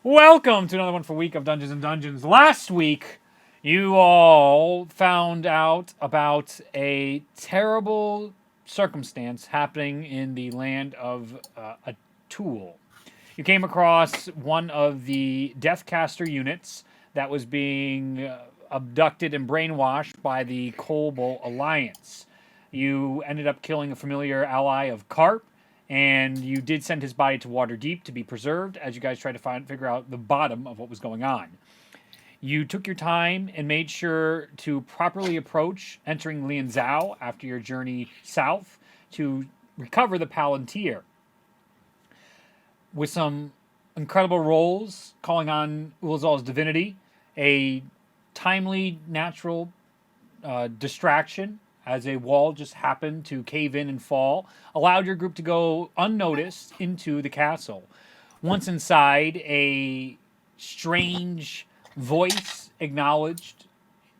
Welcome to another wonderful week of Dungeons and Dungeons. Last week, you all found out about a terrible circumstance happening in the land of a tool. You came across one of the Deathcaster units that was being abducted and brainwashed by the Kobold Alliance. You ended up killing a familiar ally of Carp, and you did send his body to Waterdeep to be preserved as you guys tried to figure out the bottom of what was going on. You took your time and made sure to properly approach entering Lianzhou after your journey south to recover the Palantir. With some incredible rolls calling on Ulazal's divinity, a timely natural distraction as a wall just happened to cave in and fall, allowed your group to go unnoticed into the castle. Once inside, a strange voice acknowledged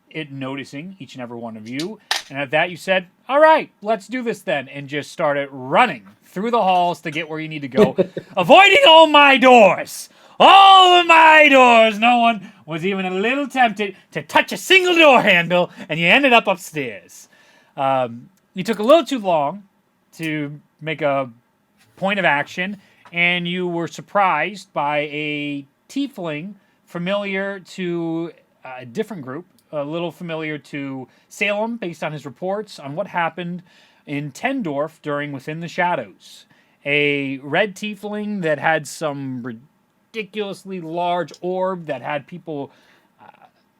it noticing each and every one of you. And at that, you said, all right, let's do this then. And just started running through the halls to get where you need to go, avoiding all my doors. All of my doors. No one was even a little tempted to touch a single door handle, and you ended up upstairs. You took a little too long to make a point of action, and you were surprised by a tiefling familiar to a different group, a little familiar to Salem based on his reports on what happened in Tendorf during Within the Shadows. A red tiefling that had some ridiculously large orb that had people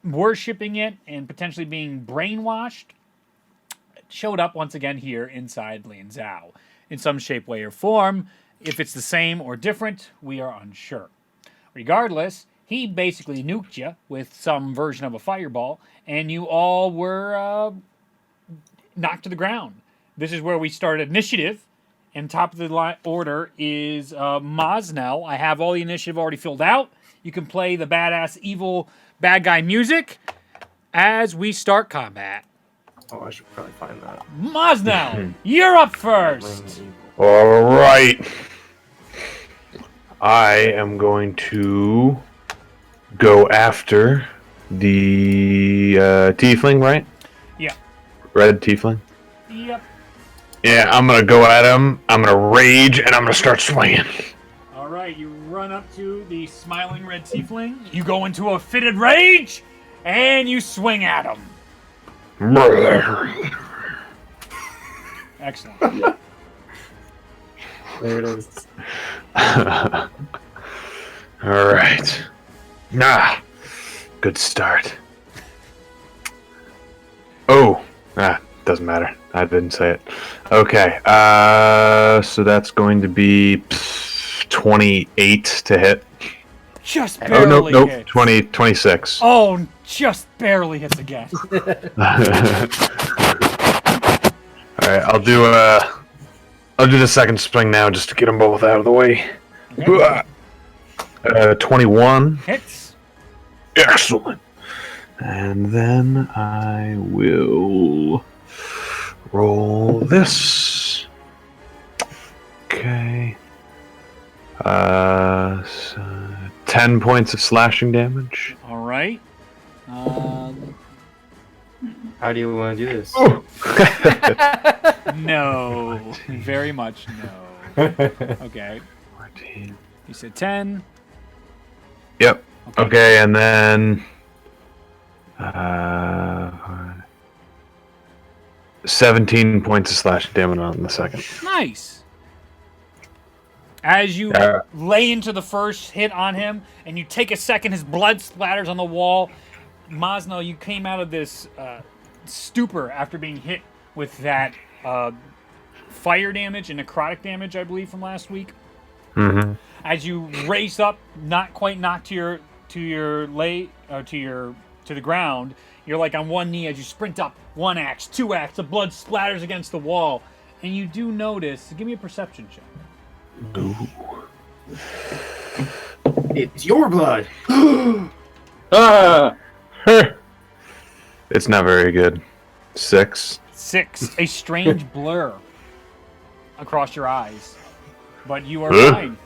worshipping it and potentially being brainwashed showed up once again here inside Lianzhou in some shape, way, or form. If it's the same or different, we are unsure. Regardless, he basically nuked you with some version of a fireball, and you all were knocked to the ground. This is where we start initiative, and top of the order is Mosnell. I have all the initiative already filled out. You can play the badass, evil, bad guy music as we start combat. Oh, I should probably find that. Mosnell, you're up first. All right. I am going to go after the tiefling, right? Yeah. Red tiefling? Yep. Yeah, I'm going to go at him. I'm going to rage, and I'm going to start swinging. All right, you run up to the smiling red tiefling. You go into a fitted rage, and you swing at him. Excellent. There it is. All right. Good start. Doesn't matter. I didn't say it. Okay, so that's going to be 28 to hit. Just barely hits. 26. Oh, just barely hits again. Alright, I'll do the second swing now just to get them both out of the way. Okay. 21. Hits. Excellent. And then I will roll this. Okay. 10 points of slashing damage. All right. How do you want to do this? No. Very much no. Okay. 14. You said 10. Yep. Okay, and then 17 points of slashing damage on the second. Nice. As you lay into the first hit on him, and you take a second, his blood splatters on the wall. Mosnell, you came out of this stupor after being hit with that fire damage and necrotic damage, I believe, from last week. Mm-hmm. As you race up, not quite knocked to the ground, you're like on one knee as you sprint up. 1 axe, 2 axe, the blood splatters against the wall, and you do notice. Give me a perception check. Ooh. It's your blood. It's not very good. 6. 6. A strange blur across your eyes, but you are fine.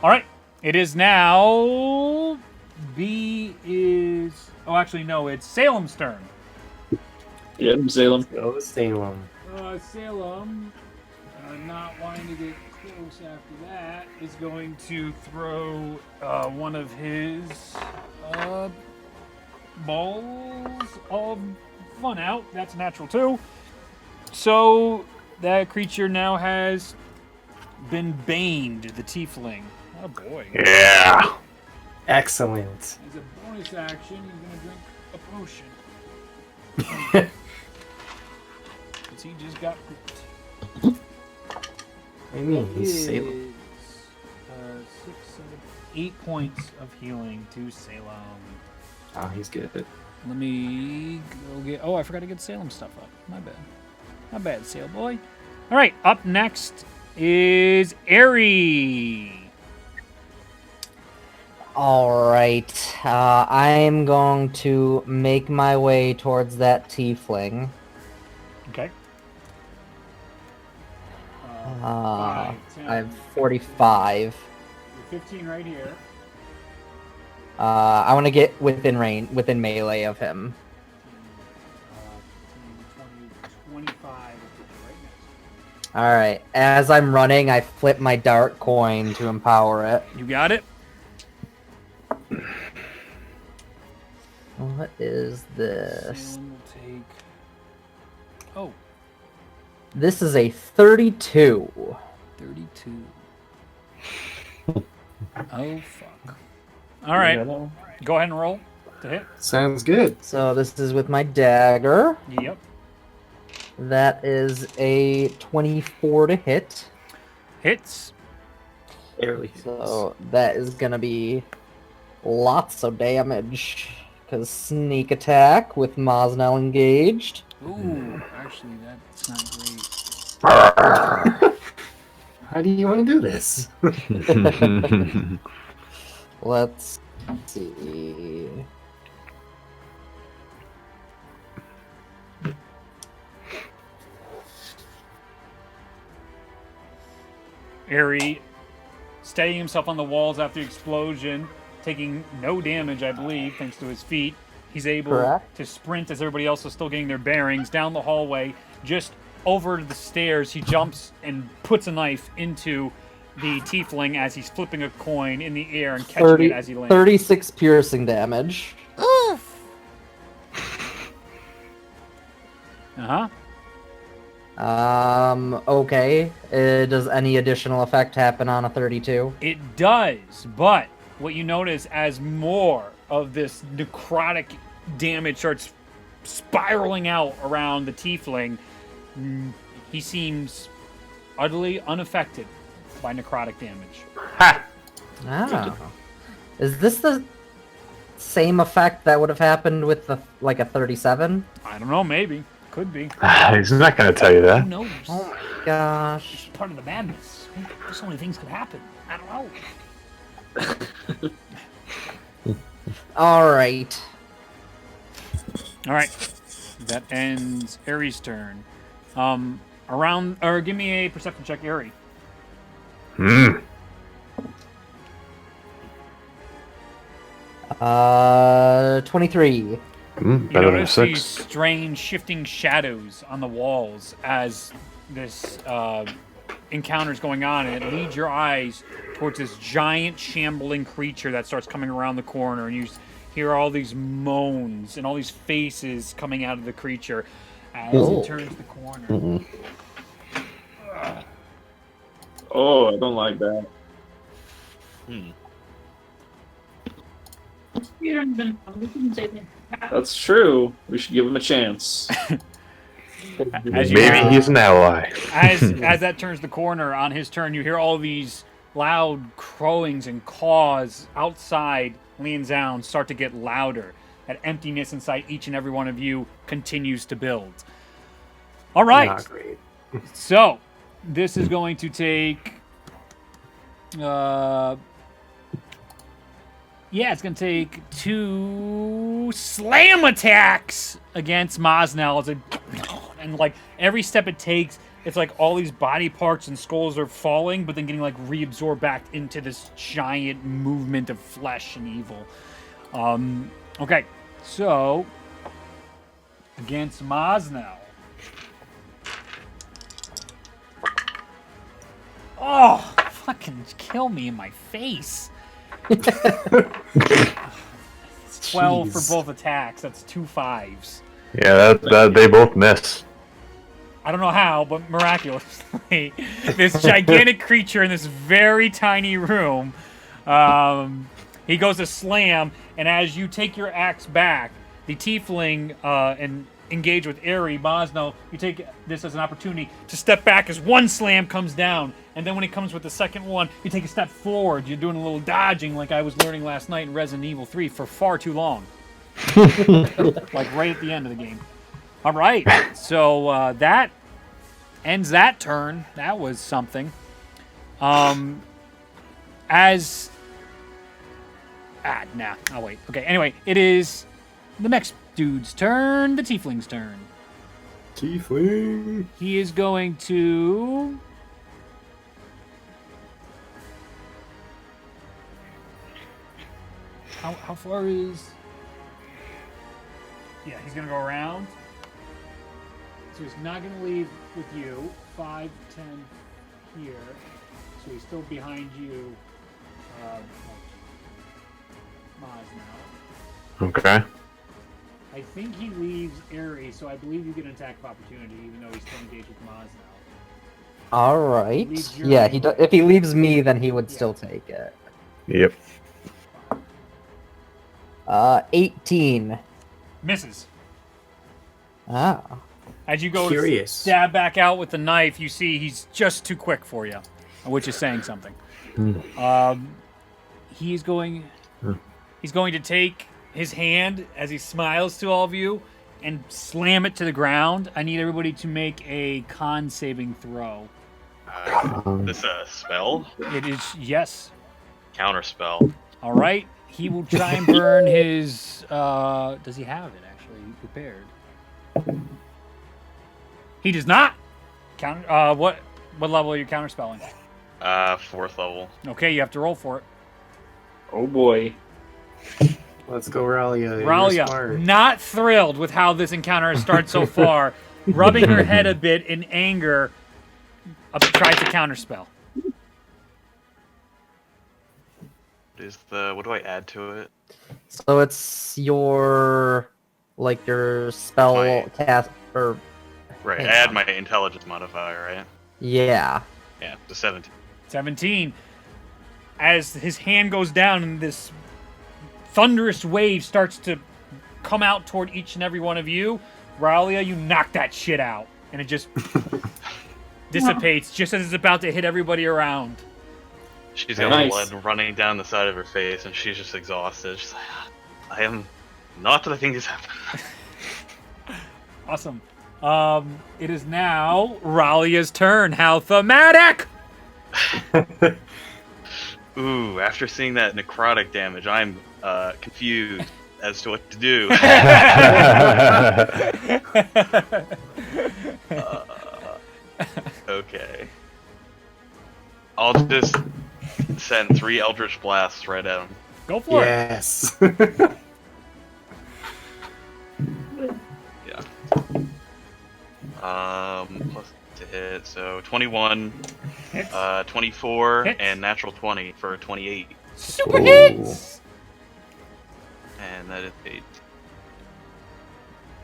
All right, It is now. B is. Oh, actually, no. It's Salem's turn. Yeah, Salem. Go Salem. Salem, not wanting to get close after that, is going to throw one of his balls of fun out. That's a natural 2. So that creature now has been baned, the tiefling. Oh boy. Yeah. Excellent. As a bonus action, he's going to drink a potion. Because he just got pooped. What do you mean? He's Salem. 6, 7, 8 points of healing to Salem. Oh, he's good. Let me go get. Oh, I forgot to get Salem stuff up. My bad. My bad, Sail Boy. All right, up next is Aerie. All right. I'm going to make my way towards that tiefling. Okay. I 10, have 45. 15 right here. I want to get within within melee of him. 15, 20, 25 right next. All right. As I'm running, I flip my dark coin to empower it. You got it? What is this? Salem will take. Oh, This is a 32. 32. Oh, fuck. All right. Go ahead and roll to hit. Sounds good. So this is with my dagger. Yep. That is a 24 to hit. Hits. Barely. So that is gonna be lots of damage. Because sneak attack with Mosnell engaged. Ooh, actually, that's not great. How do you want to do this? Let's see. Aerie steadying himself on the walls after the explosion, taking no damage, I believe, thanks to his feet. He's able Correct. to sprint as everybody else is still getting their bearings down the hallway, just over the stairs. He jumps and puts a knife into the tiefling as he's flipping a coin in the air and catching it as he lands. 36 piercing damage. Uh-huh. Okay. Does any additional effect happen on a 32? It does, but what you notice as more of this necrotic damage starts spiraling out around the tiefling, he seems utterly unaffected by necrotic damage. Ha! Oh. Is this the same effect that would have happened with the a 37? I don't know, maybe. Could be. He's not going to tell you Who that. knows? Oh my gosh. It's part of the madness. So many things could happen. I don't know. Alright. All right. That ends Aerie's turn. Give me a perception check, Aerie. 23. You Better than a notice these 6. strange shifting shadows on the walls as this encounter's going on, and it leads your eyes towards this giant shambling creature that starts coming around the corner, and you hear all these moans and all these faces coming out of the creature as it turns the corner. Oh, I don't like that. You don't even know. We can say that. That's true. We should give him a chance. As you Maybe he's an ally. as that turns the corner on his turn, you hear all these loud crowings and caws outside Lianzhou start to get louder. That emptiness inside each and every one of you continues to build. All right. Not great. So, this is going to take. It's going to take 2 slam attacks against Mosnell. And like every step it takes, it's like all these body parts and skulls are falling, but then getting like reabsorbed back into this giant movement of flesh and evil. Okay, so against Mosnell. Oh, fucking kill me in my face. 12 for Jeez. both attacks. That's 2 5s. Yeah, that they both miss. I don't know how, but miraculously, this gigantic creature in this very tiny room, he goes to slam, and as you take your axe back, the tiefling and engage with Aerie, Mosno, you take this as an opportunity to step back as one slam comes down, and then when he comes with the second one, you take a step forward. You're doing a little dodging like I was learning last night in Resident Evil 3 for far too long. Like right at the end of the game. All right, so that ends that turn. That was something. As... nah, I'll wait. Okay, anyway, it is the next dude's turn, the tiefling's turn. Tiefling. He is going to... How far is... Yeah, he's going to go around. So he's not going to leave with you. 5, 10 here. So he's still behind you. Maz now. Okay. I think he leaves Aerie, so I believe you get an attack of opportunity, even though he's still engaged with Maz now. All right. Leaves your- Yeah, if he leaves me, then he would still take it. Yep. 18. Misses. Ah. As you go Curious. to stab back out with the knife, you see he's just too quick for you, which is saying something. He's going to take his hand as he smiles to all of you and slam it to the ground. I need everybody to make a con saving throw. This a spell? It is, yes. Counter spell. All right. He will try and burn his... does he have it, actually, prepared? He does not! What level are you counterspelling? 4th level. Okay, you have to roll for it. Oh boy. Let's go, Ralia. You're Ralia, smart. not thrilled with how this encounter has started so far, rubbing her head a bit in anger, tries to counterspell. What do I add to it? So it's your spell My- cast or Right, I Hang add on. my intelligence modifier, right? yeah. Yeah, the 17. 17. As his hand goes down and this thunderous wave starts to come out toward each and every one of you, Ralia, you knock that shit out. And it just dissipates just as it's about to hit everybody around. She's got Nice. blood running down the side of her face, and she's just exhausted. She's like, I am not letting this happen. Awesome. It is now Ralia's turn. How thematic! Ooh, after seeing that necrotic damage, I'm confused as to what to do. Okay. I'll just send 3 Eldritch Blasts right at him. Go for it. Yes. Yeah. Plus to hit, so 21, Hits. 24, Hits. and natural 20 for 28. Super hits! And that is 8.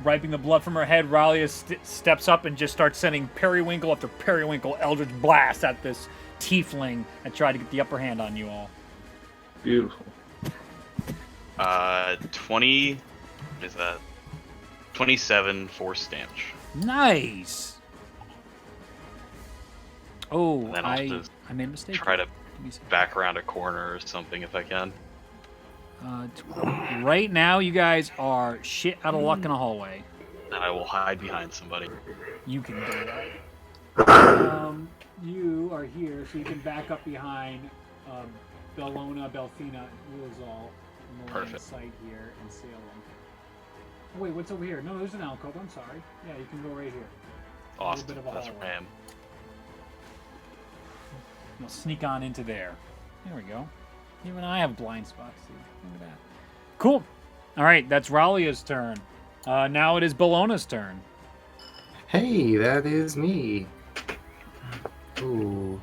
Wiping the blood from her head, Ralia steps up and just starts sending periwinkle after periwinkle Eldritch Blast at this tiefling and try to get the upper hand on you all. Beautiful. 20, what is that? 27 force damage. Nice! Oh, And then I'll just I made a mistake. Try to Give me a second. back around a corner or something if I can. Right now, you guys are shit out of luck in a hallway. And I will hide behind somebody. You can do that. You are here, so you can back up behind Bellona, Belfina, and Ulazal in the line of Perfect. sight here and Salem. Oh, wait, what's over here? No, there's an alcove. I'm sorry. Yeah, you can go right here. Awesome. bit of a That's hallway. where I am. We'll sneak on into there. There we go. Even I have blind spots. See? Look at that. Cool. All right, that's Ralia's turn. Now it is Bellona's turn. Hey, that is me. Ooh.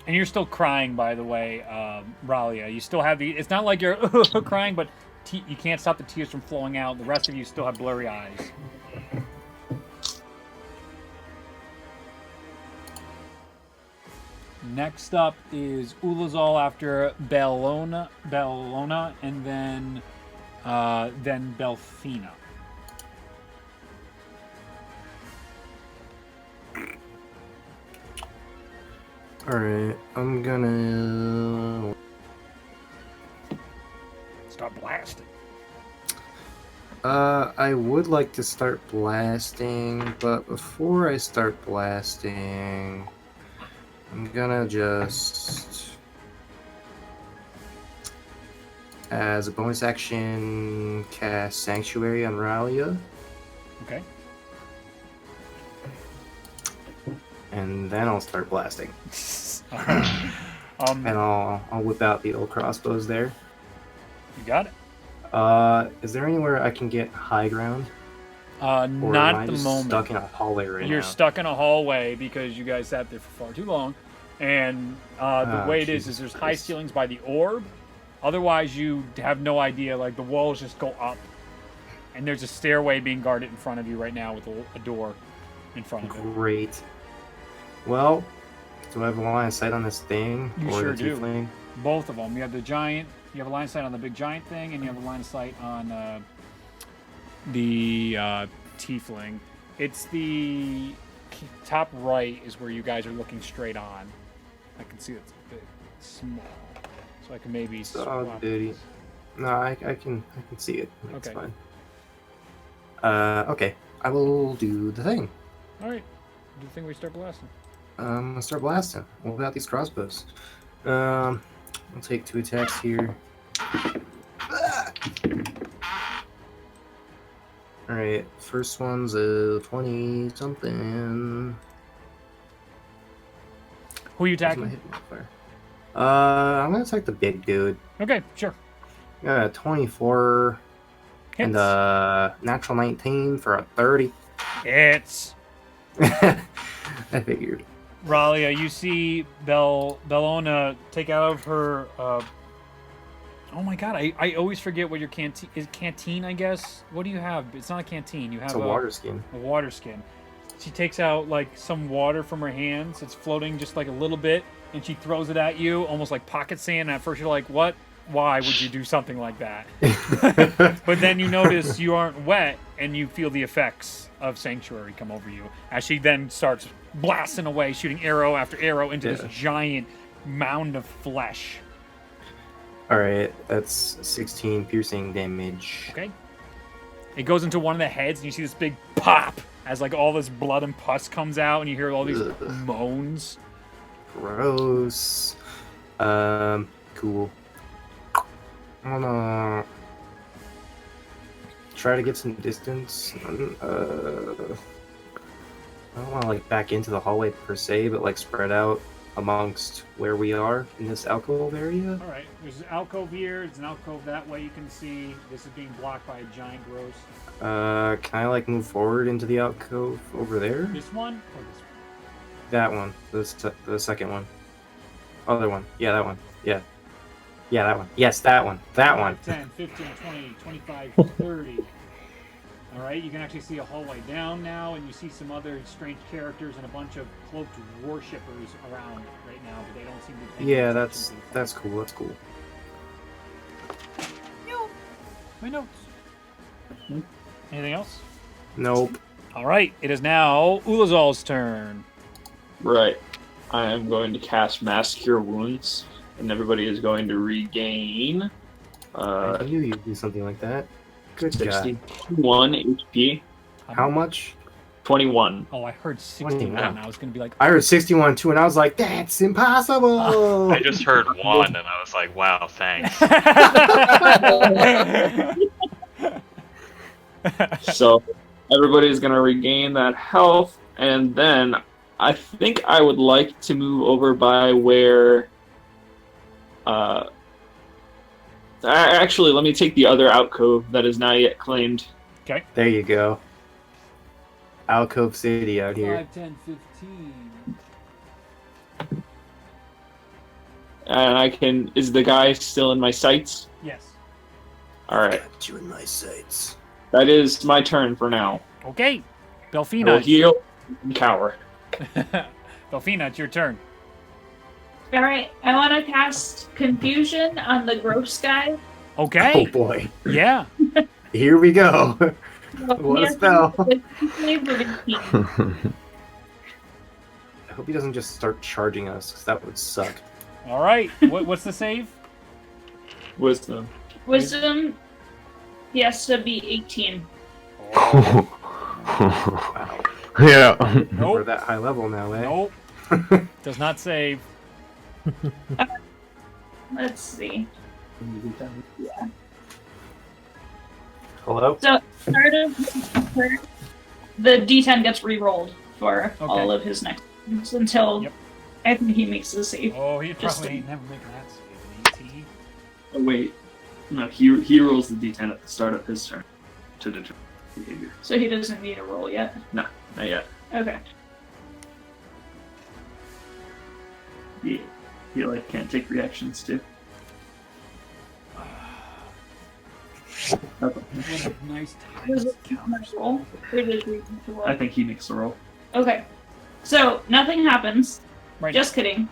And you're still crying, by the way, Ralia. You still have the... It's not like you're crying, but you can't stop the tears from flowing out. The rest of you still have blurry eyes. Next up is Ulazal after Bellona, and then Belfina. Alright, I'm gonna... Start blasting. I would like to start blasting, but before I start blasting, I'm gonna just... As a bonus action, cast Sanctuary on Ralia, Okay. and then I'll start blasting. Alright. And I'll whip out the old crossbows there. You got it. Is there anywhere I can get high ground? Or Not am I at the just moment. stuck in a hallway right You're now? stuck in a hallway because you guys sat there for far too long. And the way it is Jesus there's high Christ. ceilings by the orb. Otherwise, you have no idea. Like, the walls just go up. And there's a stairway being guarded in front of you right now with a door in front of it. Great. Well, do I have a line of sight on this thing? You or sure the do. tiefling? Both of them. You have the giant. You have a line of sight on the big giant thing, and you have a line of sight on the tiefling. It's the top right is where you guys are looking straight on. I can see it's a bit small, so I can maybe Oh, swap duty. these. No, I can see it. It's Okay. fine. Okay. I will do the thing. All right. Do you think we start blasting? I'm gonna start blasting. What about these crossbows? I'll take 2 attacks here. Alright, first one's a 20 something. Who are you Where's my attacking? hit modifier? I'm gonna attack the big dude. Okay, sure. 24 Hits. and natural 19 for a 30. Hits. I figured. Ralia, you see Bellona take out of her. Oh my god, I always forget what your canteen is. Canteen, I guess. What do you have? It's not a canteen. You have It's a water skin. A water skin. She takes out like some water from her hands. It's floating just like a little bit, and she throws it at you, almost like pocket sand. And at first, you're like, "What? Why would you do something like that?" But then you notice you aren't wet, and you feel the effects of Sanctuary come over you as she then starts blasting away, shooting arrow after arrow into this giant mound of flesh. Alright, that's 16 piercing damage. Okay. It goes into one of the heads, and you see this big pop as like all this blood and pus comes out, and you hear all these Ugh. moans. Gross. Cool. I'm gonna try to get some distance. I don't want to like back into the hallway per se, but like spread out amongst where we are in this alcove area. All right, there's an alcove here. There's an alcove that way. You can see this is being blocked by a giant gross. Can I like move forward into the alcove over there? This one or this one? That one. The second one. Other one. Yeah, that one. Yeah. Yeah, that one. Yes, that one. That one. 10, 15, 20, 25, 30. All right, you can actually see a hallway down now, and you see some other strange characters and a bunch of cloaked worshippers around right now, but they don't seem to be paying Yeah, attention that's to you. cool. That's cool. My notes. Anything else? Nope. All right, it is now Ulazal's turn. Right. I am going to cast Mass Cure Wounds, and everybody is going to regain I knew you'd do something like that. Good guy. 61 HP. How much? 21. Oh, I heard 61. 21. I was going to be like, I heard 61 too, and I was like, that's impossible. I just heard 1 and I was like, wow, thanks. So everybody's going to regain that health, and then I think I would like to move over by where. Actually, let me take the other alcove that is not yet claimed. Okay. There you go. Alcove City out here. 5, 10, 15. And I can. Is the guy still in my sights? Yes. All right. Got you in my sights. That is my turn for now. Okay. I will Belfina. heal and cower. Belfina, it's your turn. All right, I want to cast Confusion on the gross guy. Okay. Oh boy. Yeah. Here we go. So What he a has spell. to save with 18. I hope he doesn't just start charging us, because that would suck. All right. What's the save? Wisdom. Wisdom, he has to be 18. Wow. Yeah. We're Nope. that high level now, eh? Nope. Does not save. Let's see. Hello? So, start of the D10 gets re-rolled for all of his next ones until Yep. I think he makes the save. Oh, he Just probably a- ain't never making that save. An 18. Oh wait, no. He rolls the d10 at the start of his turn to determine behavior. So he doesn't need a roll yet. No, not yet. Okay. He like can't take reactions too. Okay. Nice Does times. it not roll? Or does he need to roll? I think he makes the roll. Okay. So nothing happens. Right. Just kidding.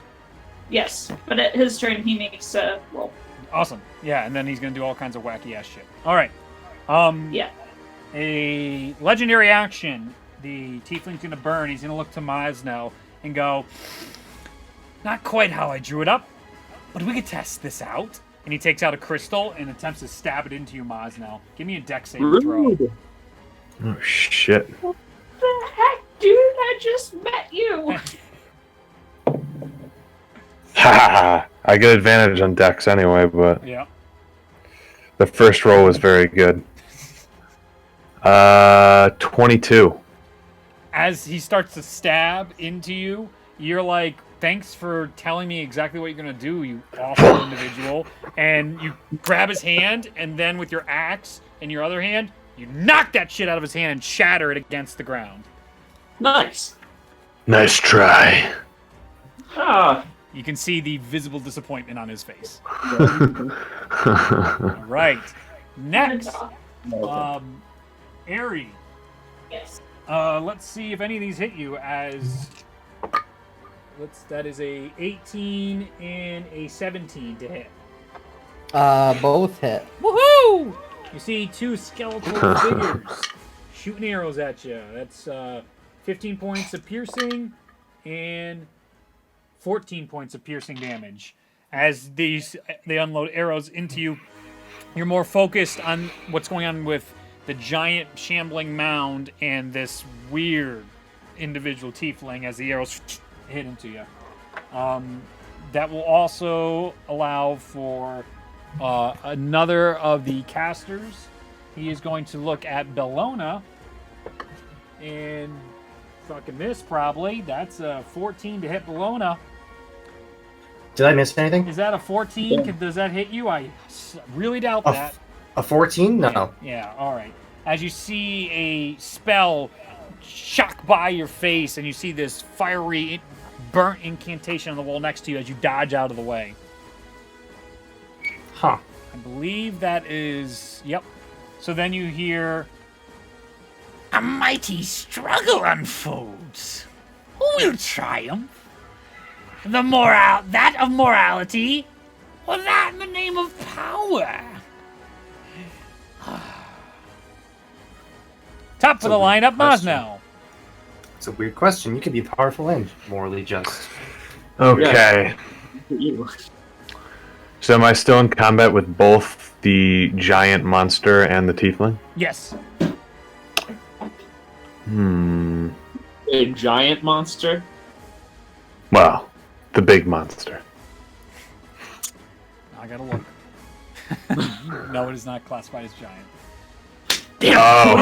Yes, but at his turn he makes a roll. Awesome. Yeah, and then he's gonna do all kinds of wacky ass shit. All right. Yeah. A legendary action. The tiefling's gonna burn. He's gonna look to Maz now and go, "Not quite how I drew it up, but we could test this out." And he takes out a crystal and attempts to stab it into you, Maz. Now, give me a dex saving throw. Rude. Oh shit. What the heck, dude? I just met you. Ha! I get advantage on dex anyway, but Yeah. the first roll was very good. 22. As he starts to stab into you, you're like, "Thanks for telling me exactly what you're gonna do, you awful individual." And you grab his hand, and then with your axe in your other hand, you knock that shit out of his hand and shatter it against the ground. Nice. Nice try. Ah. You can see the visible disappointment on his face. Oh, All right. Next, Aerie. Yes. Let's see if any of these hit you. That is a 18 and a 17 to hit. Both hit. Woohoo! You see two skeletal figures shooting arrows at you. That's 15 points of piercing and 14 points of piercing damage. As they unload arrows into you, you're more focused on what's going on with the giant shambling mound and this weird individual tiefling as the arrows hit into you. That will also allow for another of the casters. He is going to look at Bellona and fucking miss probably. That's a 14 to hit Bellona. Did I miss anything? Is that a 14? Does that hit you? I really doubt that. A 14? No. Yeah, alright. As you see a spell shock by your face, and you see this fiery, burnt incantation on the wall next to you as you dodge out of the way. Huh. I believe that is... Yep. So then you hear... A mighty struggle unfolds. Who will triumph? That of morality, or that in the name of power? Top of the lineup, Mosnell. It's a weird question. You could be powerful and morally just. okay. You. So am I still in combat with both the giant monster and the tiefling? Yes. A giant monster. Well, the big monster. I gotta look. No, it is not classified as giant. Oh.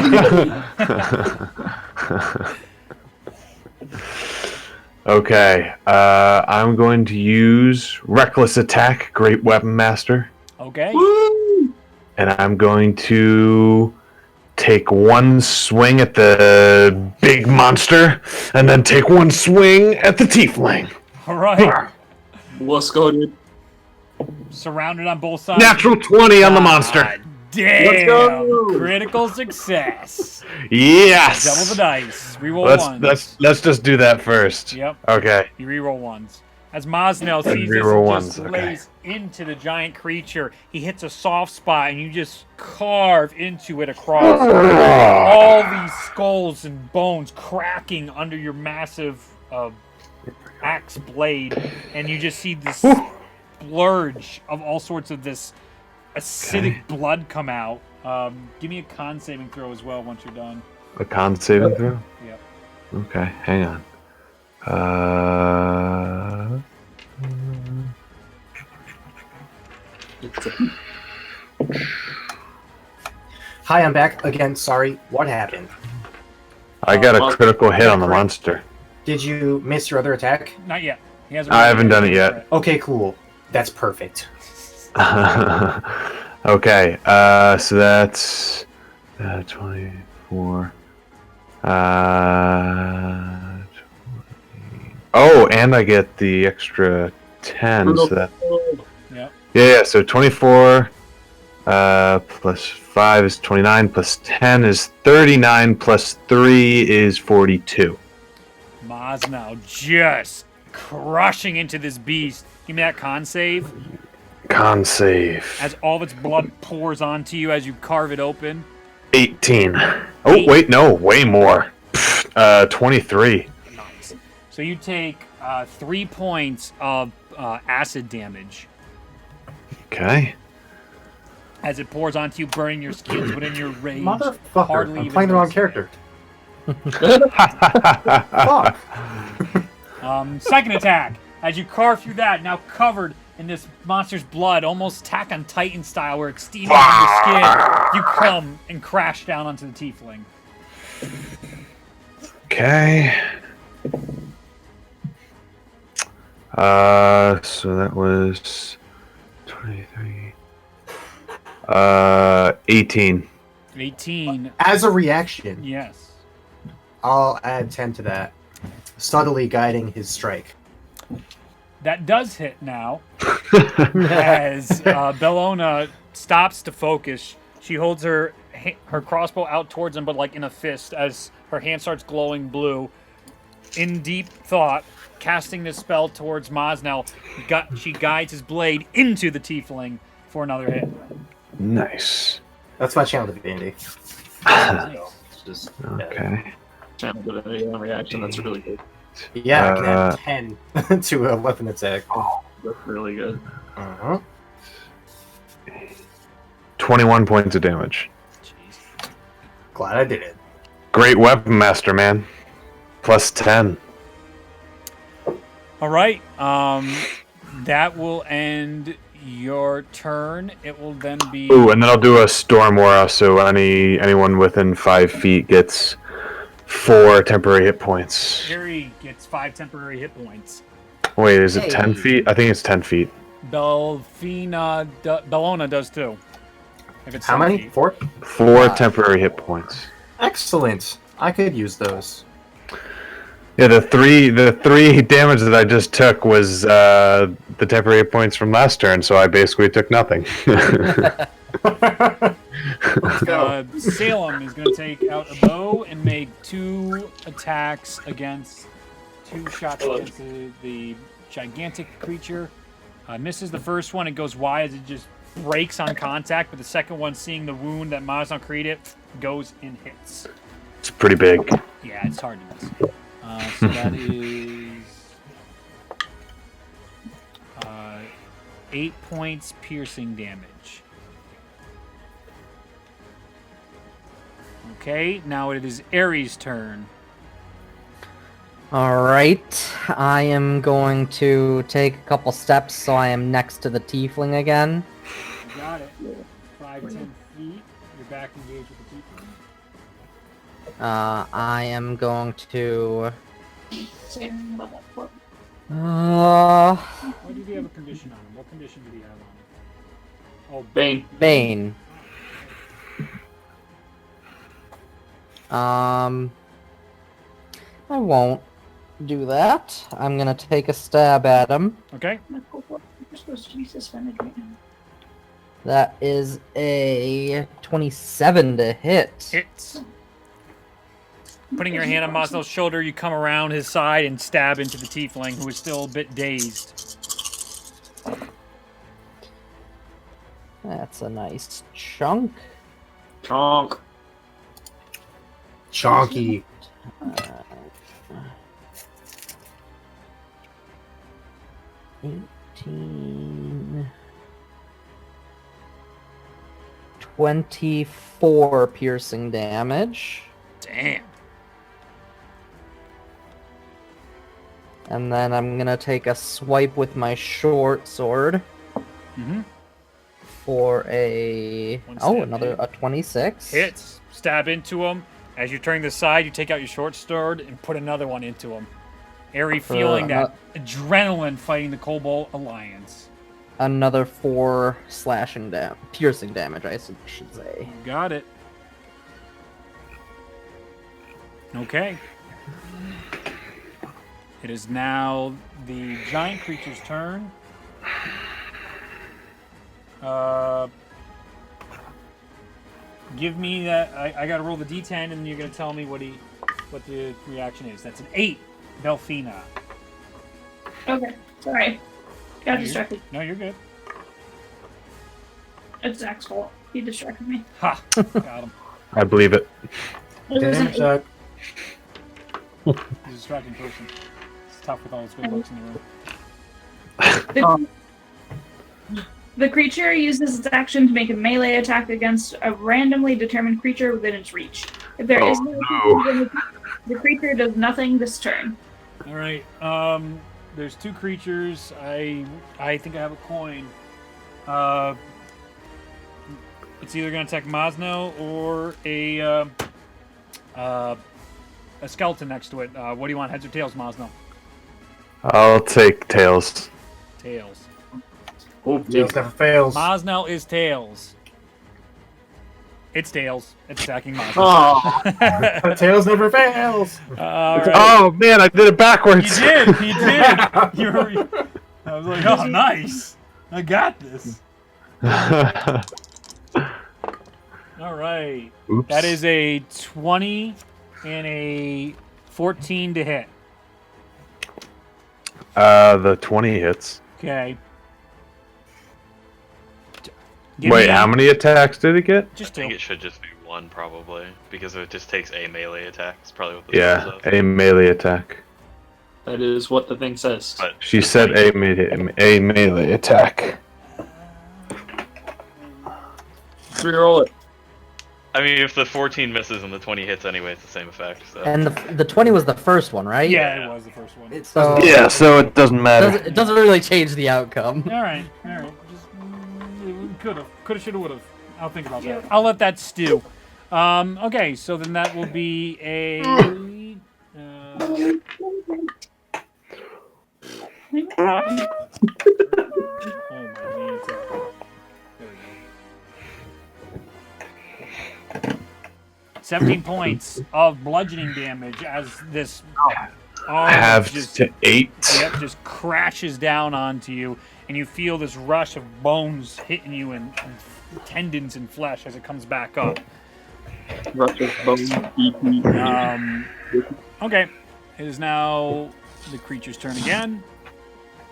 Okay. I'm going to use Reckless Attack, Great Weapon Master. Okay. Woo! And I'm going to take one swing at the big monster, and then take one swing at the tiefling. All right. Let's go, dude. Surrounded on both sides. Natural 20 on the monster. God damn. Let's go. Critical success. Yes. Double the dice. Reroll ones. Let's just do that first. Yep. Okay. You reroll ones. As Mosnell sees this Reroll and ones, just okay. lays into the giant creature, he hits a soft spot and you just carve into it across all these skulls and bones cracking under your massive axe blade, and you just see this splurge of all sorts of this acidic blood come out. Give me a con saving throw as well once you're done. A con saving throw? Yep. Okay, hang on. Hi, I'm back again. Sorry, what happened? I got a critical hit on the monster. Did you miss your other attack? Not yet. He hasn't I haven't done it yet. Okay, cool. That's perfect. Okay, so that's 24. 20. Oh, and I get the extra 10. So that, Yep. yeah, so 24 plus 5 is 29, plus 10 is 39, plus 3 is 42. Maz now just crushing into this beast. Give me that con save. Con save. As all of its blood pours onto you as you carve it open. 18. Oh, wait, no, way more. 23. Nice. So you take 3 points of acid damage Okay. as it pours onto you, burning your skins, but in your rage, Motherfucker, hardly I'm even playing the wrong noticing character. Fuck. it. Second attack. As you carve through that, now covered in this monster's blood, almost Attack on Titan style, where it's steaming from your skin, you come and crash down onto the tiefling. Okay. So that was 23. 18. 18. As a reaction, Yes. I'll add 10 to that. Subtly guiding his strike. That does hit now. As Bellona stops to focus, she holds her crossbow out towards him, but like in a fist, as her hand starts glowing blue. In deep thought, casting this spell towards Mosnell, she guides his blade into the tiefling for another hit. Nice. That's my channel divinity. Nice. It's just, Okay. Channel divinity on reaction. That's really good. yeah, I can add 10 to a weapon attack. That's really good. Uh-huh. 21 points of damage. Jeez. Glad I did it. Great weapon master, man. Plus 10. All right. That will end your turn. It will then be. Ooh, and then I'll do a storm aura, so anyone within 5 feet gets 4 temporary hit points. Harry gets 5 temporary hit points. Wait, is it 10 Hey. feet? I think it's 10 feet. Bellona does too. If it's How 10 many? feet. 4? 4 temporary hit points. Excellent. I could use those. Yeah, the three damage that I just took was the temporary hit points from last turn, so I basically took nothing. Let's go. Salem is going to take out a bow and make 2 attacks against 2 shots against the gigantic creature. Misses the first one. It goes wide as it just breaks on contact, but the second one, seeing the wound that Mazdan created, goes and hits. It's pretty big. Yeah, it's hard to miss. So that is 8 points piercing damage. Okay, now it is Ares' turn. Alright, I am going to take a couple steps so I am next to the tiefling again. You got it. 5, 10 feet. You're back engaged with the tiefling. I am going to Saving level 4. Why did he have a condition on him? What condition did he have on him? Oh, Bane. Bane. I won't do that. I'm gonna take a stab at him. okay. You're supposed to be suspended right now. That is a 27 to hit. Hits. Putting your hand on Mosnell's shoulder, you come around his side and stab into the tiefling, who is still a bit dazed. That's a nice chunk. Chonk. Chonky. 18... 24 piercing damage. Damn. And then I'm gonna take a swipe with my short sword Mm-hmm. for a... One Oh, stab, another dude. a 26. Hits. Stab into him. As you're turning the side, you take out your short sword and put another one into him. Airy feeling that adrenaline fighting the Kobold Alliance. Another 4 piercing damage, I should say. Got it. Okay. It is now the giant creature's turn. Give me that. I gotta roll the d10, and you're gonna tell me what the reaction is. That's an 8, Belfina. Okay, sorry. Got No, distracted. No, you're good. It's Zach's fault. He distracted me. Ha! Got him. I believe it. It was an Damn, Zach. He's a distracting person. It's tough with all those good looks in the room. The creature uses its action to make a melee attack against a randomly determined creature within its reach. If there is no creature, the creature does nothing this turn. All right. There's 2 creatures. I think I have a coin. It's either gonna attack Mosno or a skeleton next to it. What do you want, heads or tails, Mosno? I'll take tails. Tails. Oh, Tails never fails. Mosnell is tails. It's tails. It's attacking Mosnell. Oh, Tails never fails. All right. Oh man, I did it backwards. You did. You did. I was like, oh, nice. I got this. All right. Oops. That is a 20 and a 14 to hit. The 20 hits. Okay. Wait, how many attacks did it get? Just I think 2. it should just be 1 probably, because it just takes a melee attack. It's probably what the Yeah, spell says. a melee attack. that is what the thing says. But She said a melee attack. Reroll it. I mean, if the 14 misses and the 20 hits anyway, it's the same effect. So. And the 20 was the first one, right? Yeah, it was the first one. So Yeah, so it doesn't matter. it doesn't really change the outcome. All right. All right. Just could have, should have, would have. I'll think about that. I'll let that stew. Okay, so then that will be a. Oh my knees. There we go. 17 points of bludgeoning damage as this arm Half just, to 8. just crashes down onto you, and you feel this rush of bones hitting you and tendons and flesh as it comes back up. Russia's bone. Okay, it is now the creature's turn again.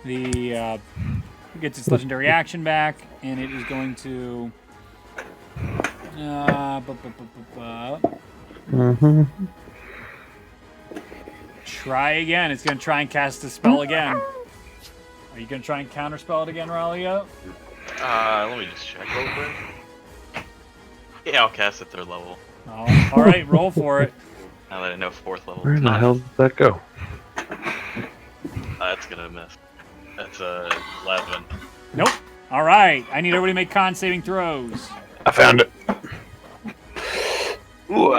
The gets its legendary action back, and it is going to. Try again. It's going to try and cast a spell again. Are you going to try and counterspell it again, Ralia? Let me just check real quick. Yeah, I'll cast it 3rd level. Oh, all right, roll for it. Now that I know 4th level. Where the hell did that go? That's gonna miss. That's 11. Nope. All right. I need everybody to make con saving throws. I found it. Ooh,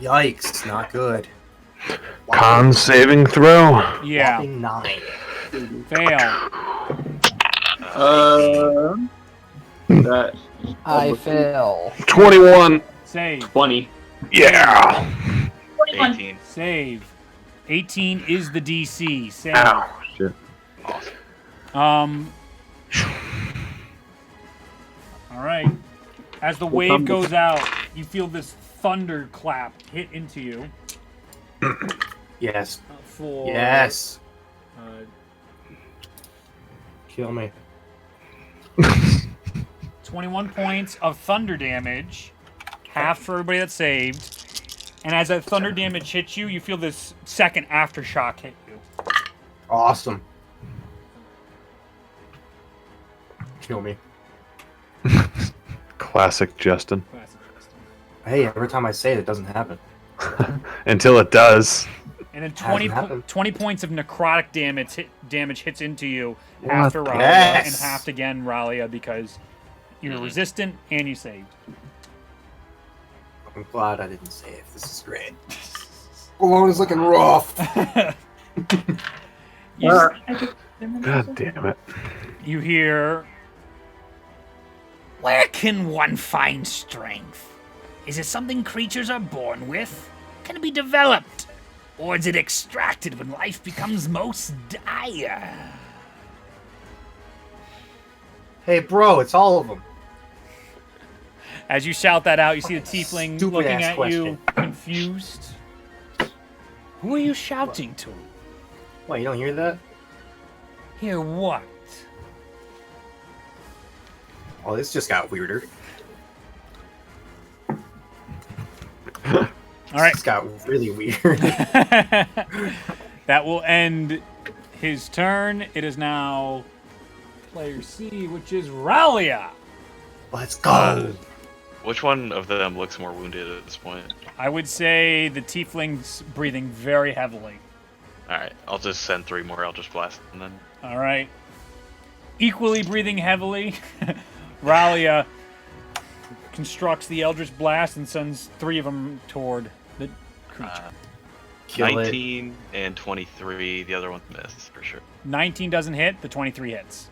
Yikes, not good. Come Con saving throw. Yeah, Whopping 9. fail. That I fail. 21. Save. 20. Yeah. 21. 18. Save. 18 is the DC. Save. Ow. Shit. Awesome. All right. As the wave goes out, you feel this thunderclap hit into you. Yes. For Yes. uh, Kill me. 21 points of thunder damage, half for everybody that saved. And as that thunder damage hits you, you feel this second aftershock hit you. Awesome. Kill me. Classic Justin. Hey, every time I say it, it doesn't happen. Until it does. And then Hasn't happened. 20 points of necrotic damage hits into you, half to What? Ralia Yes. and half again Ralia because you're resistant and you saved. I'm glad I didn't save. This is great. Alone is looking rough. You, God damn it. you hear, where can one find strength? Is it something creatures are born with? Can it be developed? Or is it extracted when life becomes most dire? Hey, bro, it's all of them. As you shout that out, you see the tiefling Stupid looking ass at you, confused. Who are you shouting to? What, you don't hear that? Hear what? Oh, this just got weirder. All right. This got really weird. That will end his turn. It is now player C, which is Ralia. Let's go. Which one of them looks more wounded at this point? I would say the tiefling's breathing very heavily. Alright, I'll just send 3 more Eldritch Blast and then. All right. Equally breathing heavily, Ralia constructs the Eldritch Blast and sends 3 of them toward the creature. Kill 19 and 23, the other one missed for sure. 19 doesn't hit, the 23 hits.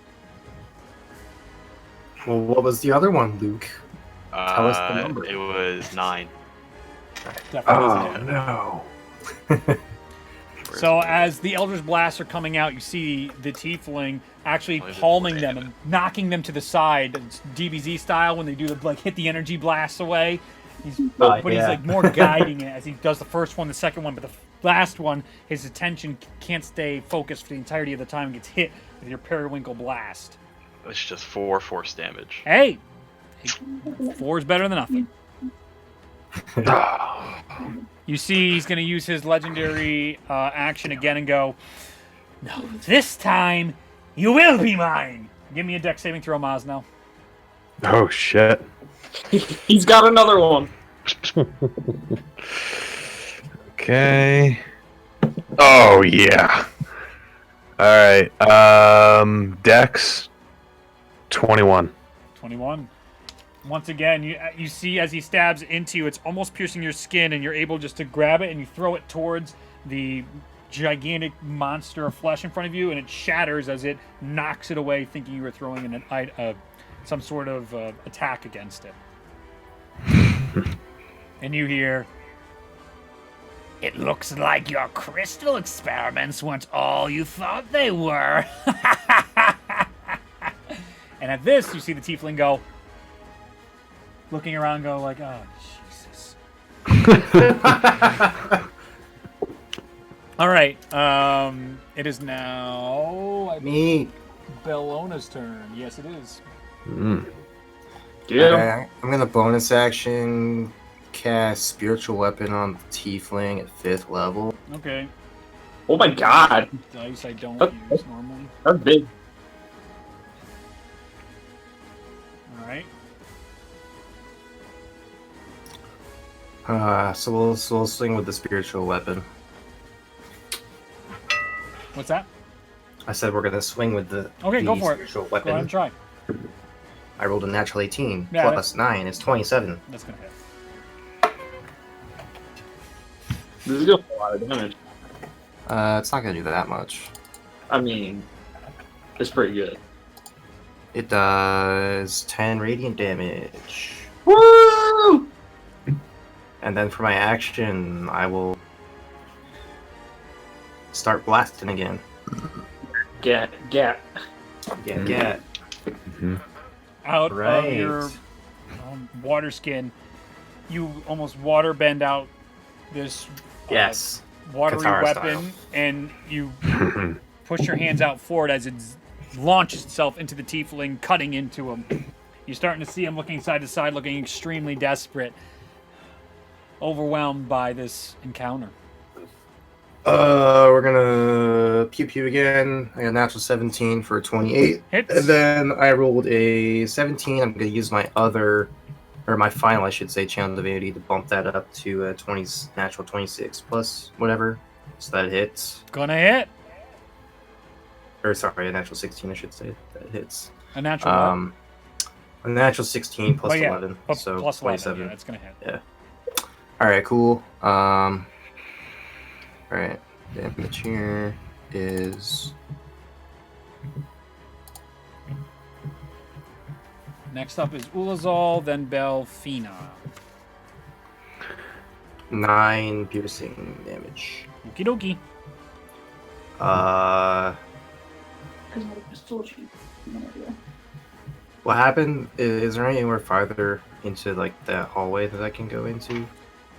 it. Well, what was the other one, Luke? Tell us the number. It was 9. Definitely Oh, doesn't hit. no. So as the Eldritch Blasts are coming out, you see the Tiefling actually palming them and knocking them to the side, it's DBZ style, when they do the hit the energy blasts away. He's like more guiding it as he does the first one, the second one, but the last one, his attention can't stay focused for the entirety of the time and gets hit with your Periwinkle Blast. It's just 4 force damage. Hey, 4 is better than nothing. You see, he's going to use his legendary action again and go, no, this time, you will be mine. Give me a dex saving throw, Mosnell. Oh, shit. He's got another one. Okay. Oh, yeah. Alright. Dex 21. 21. Once again, you see as he stabs into you, it's almost piercing your skin, and you're able just to grab it and you throw it towards the gigantic monster of flesh in front of you, and it shatters as it knocks it away, thinking you were throwing some sort of attack against it. And you hear, it looks like your crystal experiments weren't all you thought they were. And at this, you see the tiefling go, looking around, go like, oh, Jesus. All right. It is now Me. Bellona's turn. Yes, it is. Yeah. Okay, I'm gonna bonus action cast Spiritual Weapon on the Tiefling at 5th level. Okay. Oh my god. Dice I don't Okay. use normally. That's big. All right. So we'll swing with the Spiritual Weapon. What's that? I said we're gonna swing with the Okay, go for it. Spiritual Go ahead Weapon. and try. I rolled a natural 18 Yeah, plus 9 is 27. That's going to hit. This is doing a lot of damage. It's not gonna do that much. I mean, it's pretty good. It does 10 radiant damage. Woo! And then for my action, I will start blasting again. Get. Get. Out Right. of your water skin, you almost water bend out this Yes. watery Katara weapon, style. and you push your hands out forward as it launches itself into the tiefling, cutting into him. You're starting to see him looking side to side, looking extremely desperate, overwhelmed by this encounter. We're gonna pew pew again. I got a natural 17 for 28. Hits. And then I rolled a 17. I'm gonna use my my final, I should say, channel divinity to bump that up to a natural 26 plus whatever. So that hits. Gonna hit. Or sorry, a natural 16, I should say. That hits. A natural one. A natural 16 plus But yeah, 11. but So plus 11. 27. Yeah, that's gonna hit. Yeah. Alright, cool. Alright. Damage here is Next up is Ulazal, then Belfina. 9 piercing damage. Okie dokie. Because I just told you. No idea. What happened? Is there anywhere farther into like that hallway that I can go into?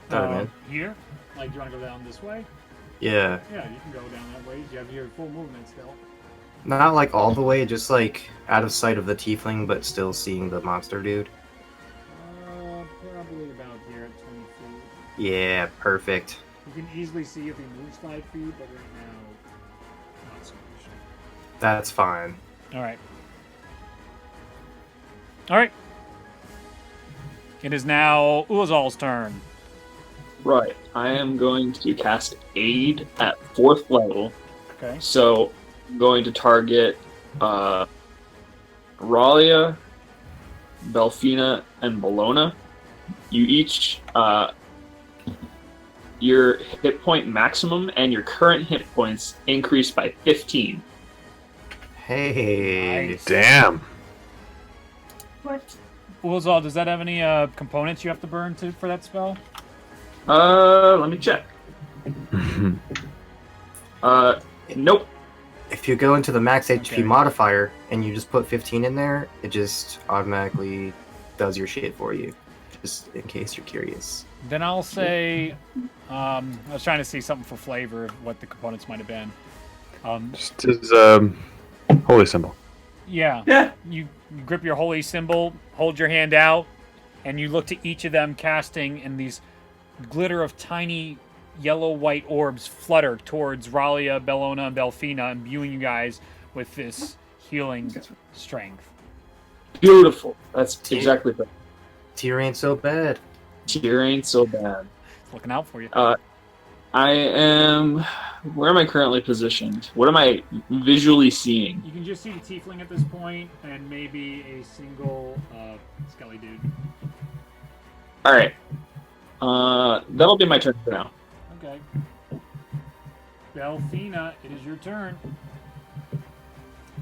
That I'm in? Here? Like, do you want to go down this way? Yeah. Yeah, you can go down that way. You have your full movement still. Not like all the way, just like out of sight of the tiefling, but still seeing the monster dude. Probably about here at 20 feet. Yeah, perfect. You can easily see if he moves 5 feet, but right now, not so much. That's fine. Alright. Alright. It is now Ulazal's turn. Right. I am going to cast Aid at 4th level. Okay. So, I'm going to target Ralia, Belfina, and Bologna. You each, your hit point maximum and your current hit points increase by 15. Hey. Nice. Damn. What? Ulazal, does that have any components you have to burn for that spell? Let me check. Nope. If you go into the max HP Okay. modifier and you just put 15 in there, it just automatically does your shit for you. Just in case you're curious. Then I'll say, I was trying to see something for flavor of what the components might have been. Just his holy symbol. Yeah. Yeah. You grip your holy symbol, hold your hand out, and you look to each of them casting, and these glitter of tiny yellow-white orbs flutter towards Ralia, Bellona, and Belfina, imbuing you guys with this healing strength. Beautiful. That's exactly right. Tier ain't so bad. Tier ain't so bad. It's looking out for you. I am. Where am I currently positioned? What am I visually seeing? You can just see the tiefling at this point, and maybe a single skelly dude. All right. That'll be my turn for now. Okay. Belfina, it is your turn.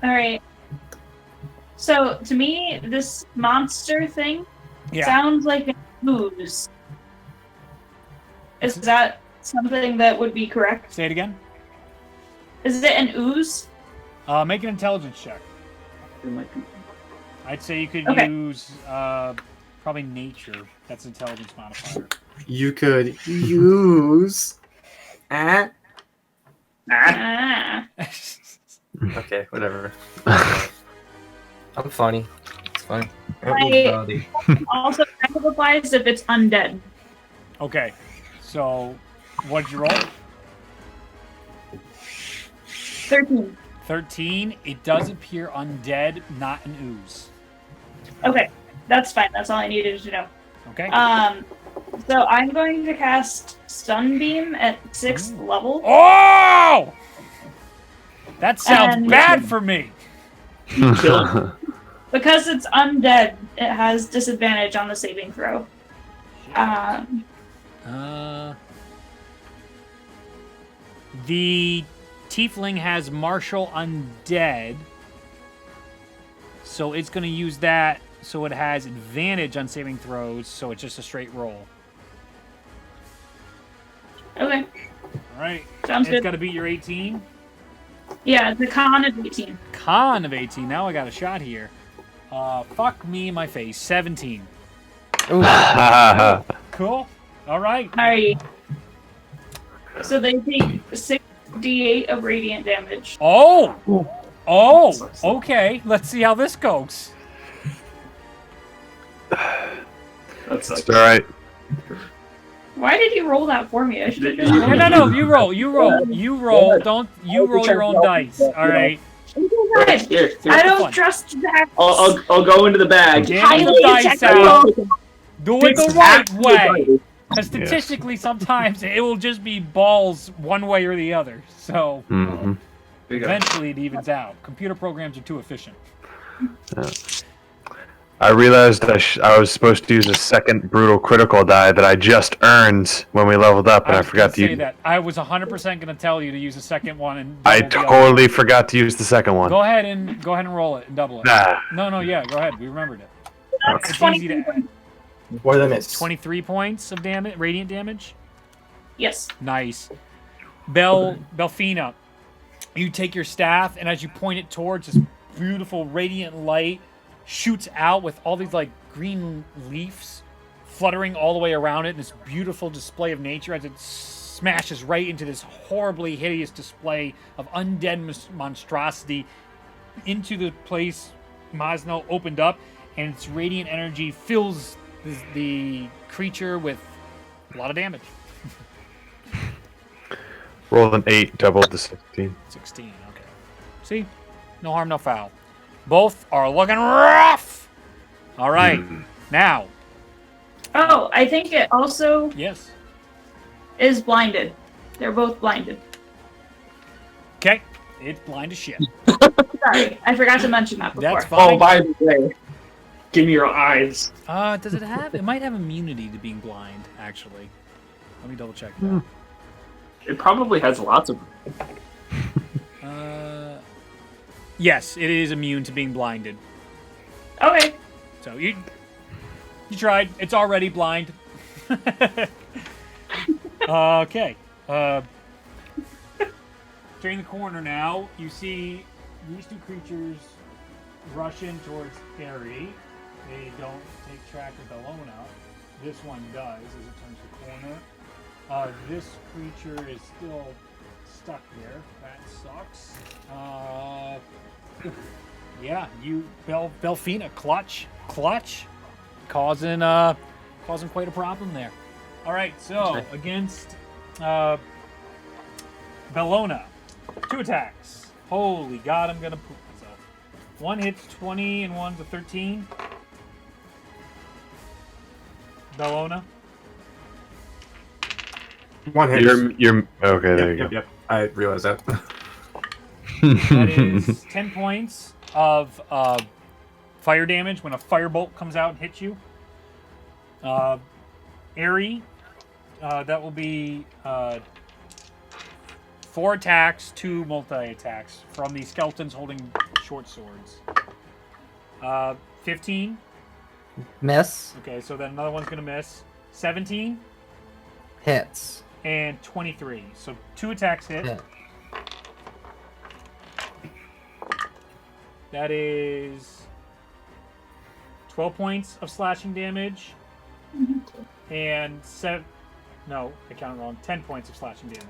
Alright. So, to me, this monster thing Yeah. sounds like an ooze. Is that something that would be correct? Say it again. Is it an ooze? Make an intelligence check. I'd say you could Okay. use probably nature. That's intelligence modifier. You could use. Ah. Okay, whatever. I'm funny. It's fine. Also, kind of applies if it's undead. Okay. So, what'd you roll? 13. 13. It does appear undead, not an ooze. Okay, that's fine. That's all I needed to know. Okay. So I'm going to cast Sunbeam at 6th level. Oh! That sounds And- bad for me. Kill him. Because it's undead, it has disadvantage on the saving throw. The tiefling has Martial Undead, so it's going to use that so it has advantage on saving throws, so it's just a straight roll. Okay. All right. Sounds It's good. got to beat your 18. Yeah, the con is 18. Con of 18. Now I got a shot here. Fuck me in my face. 17. Ooh. Cool. All right. Alright. So they take 6d8 of radiant damage. Oh. Oh. Okay. Let's see how this goes. That's It's all right. Why did you roll that for me? I should have done No, that. no, no. You roll. You roll. You roll. Don't. You roll your own dice. All right. Here. I Fun. don't trust that. I'll go into the bag. Get Highly the dice out. Do it the It's right actually way. Because statistically, sometimes it will just be balls one way or the other. So Mm-hmm. eventually it evens out. Computer programs are too efficient. I realized I was supposed to use a second brutal critical die that I just earned when we leveled up, and I was forgot gonna to say use. that. I was 100% going to tell you to use the second one and I double the other. totally forgot to use the second one. Go ahead and roll it and double it. Nah. No, yeah, go ahead. We remembered it. That's It's 20 easy to. More than it's 23 points of damage, radiant damage. Yes. Nice. Belfina, you take your staff, and as you point it towards this beautiful radiant light, shoots out with all these like green leaves fluttering all the way around it in this beautiful display of nature as it smashes right into this horribly hideous display of undead monstrosity into the place Masno opened up, and its radiant energy fills the creature with a lot of damage. Rolled an 8, doubled the 16. 16, okay. See? No harm, no foul. Both are looking rough! All right, now. Oh, I think it also Yes. is blinded. They're both blinded. Okay, it's blind as shit. Sorry, I forgot to mention that before. That's fine. Oh, by the way, give me your eyes. Does it have? It might have immunity to being blind, actually. Let me double check that. It probably has lots of. Yes, it is immune to being blinded. Okay. So you tried. It's already blind. Okay. Turning the corner now, you see these two creatures rush in towards Harry. They don't take track of Bellona. This one does as it turns the corner. This creature is still stuck there. That sucks. Yeah, Belfina clutch, causing quite a problem there. All right, so against Bellona, 2 attacks. Holy God, I'm gonna poop myself. One hits 20 and one's a 13. Bellona. one hit. You're okay. There you go. Yep. I realize that. That is 10 points of fire damage when a firebolt comes out and hits you. Airy, that will be 4 attacks, 2 multi-attacks from the skeletons holding short swords. 15. Miss. Okay, so then another one's going to miss. 17 Hits. and 23. So 2 attacks hit. Hit. That is 12 points of slashing damage. And 10 points of slashing damage.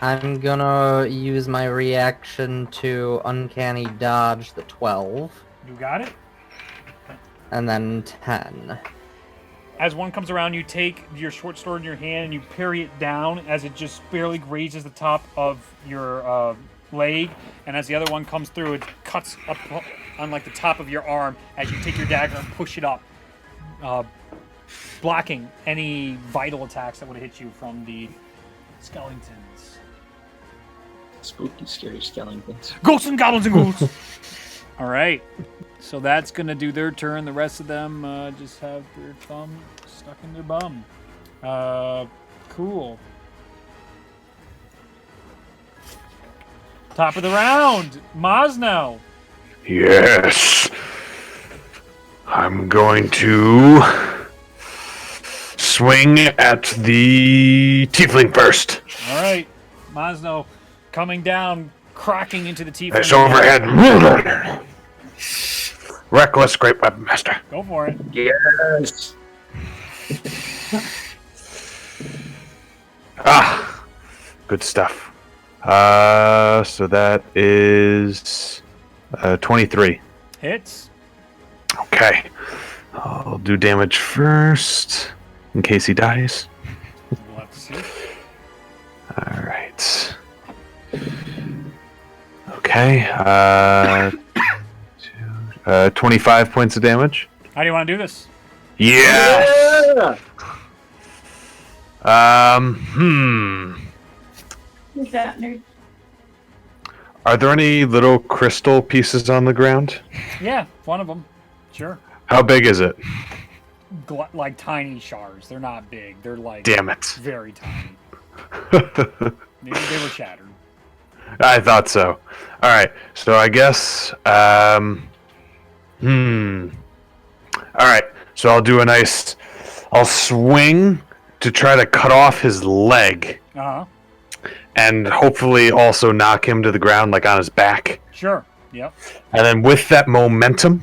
I'm gonna use my reaction to uncanny dodge the 12, You got it? and then 10. As one comes around, you take your short sword in your hand and you parry it down as it just barely grazes the top of your leg. And as the other one comes through, it cuts up on like the top of your arm as you take your dagger and push it up, blocking any vital attacks that would have hit you from the skeletons. Spooky, scary skeletons. Ghosts and goblins and ghouls! All right. So that's going to do their turn. The rest of them just have their thumb stuck in their bum. Cool. Top of the round, Mosno. Yes. I'm going to swing at the tiefling first. All right, Mosno coming down, cracking into the tiefling. It's overhead. Reckless, great weapon master. Go for it. Yes. Good stuff. So that is 23. Hits. Okay. I'll do damage first, in case he dies. We'll have to see. Alright. Okay. 25 points of damage. How do you want to do this? Yes! Yeah. Who's that nerd? Are there any little crystal pieces on the ground? Yeah, one of them. Sure. How big is it? Like tiny shards. They're not big. They're like Damn it. very tiny. Maybe they were shattered. I thought so. Alright, so I guess, Alright, so I'll swing to try to cut off his leg, Uh-huh. and hopefully also knock him to the ground, like on his back. Sure. Yep. And then with that momentum,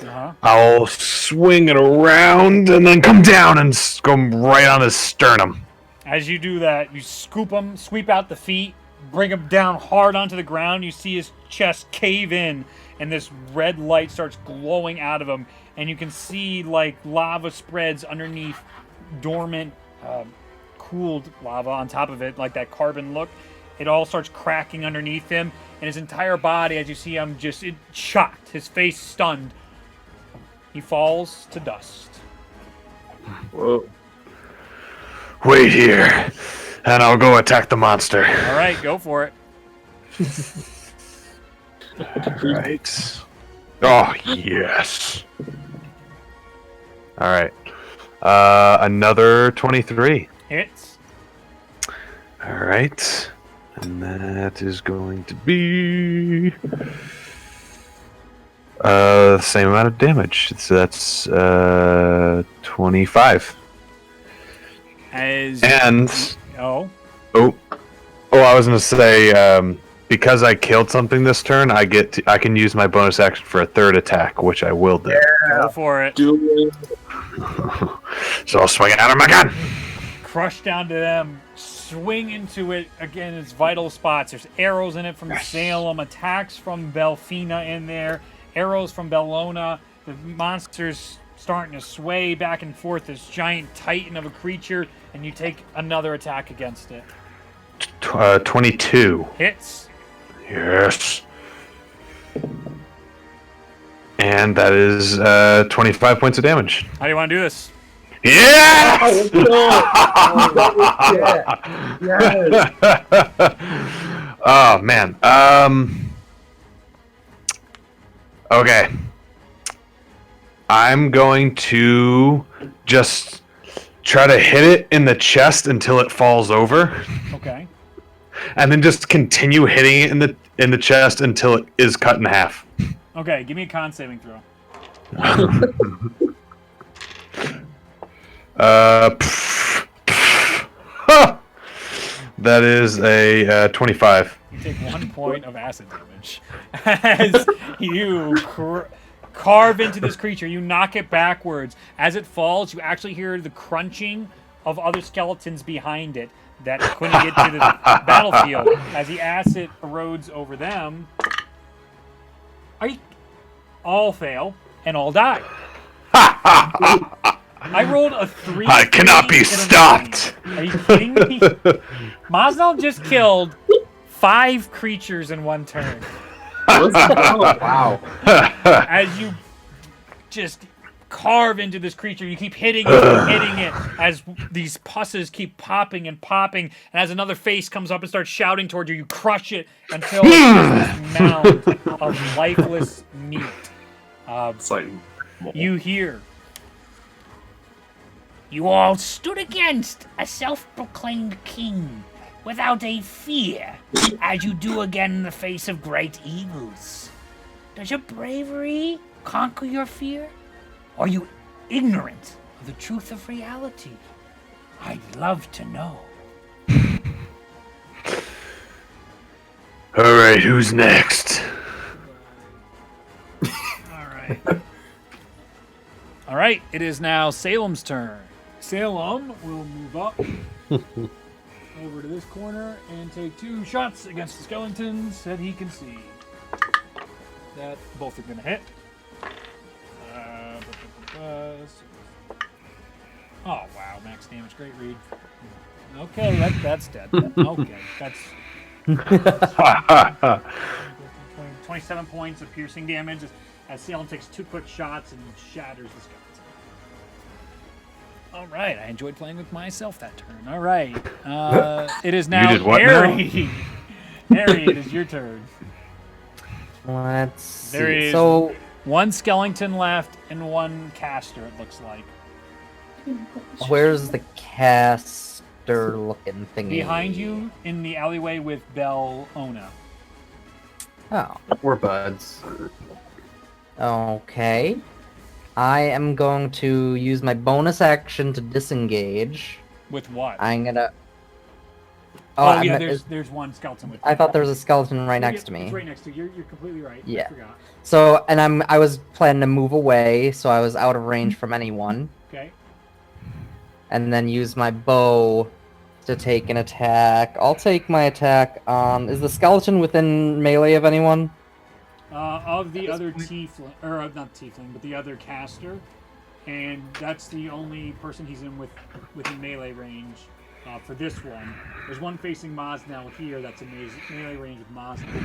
Uh-huh. I'll swing it around and then come down and go right on his sternum. As you do that, you scoop him, sweep out the feet, bring him down hard onto the ground. You see his chest cave in, and this red light starts glowing out of him. And you can see, like, lava spreads underneath dormant, cooled lava on top of it, like that carbon look. It all starts cracking underneath him, and his entire body, as you see him, just shocked, his face stunned. He falls to dust. Whoa. Wait here, and I'll go attack the monster. All right, go for it. Right. Oh, yes. Alright. Another 23. Hits. Alright. And that is going to be... the same amount of damage. So that's 25. As And... oh, Oh, I was going to say... because I killed something this turn, I can use my bonus action for a third attack, which I will do. go for it. Do it. So I'll swing at him again. Crush down to them. Swing into it again. Its vital spots. There's arrows in it from Salem. Attacks from Belfina in there. Arrows from Bellona. The monster's starting to sway back and forth. This giant titan of a creature, and you take another attack against it. 22. Hits. Yes. And that is 25 points of damage. How do you want to do this? Yes! Yes. Oh, man. Okay. I'm going to just try to hit it in the chest until it falls over. Okay. And then just continue hitting it in the chest until it is cut in half. Okay, give me a con saving throw. That is a 25. You take 1 point of acid damage as you carve into this creature. You knock it backwards. As it falls, you actually hear the crunching of other skeletons behind it that couldn't get to the battlefield. As the acid erodes over them, all fail and all die. I rolled a 3. I cannot be stopped. Are you kidding me? Maznal just killed 5 creatures in 1 turn. Wow. As you just carve into this creature, you keep hitting it as these pusses keep popping and popping, and as another face comes up and starts shouting towards you, you crush it until it's this mound of lifeless meat. It's like You hear, "You all stood against a self-proclaimed king. without a fear, as you do again in the face of great evils? Does your bravery conquer your fear? Are you ignorant of the truth of reality? I'd love to know. All right, who's next? Alright. Alright, it is now Salem's turn. Salem will move up over to this corner and take 2 shots against the skeletons that he can see. That both are going to hit. Oh, wow, max damage. Great read. Okay, that's dead. Okay, that's 27 points of piercing damage as Salem takes 2 quick shots and shatters the skeleton. All right, I enjoyed playing with myself that turn. All right, it is now You did what now? Harry. Harry, it is your turn. Let's see. There is So 1 skeleton left and 1 caster, it looks like. where's the caster looking thingy? Behind you in the alleyway with Bellona. Oh. We're buds. Okay. I am going to use my bonus action to disengage. With what? I'm gonna. Oh, yeah, there's 1 skeleton with you. I thought there was a skeleton right Yeah, next to me. It's right next to you. You're completely right. Yeah. I forgot. So, and I was planning to move away, so I was out of range from anyone, Okay. and then use my bow to take an attack. I'll take my attack. Is the skeleton within melee of anyone? Of the other tiefling, or not tiefling, but the other caster, and that's the only person he's in within melee range for this one. There's one facing Mosnell here that's in melee range with Mosnell.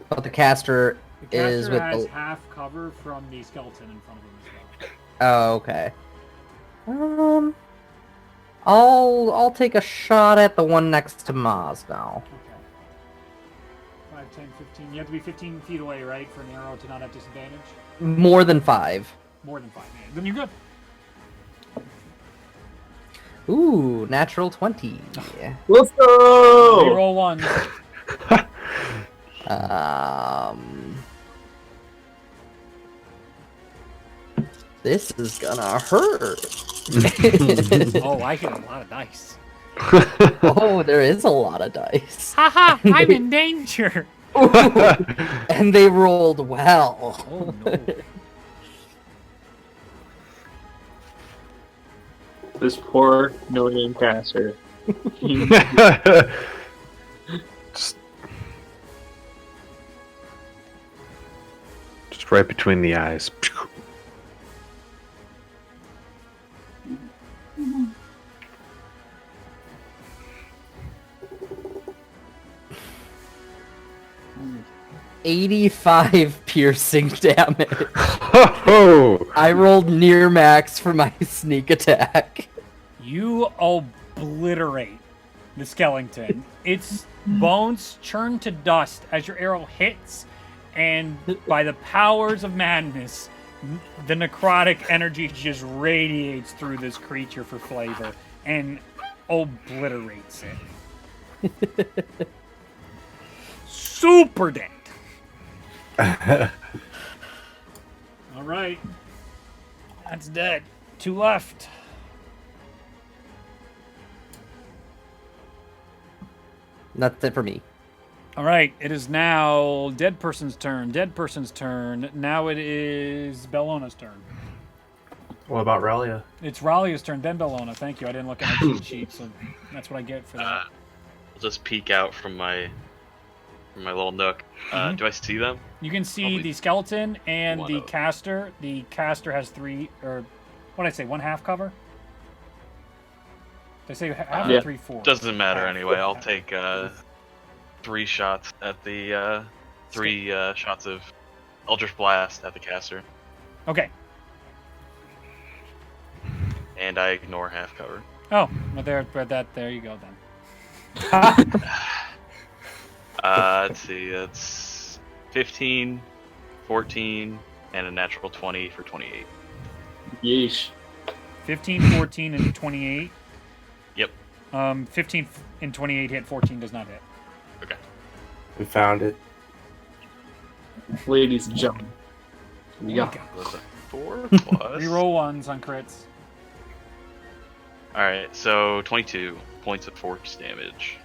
But the caster The caster is with has the. half cover from the skeleton in front of him as Oh, well. okay. I'll take a shot at the one next to Maz now. Okay. 5, 10, 15. You have to be 15 feet away, right, for an arrow to not have disadvantage? More than 5. More than 5. Yeah. Then you're good. Ooh, natural 20. Let's go! Reroll 1. This is gonna hurt. Oh, I hit a lot of dice. Oh, there is a lot of dice. Haha, I'm in danger. And they rolled well. Oh, no. This poor no-name caster. Just right between the eyes. 85 piercing damage. Oh! I rolled near max for my sneak attack. You obliterate the skeleton. Its bones churn to dust as your arrow hits, and by the powers of madness, the necrotic energy just radiates through this creature for flavor and obliterates it. Super dead. All right. That's dead. 2 left. That's it for me. All right. It is now dead person's turn. Dead person's turn. Now it is Bellona's turn. What about Ralia? It's Ralia's turn, then Bellona. Thank you. I didn't look at my cheat sheet, so that's what I get for that. I'll just peek out from my little nook. Do I see them? You can see Probably the skeleton and one the of- caster. The caster has 3, or what did I say, 1 half cover? Did I say half Yeah. or 3/4? Doesn't matter Half. anyway. I'll Half. take 3 shots at the 3 shots of Eldritch Blast at the caster, Okay. and I ignore half cover. Oh, well, there you go then. Let's see, that's 15, 14, and a natural 20 for 28. Yeesh. 15, 14, and 28. 15 and 28 hit, 14 does not hit. Okay. We found it. Ladies and gentlemen. Yeah. Was it 4 plus? Reroll ones on crits. Alright, so 22 points of force damage.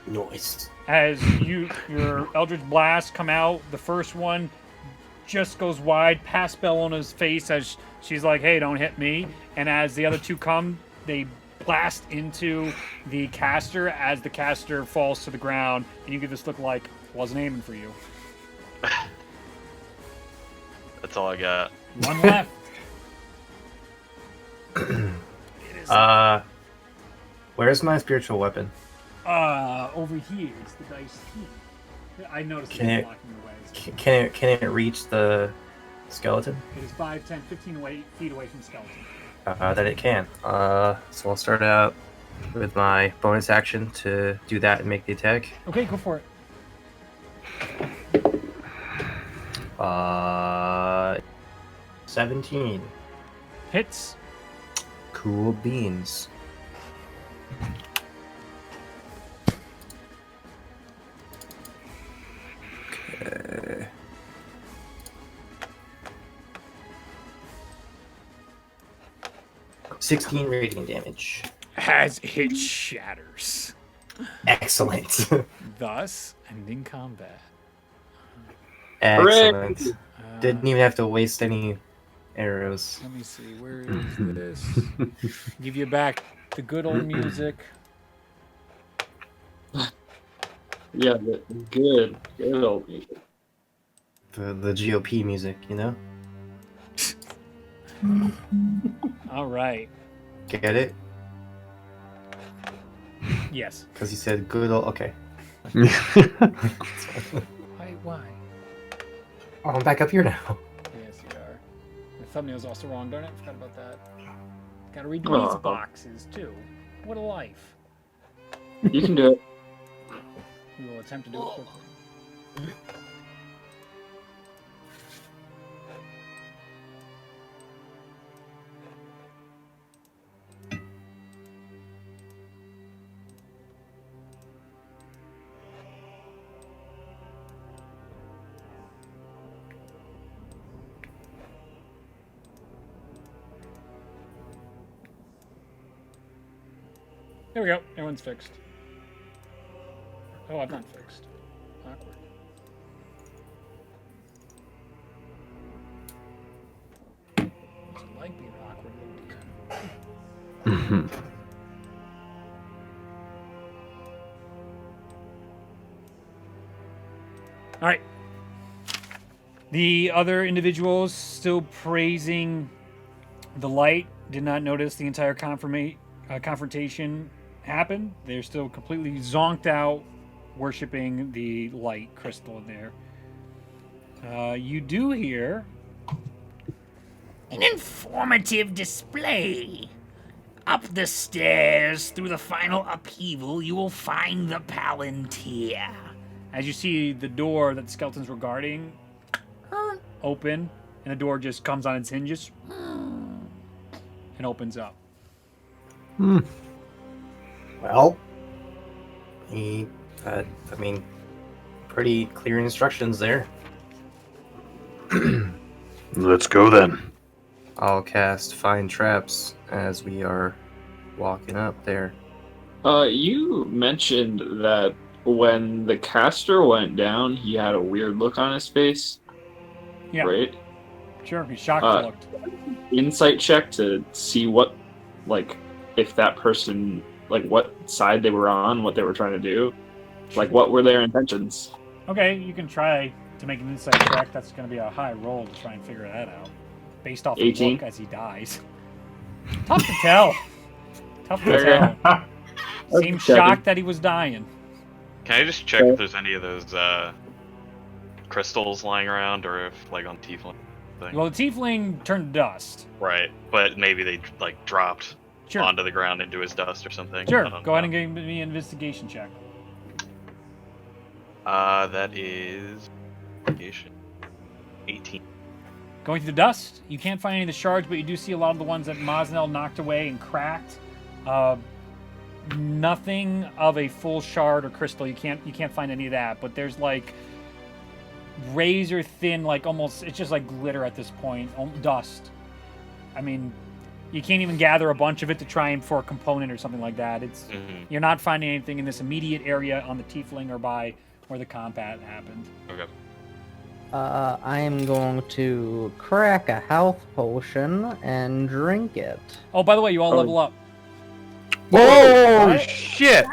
Noise. As your Eldritch Blast come out, the first one just goes wide past Bellona's face as she's like, hey, don't hit me. And as the other two come, they blast into the caster as the caster falls to the ground, and you get this look like, wasn't aiming for you. That's all I got. One left. Where's my spiritual weapon? Over here is the dice here. I noticed Can it's it- blocking the way. Can it reach the skeleton? It is 5, 10, 15 feet away from the skeleton. That it can. So I'll start out with my bonus action to do that and make the attack. Okay, go for it. 17. Hits. Cool beans. Okay. $16 radiant damage. As it shatters. Excellent. Thus, ending combat. Excellent. Uh, Didn't even have to waste any arrows. Let me see. Where is this? Give you back the good old music. Yeah, the good old music. The GOP music, you know? All right. Get it? Yes. Because he said good old. Okay. Why? Oh, I'm back up here now. Yes, you are. The thumbnail's also wrong, darn it. Forgot about that. Gotta read these Aw. boxes, too. What a life. You can do it. We will attempt to do it quickly. There we go. Everyone's fixed. Oh, I'm not fixed. Awkward. Doesn't like being awkward, little DM. All right. The other individuals still praising the light did not notice the entire confrontation happen. They're still completely zonked out, worshiping the light crystal in there. You do hear An informative display. Up the stairs, through the final upheaval, you will find the Palantir. as you see the door that the skeletons were guarding open, and the door just comes on its hinges and opens up. Well, he had, pretty clear instructions there. Let's go then. I'll cast Find Traps as we are walking up there. You mentioned that when the caster went down, he had a weird look on his face. Yeah. Right? Sure, he's shocked looked. Insight check to see what, if that person, what side they were on, what they were trying to do. What were their intentions? Okay, you can try to make an insight check. That's going to be a high roll to try and figure that out. Based off the 18. look as he dies. Tough to tell. Tough to tell. Seemed shocked that he was dying. Can I just check if there's any of those crystals lying around, or if on Tiefling thing? Well, the tiefling turned to dust. Right, but maybe they dropped Sure. onto the ground into his dust or something. Sure. I don't Go ahead know. and give me an investigation check. That is investigation 18. Going through the dust, you can't find any of the shards, but you do see a lot of the ones that Mosnell knocked away and cracked. nothing of a full shard or crystal. You can't find any of that. But there's like razor thin, like almost, it's just like glitter at this point, dust. I mean, you can't even gather a bunch of it to try and for a component or something like that. It's You're not finding anything in this immediate area on the tiefling or by where the combat happened. Okay. I am going to crack a health potion and drink it. Oh, by the way, you all level up. Whoa! What? Shit!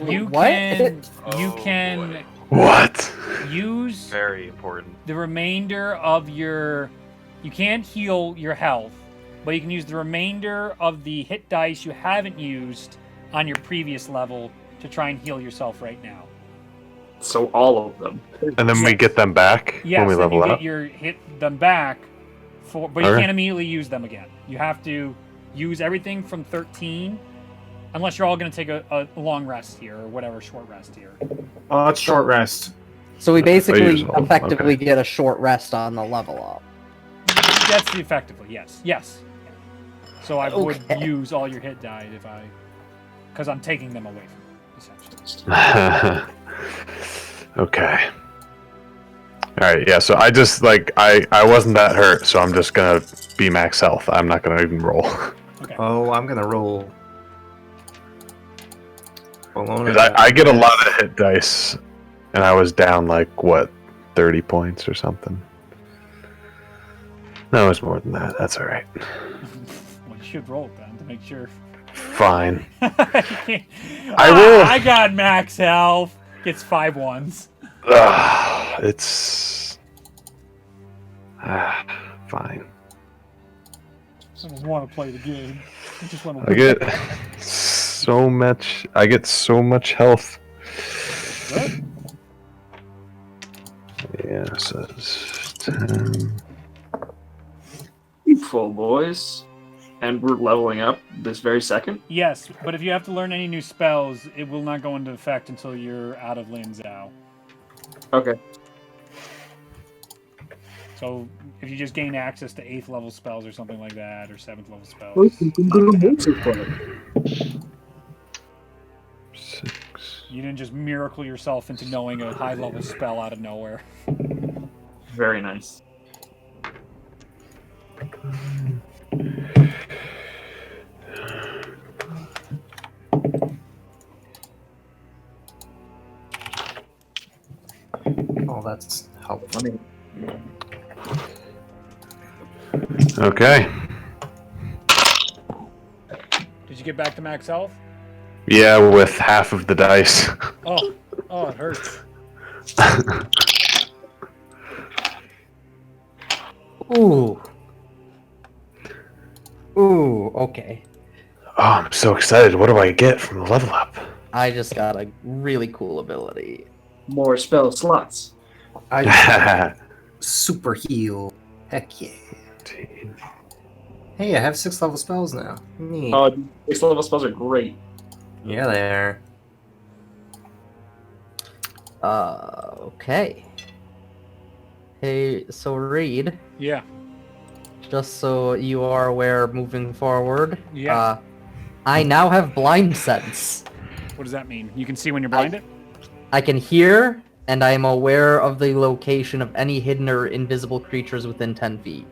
You What? can What? use Very important. the remainder of your. You can't heal your health, but you can use the remainder of the hit dice you haven't used on your previous level to try and heal yourself right now. So all of them. And then we get them back Yes, when we then level you up. get your hit them back, but you Okay. can't immediately use them again. You have to use everything from 13, unless you're all going to take a long rest here or whatever, short rest here. It's short rest. So we basically Usual, effectively okay. get a short rest on the level up. That's the effectively, yes. So I would Okay. use all your hit die because I'm taking them away from you, essentially. Okay. Alright, yeah, so I just, like, I wasn't that hurt, so I'm just gonna be max health. I'm not gonna even roll. Okay. Oh, I'm gonna roll. 'Cause I get a lot of hit dice, and I was down, like, what, 30 points or something? No, it's more than that. That's alright. Well, you should roll it then to make sure. Fine. I will- I got max health. Gets 5 ones. It's... fine. I don't want to play the game. I just want to. I get so much. I get so much health. Yeah, so it's 10. Full boys. And we're leveling up this very second. Yes, but if you have to learn any new spells, it will not go into effect until you're out of Linzhou. Okay. So if you just gain access to 8th level spells or something like that, or 7th level spells, 6. you didn't just miracle yourself into knowing a high level spell out of nowhere. Very nice. Oh, that's helpful. Okay. Did you get back to max health? Yeah, with half of the dice. Oh, it hurts. Ooh. Ooh, okay. Oh, I'm so excited. What do I get from the level up? I just got a really cool ability. More spell slots. I just super heal. Heck yeah. Hey, I have 6 level spells now. Neat. These level spells are great. Yeah, they are. Okay. Hey, so Reed, Yeah. just so you are aware moving forward, Yeah. I now have blind sense. What does that mean? You can see when you're blinded? I can hear, and I am aware of the location of any hidden or invisible creatures within 10 feet.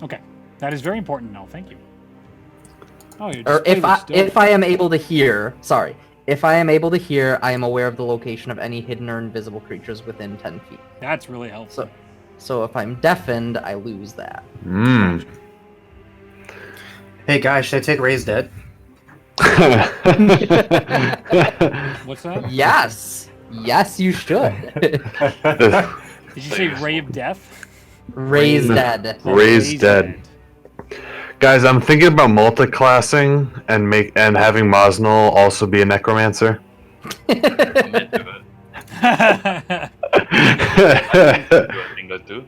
Okay. That is very important to know. Thank you. Oh, you're Or just if I am able to hear, sorry, if I am able to hear, I am aware of the location of any hidden or invisible creatures within 10 feet. That's really helpful. So if I'm deafened, I lose that. Mm. Hey guys, should I take Raise Dead? What's that? Yes! Yes, you should. Did you say Ray of Death? Raise dead. Raise dead. Guys, I'm thinking about multiclassing and having Mosnell also be a necromancer. I'm into it. I think that too.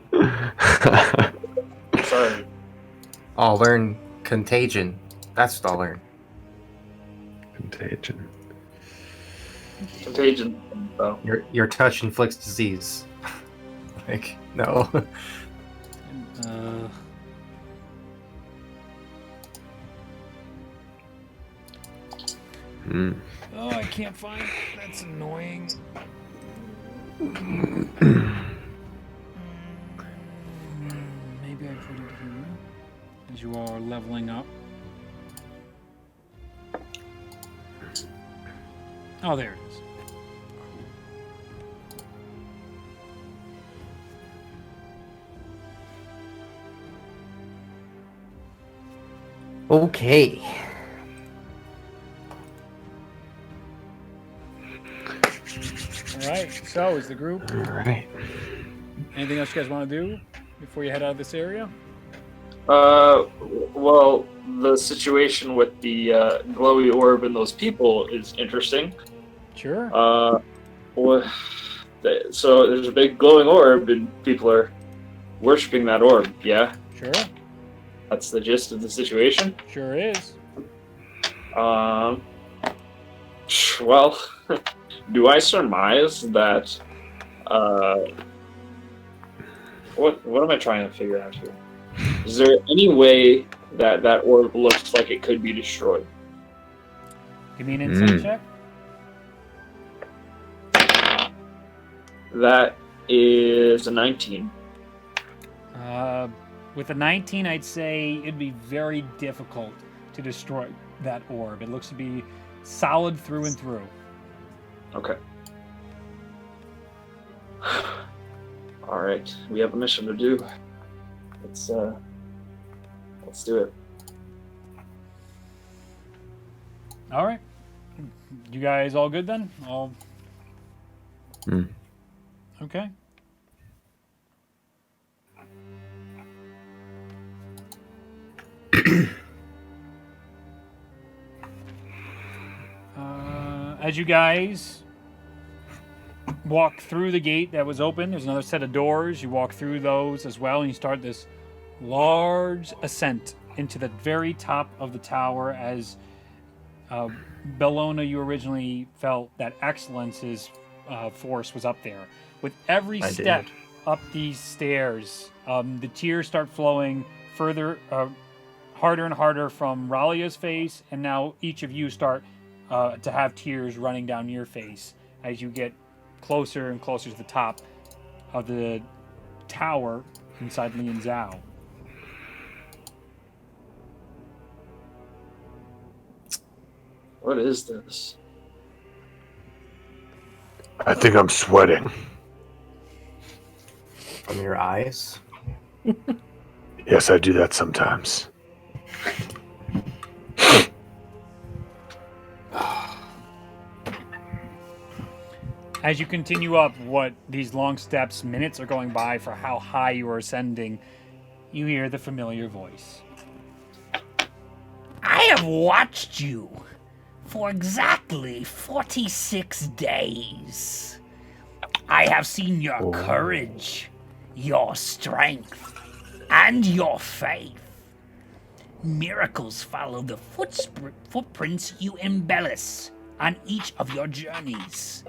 Sorry. I'll learn Contagion. That's what I'll learn. Contagion. Contagion. Oh. Your touch inflicts disease. Like, no. Oh, I can't find it. That's annoying. Maybe I put it here. As you all are leveling up. Oh, there it is. Okay. All right. So, is the group? All right. Anything else you guys want to do before you head out of this area? Well, the situation with the glowy orb and those people is interesting. Sure. So there's a big glowing orb, and people are worshiping that orb. Yeah, Sure. that's the gist of the situation. Sure is. Well, do I surmise that? What am I trying to figure out here? Is there any way that that orb looks like it could be destroyed? Give me an insight check. That is a 19. With a 19, I'd say it'd be very difficult to destroy that orb. It looks to be solid through and through. Okay. All right, we have a mission to do. Let's do it. All right. You guys all good then? All. Okay. As you guys walk through the gate that was open, there's another set of doors. You walk through those as well, and you start this large ascent into the very top of the tower. As Bellona, you originally felt that Excellence's force was up there. With every step up these stairs, the tears start flowing further, harder and harder from Ralia's face, and now each of you start to have tears running down your face as you get closer and closer to the top of the tower inside Lian Zhao. What is this? I think I'm sweating. From your eyes? Yes, I do that sometimes. As you continue up what these long steps, minutes are going by for how high you are ascending, you hear the familiar voice. I have watched you for exactly 46 days. I have seen your courage, your strength, and your faith. Miracles follow the footprints you embellish on each of your journeys.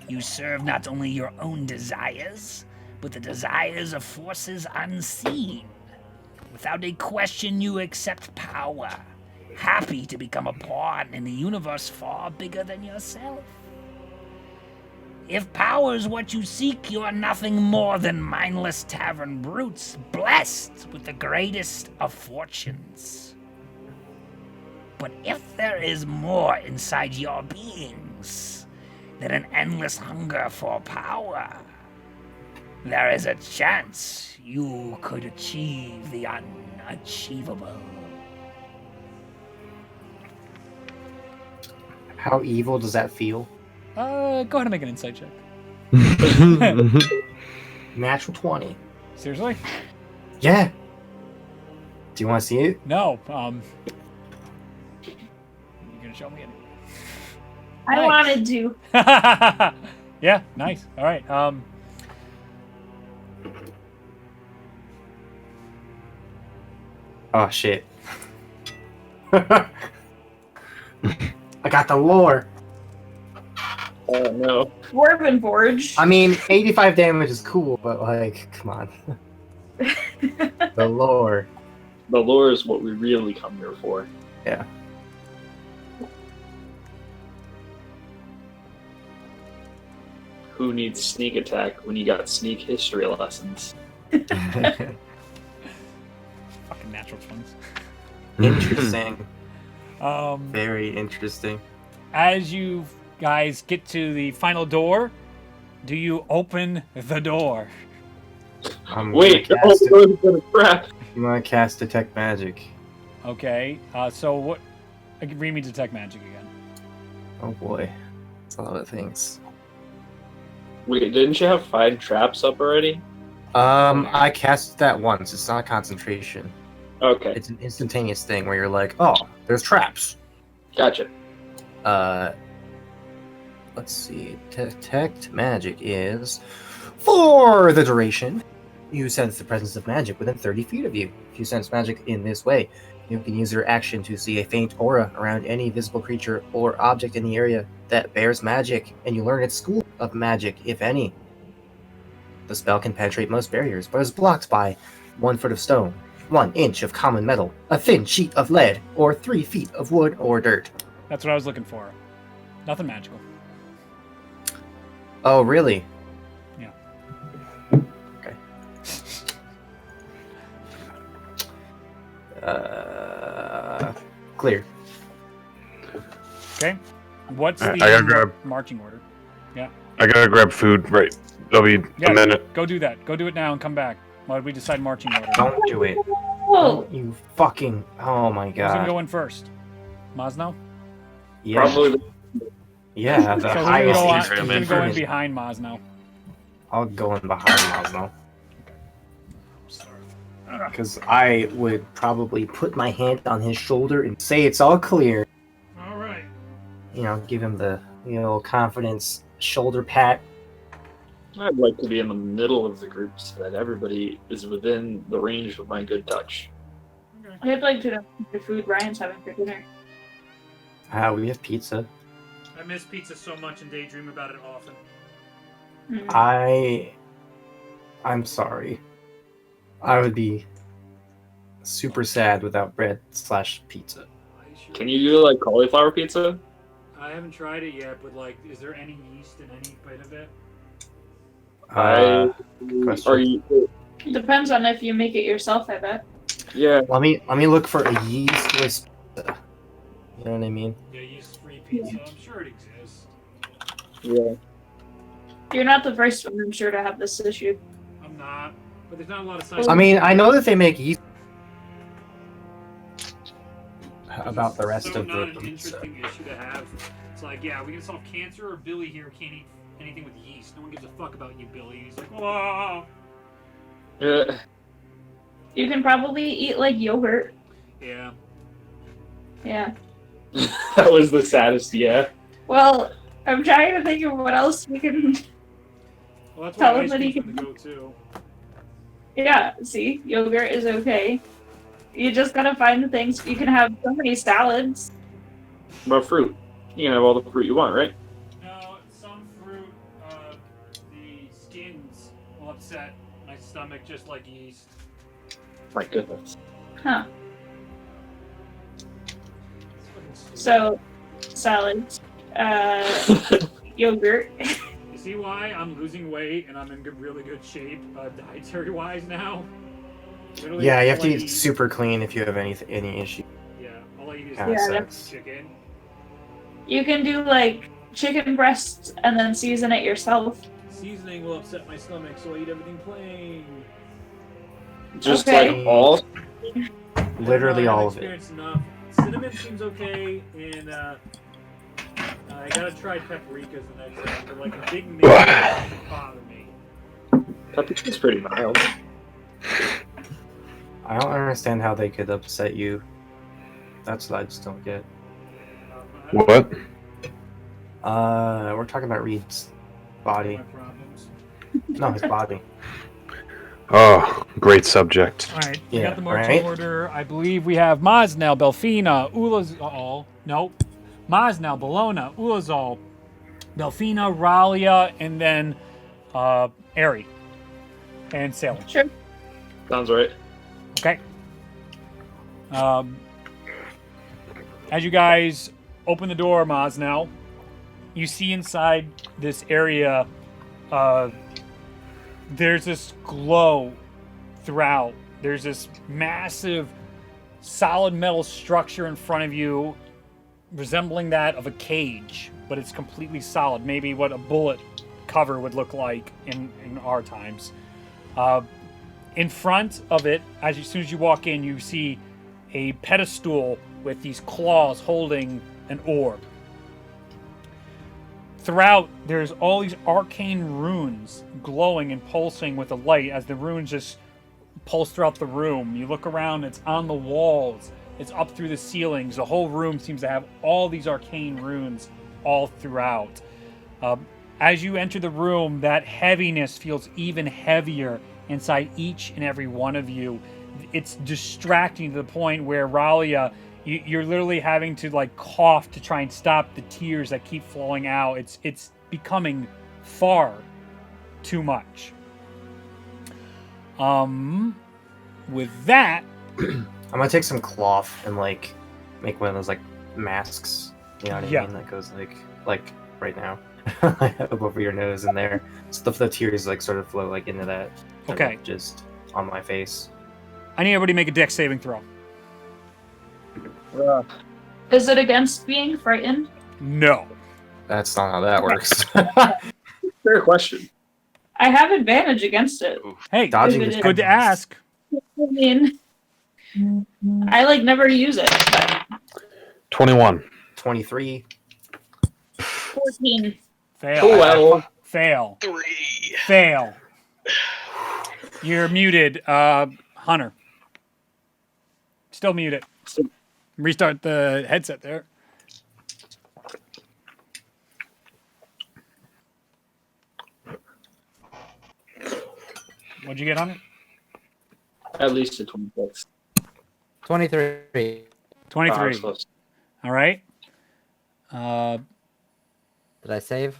You serve not only your own desires, but the desires of forces unseen. Without a question, you accept power, happy to become a pawn in a universe far bigger than yourself. If power is what you seek, you are nothing more than mindless tavern brutes, blessed with the greatest of fortunes. But if there is more inside your beings than an endless hunger for power, there is a chance you could achieve the unachievable. How evil does that feel? Go ahead and make an insight check. Natural 20. Seriously? Yeah. Do you want to see it? No. You gonna show me it? I Nice. wanted to. Yeah, nice. All right. Oh, shit. I got the lore. Oh no. Dwarven Forge. I mean, 85 damage is cool, but, like, come on. The lore. The lore is what we really come here for. Yeah. who needs sneak attack when you got sneak history lessons? Fucking natural 20s. Interesting. Um, Very interesting. as you guys get to the final door, do you open the door? Wait, crap. I'm gonna cast Detect Magic. Okay. So what? Read me detect magic again. Oh boy. That's a lot of things. Wait, didn't you have 5 traps up already? I cast that once. It's not a concentration. Okay, It's an instantaneous thing where you're like, oh, there's traps. gotcha. Let's see. Detect magic is for the duration. You sense the presence of magic within 30 feet of you. If you sense magic in this way, you can use your action to see a faint aura around any visible creature or object in the area that bears magic, and you learn its school of magic, if any. The spell can penetrate most barriers, but is blocked by 1 foot of stone, 1 inch of common metal, a thin sheet of lead, or 3 feet of wood or dirt. That's what I was looking for. Nothing magical. Oh, really? Yeah. Okay. Clear. Okay. What's Alright, the I gotta grab- marching order? I gotta grab food. Right. That'll be Yeah. a minute. Go do that. Go do it now and come back. Why did we decide marching order? Don't do it. Oh, Don't you fucking. Oh my Who's gonna god. go in first? Mazno? Yeah. Probably. Yeah, the So who's gonna highest go, HP who's gonna in go in first. behind Mazno? I'll go in behind Osmo. Because I would probably put my hand on his shoulder and say it's all clear. All right. You know, give him the confidence shoulder pat. I'd like to be in the middle of the group so that everybody is within the range of my good touch. I'd like to know the food Ryan's having for dinner. We have pizza. I miss pizza so much and daydream about it often. Mm. I'm sorry. I would be super sad without bread/pizza. Can you do like cauliflower pizza? I haven't tried it yet, but like, is there any yeast in any bit of it? Good question. Are you? Depends on if you make it yourself, I bet. Yeah. Let me look for a yeastless pizza. You know what I mean? Yeah, yeast-free pizza. I'm sure it exists. Yeah. You're not the first one, I'm sure, to have this issue. I'm not, but there's not a lot of science. I mean, I know that they make yeast. About the rest so of not the an pizza. interesting issue to have. It's like, yeah, we can solve cancer, or Billy here can't eat anything with yeast. No one gives a fuck about you, Billy. He's like, whoa. Yeah. You can probably eat like yogurt. Yeah. Yeah. That was the saddest. Yeah. Well, I'm trying to think of what else we can. Well, that's Tell why him ice that he cream's can- the go-to. Yeah, see, yogurt is okay. You just gotta find the things. You can have so many salads. What about fruit? You can have all the fruit you want, right? No, some fruit, the skins will upset my stomach just like yeast. My goodness. Huh. So, salads, yogurt. You see why I'm losing weight and I'm in really good shape, dietary-wise now? Literally, Yeah, you have all to I eat super clean if you have any issue. Yeah, all I eat is Yeah, Yeah, sucks. chicken. You can do like chicken breasts and then season it yourself. Seasoning will upset my stomach, so I eat everything plain. Just Okay. like all. Literally all of it. Experienced enough. Cinnamon seems okay, and I gotta try paprika's the next time. They're like a big mix that doesn't bother me. Paprika's pretty mild. I don't understand how they could upset you. That's what I just don't get. What? We're talking about Reed's body. My problems. No, his body. Oh, great subject. All right, we Yeah, got the marching right? order. I believe we have Maznel, Belfina, Ulazal. Nope. Maznel, Bologna, Ulazal, Belfina, Ralia, and then Ari. And Salem. Sure. Sounds right. Okay. As you guys open the door, Maznel, you see inside this area there's this glow throughout. There's this massive solid metal structure in front of you resembling that of a cage, but it's completely solid. Maybe what a bullet cover would look like in our times. In front of it, as soon as you walk in, you see a pedestal with these claws holding an orb. Throughout, there's all these arcane runes glowing and pulsing with the light as the runes just pulse throughout the room. You look around, it's on the walls, it's up through the ceilings. The whole room seems to have all these arcane runes all throughout. As you enter the room, that heaviness feels even heavier inside each and every one of you. It's distracting to the point where Ralia, you're literally having to like cough to try and stop the tears that keep flowing out. It's becoming far too much. With that, I'm gonna take some cloth and like make one of those like masks. You know what I mean? That goes like right now, up over your nose and there. Stuff the tears like sort of flow like into that. Okay. Just on my face. I need everybody to make a dex saving throw. Is it against being frightened? No. That's not how that works. Fair question. I have advantage against it. Hey, Dodging is good to ask. I mean, I like never use it. But 21. 23. 14. Fail. Oh, well. Fail. 3. Fail. You're muted, Hunter. Still muted. Restart the headset there. What'd you get, Hunter? At least a 26. 23. 23. Close. All right. Did I save?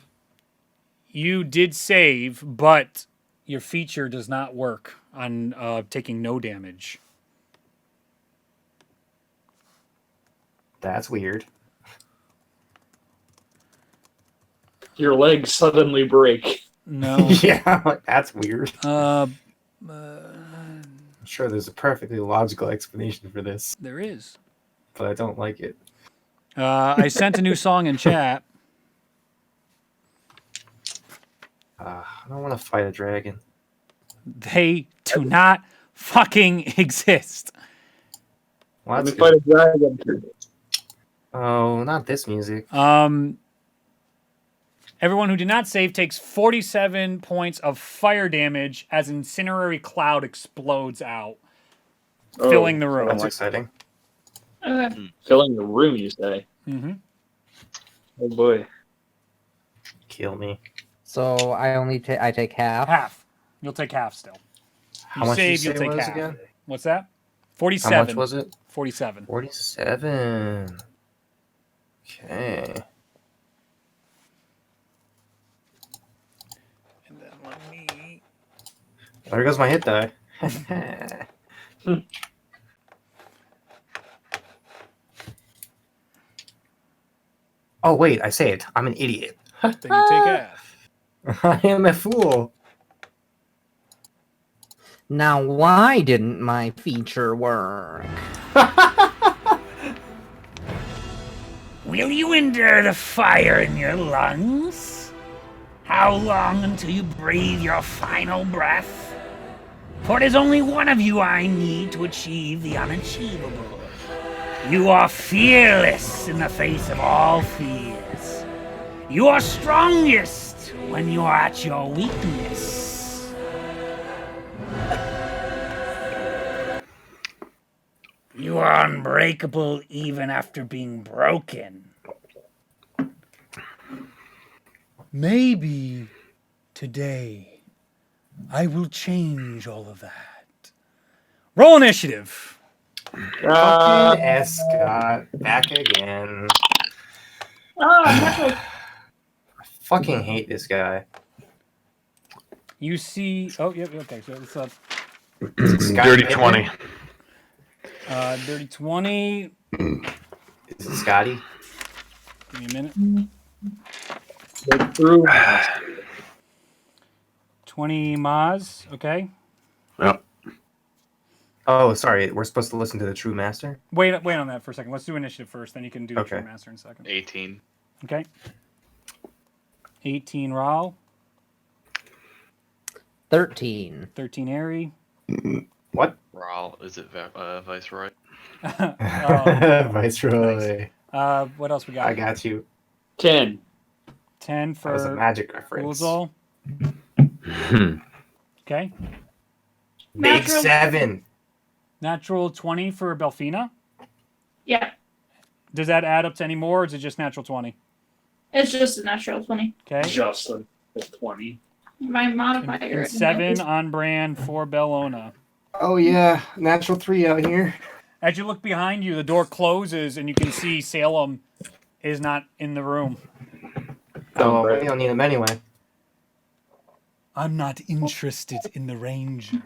You did save, but your feature does not work on taking no damage. That's weird. Your legs suddenly break. No. Yeah, like, that's weird. I'm sure there's a perfectly logical explanation for this, there is. but I don't like it. I sent a new song in chat. I don't want to fight a dragon. They do not fucking exist. Well, Let that's me fight good. a dragon. Oh, not this music. Everyone who did not save takes 47 points of fire damage as an incendiary cloud explodes out, filling the room. That's exciting. Okay. Filling the room, you say? Mm-hmm. Oh boy. Kill me. So I take half. Half. You'll take half still. How much did you save, say you'll it take was half. again? What's that? 47. How much was it? 47. 47. Okay. And then let me... There goes my hit die. Oh, wait, I saved. I'm an idiot. Then you take half. I am a fool. Now, why didn't my feature work? Will you endure the fire in your lungs? How long until you breathe your final breath? For it is only one of you I need to achieve the unachievable. You are fearless in the face of all fears. You are strongest when you are at your weakness. You are unbreakable even after being broken. Maybe today I will change all of that. Roll initiative. Fucking S. Scott. Back again. Oh, natural. I fucking hate this guy. You see... Oh, yep, okay. So it's up. Scott Dirty Pittman? 20. Dirty 20. Is it Scotty? Give me a minute. Through. 20 Maz. Okay. Yep. Oh, sorry. We're supposed to listen to the True Master. Wait on that for a second. Let's do initiative first, then you can do the Okay. True Master in a second. 18. Okay. 18 Raul. 13. 13 Airy. What? Raul, is it Viceroy? Viceroy. What else we got? I got you. 10. 10 That was a for magic reference. Ulzal. Hmm. Okay. Big Natural. 7. Natural 20 for Belfina. Yeah, Does that add up to any more, or is it just natural 20? it's just a natural 20. Okay. Just a 20. My modifier. And 7 on brand for Bellona. Oh, yeah. Natural 3 out here. As you look behind you, the door closes and you can see Salem is not in the room. Oh, we don't need him anyway. I'm not interested in the Ranger.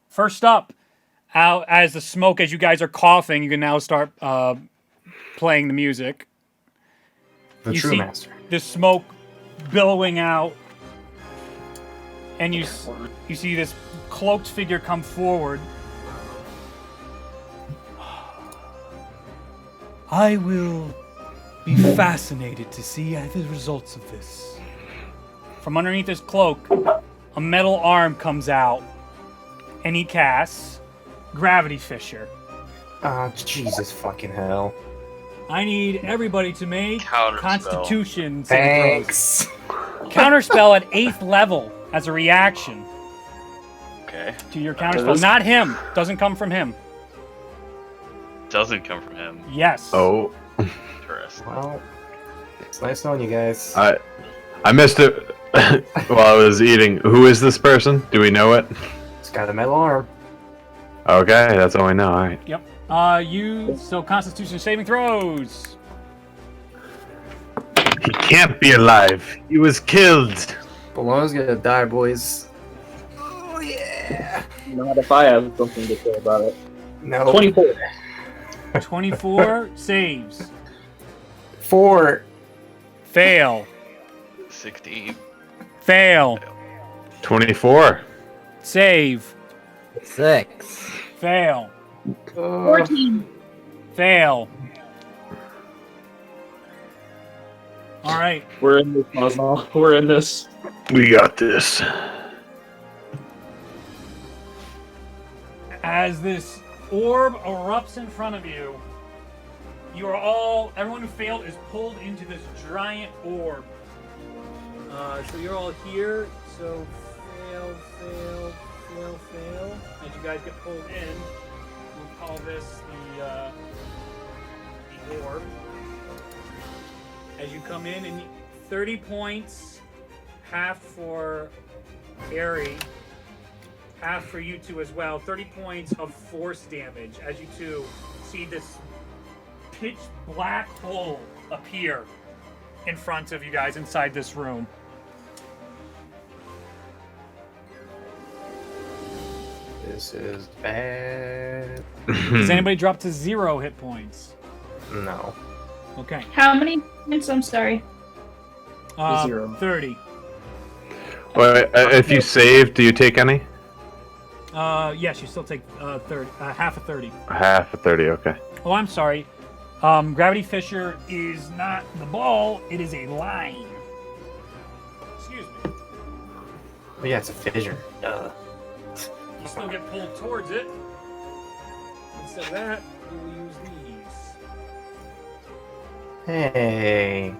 First up, out as the smoke, as you guys are coughing, you can now start playing the music. The You True see Master. the smoke billowing out, and you see this cloaked figure come forward. I will be fascinated to see the results of this. From underneath his cloak, a metal arm comes out, and he casts Gravity Fissure. Jesus fucking hell. I need everybody to make Counterspell. Constitution saving throws. Thanks. Counterspell at 8th level as a reaction Okay. to your counterspell. Not him. Doesn't come from him. Doesn't come from him. Yes. Oh, Interesting. Well, it's nice knowing you guys. I missed it while I was eating. Who is this person? Do we know it? It's got a metal arm. Okay, that's all we know. All right. Yep. So Constitution saving throws. He can't be alive. He was killed. Bellona's gonna die, boys. Oh, yeah. Not if I have something to say about it. No. 24. 24 saves. 4. Fail. 16. Fail. 24. Save. 6. Fail. 14. Fail. All right. We're in this, Cosmo. We're in this. We got this. As this orb erupts in front of you, everyone who failed is pulled into this giant orb. So you're all here. So fail. As you guys get pulled in, we'll call this the orb. As you come in, and 30 points, half for Airy, half for you two as well. 30 points of force damage as you two see this pitch black hole appear in front of you guys inside this room. This is bad. Does anybody drop to 0 hit points? No. Okay. How many points? I'm sorry. 0. 30. Wait, if you save, do you take any? Yes, you still take half of 30. Half of 30. Okay. Oh, I'm sorry. Gravity Fissure is not the ball, it is a line. Excuse me. Oh, yeah, it's a fissure. You still get pulled towards it. Instead of that, we will use these. Hey.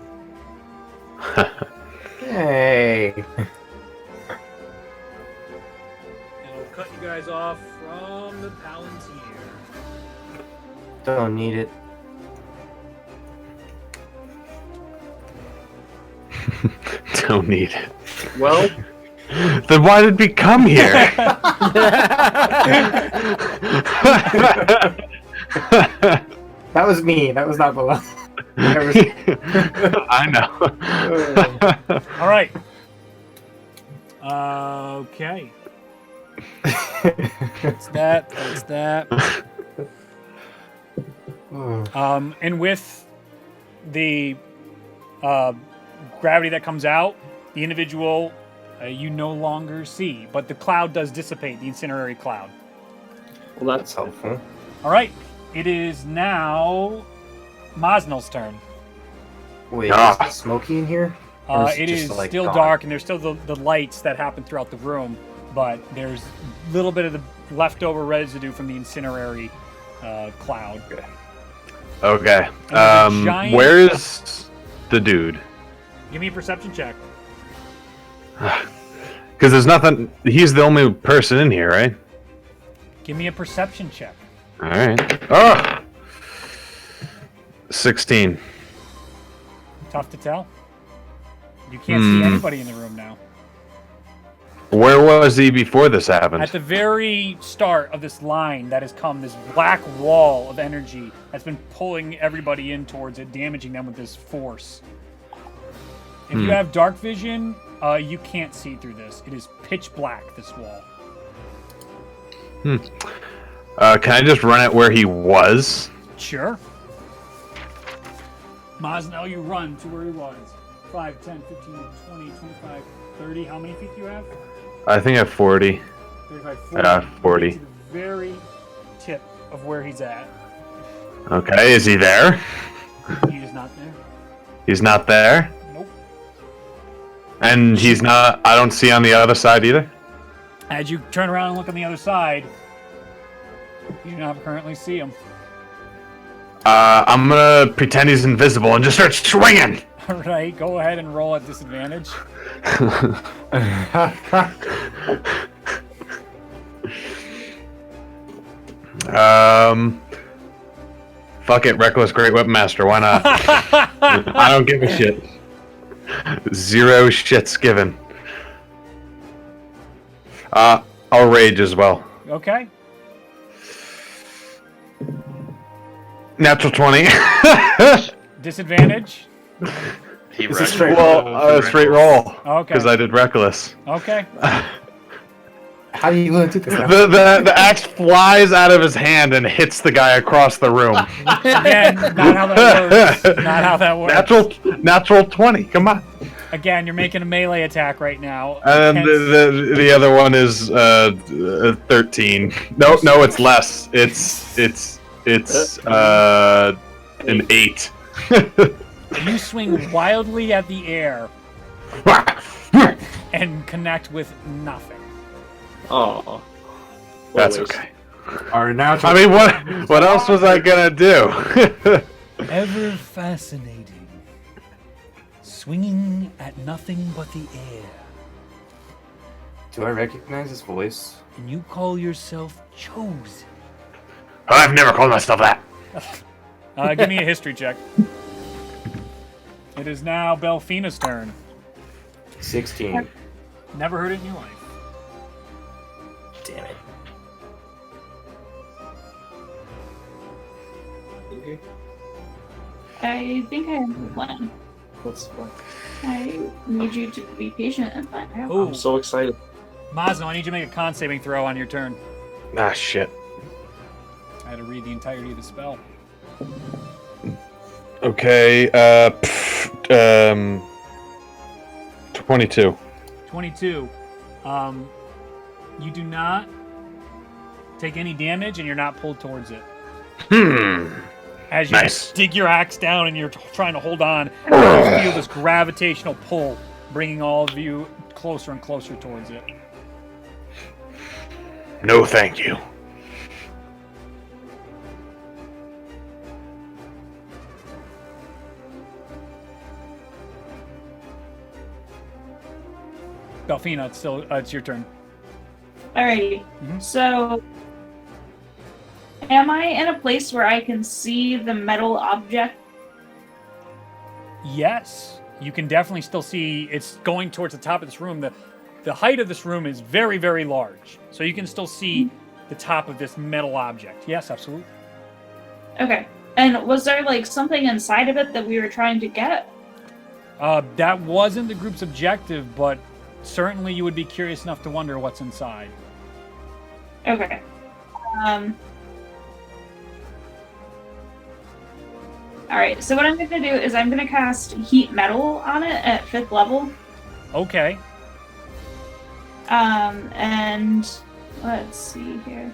Hey. And it'll cut you guys off from the Palantir. Don't need it. Don't need it. Well, Then why did we come here? That was me. That was not below. I know. All right. Okay. That's that. That's that. And with the gravity that comes out, the individual You no longer see, but the cloud does dissipate, the incendiary cloud. Well, That's helpful. All right, it is now Mosnell's turn. Wait, Ah. is it smoky in here? Or It just, is like, still gone? dark, and there's still the lights that happen throughout the room, but there's a little bit of the leftover residue from the incendiary cloud. Okay. there's a giant- Where's the dude? Give me a perception check. Because there's nothing. He's the only person in here, right? Give me a perception check. All right. Oh! 16. Tough to tell. You can't see anybody in the room now. Where was he before this happened? At the very start of this line that has come, this black wall of energy that's been pulling everybody in towards it, damaging them with this force. If you have dark vision, you can't see through this. It is pitch black, this wall. Can I just run it where he was? Sure. Mosnell, you run to where he was. 5, 10, 15, 20, 25, 30. How many feet do you have? I think I have 40. 35, 40. Yeah, 40. You get to the very tip of where he's at. Okay, is he there? He is not there. He's not there? Nope. And he's not. I don't see on the other side either? As you turn around and look on the other side, you do not currently see him. I'm gonna pretend he's invisible and just start swinging! All right, go ahead and roll at disadvantage. Fuck it, Reckless Great Whip Master, why not? I don't give a shit. 0 shits given. I'll rage as well. Okay. Natural 20. Disadvantage. He It's a rushed straight Well, straight roll. Okay. Because I did Reckless. Okay. How do you gonna do this? The axe flies out of his hand and hits the guy across the room. Again, not how that works. Not how that works. Natural 20. Come on. Again, you're making a melee attack right now. And Hence- the other one is 13. No, it's less. It's an 8. you swing wildly at the air and connect with nothing. Oh. That's okay. Our natural. I mean, what else was I gonna do? Ever fascinating. Swinging at nothing but the air. Do I recognize his voice? And you call yourself chosen. I've never called myself that. Give me a history check. It is now Belfina's turn. 16. Never heard it in your life. Damn it. I think I have a plan. What's fun? I need you to be patient and find out. Ooh, I'm so excited. Mazno, I need you to make a con saving throw on your turn. Ah, shit. I had to read the entirety of the spell. Okay, 22. 22. You do not take any damage, and you're not pulled towards it. As you Nice. dig your axe down and you're trying to hold on, you feel this gravitational pull bringing all of you closer and closer towards it. No, thank you. Belfina, it's your turn. Alrighty. Mhm. So, am I in a place where I can see the metal object? Yes, you can definitely still see it's going towards the top of this room. The height of this room is very, very large. So you can still see the top of this metal object. Yes, absolutely. Okay. And was there like something inside of it that we were trying to get? That wasn't the group's objective, but certainly you would be curious enough to wonder what's inside. Okay. Alright, so what I'm going to do is I'm going to cast Heat Metal on it at 5th level. Okay. And let's see here.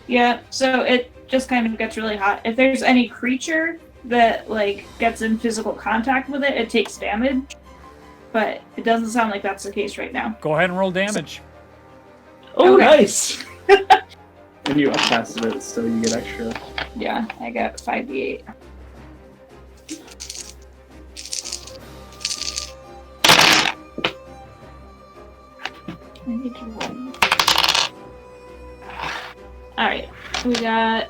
Yeah, so it just kind of gets really hot. If there's any creature that like gets in physical contact with it, it takes damage. But it doesn't sound like that's the case right now. Go ahead and roll damage. Oh, Okay. nice! And you upcasted it, so you get extra. Yeah, I got 5d8. I need to roll. Alright, we got...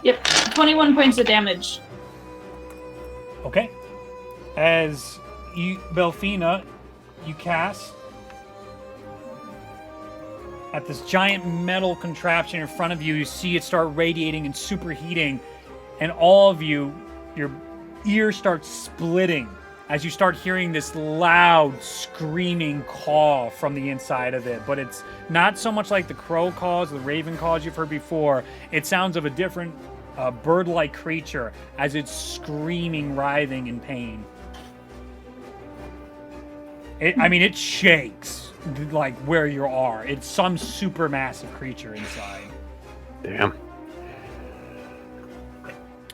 Yep, 21 points of damage. Okay. As you, Belfina, you cast at this giant metal contraption in front of you. You see it start radiating and superheating, and all of you, your ears start splitting as you start hearing this loud screaming call from the inside of it. But it's not so much like the crow calls, the raven calls you've heard before. It sounds of a different bird-like creature as it's screaming, writhing in pain. It shakes like where you are. It's some super massive creature inside. Damn.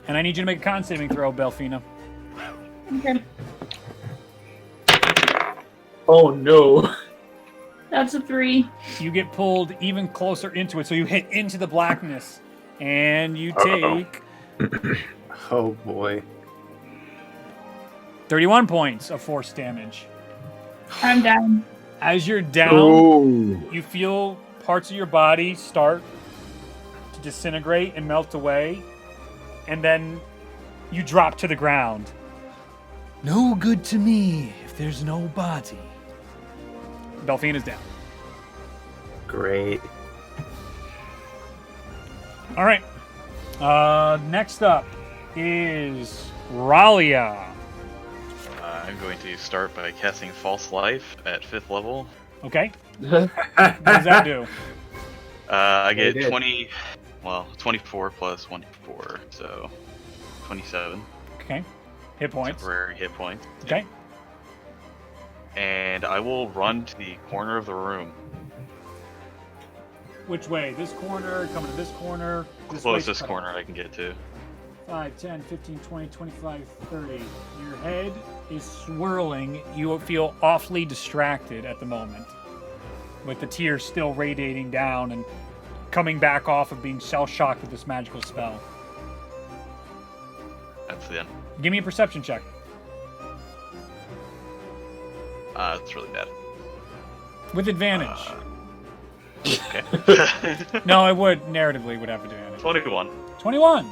And I need you to make a con saving throw, Belfina. Okay. Oh no. That's a 3. You get pulled even closer into it, so you hit into the blackness. And you take Oh boy. 31 points of force damage. I'm down. As you're down, Oh. you feel parts of your body start to disintegrate and melt away. And then you drop to the ground. No good to me if there's no body. Belfina's down. Great. All right. Next up is Ralia. I'm going to start by casting False Life at 5th level. Okay. What does that do? I Very get good. 24 plus 1d4, so 27 Okay. Hit points. temporary hit points. Okay. And I will run to the corner of the room, Which way? This corner, coming to this corner. This closest way, corner I can get to. 5, 10, 15, 20, 25, 30. Your head is swirling. You feel awfully distracted at the moment, with the tears still radiating down and coming back off of being shell-shocked with this magical spell. That's the end. Give me a perception check. It's really bad. With advantage. Okay. No, it would, narratively, would have advantage. 21. 21.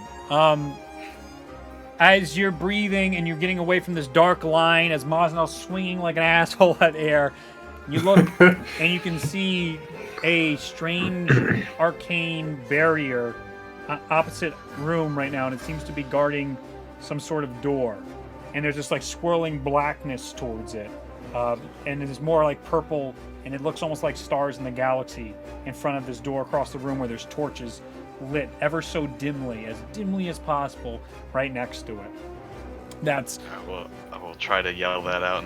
As you're breathing and you're getting away from this dark line, as Mosnell's swinging like an asshole at air, you look and you can see a strange arcane barrier opposite room right now, and it seems to be guarding some sort of door. And there's this like swirling blackness towards it, and it is more like purple, and it looks almost like stars in the galaxy in front of this door across the room where there's torches lit ever so dimly as possible, right next to it. That's I will try to yell that out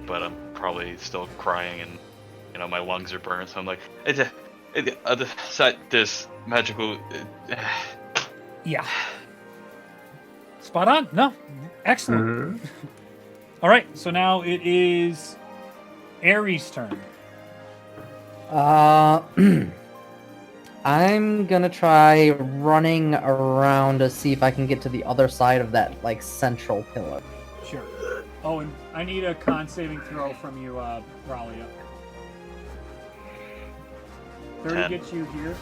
but I'm probably still crying, and my lungs are burned. So I'm like, this magical. yeah. Spot on. No, excellent. Mhm. All right, so now it is Ares' turn. I'm gonna try running around to see if I can get to the other side of that like central pillar. Sure. Oh, and I need a con saving throw from you, Ralia. 30 10. gets you here.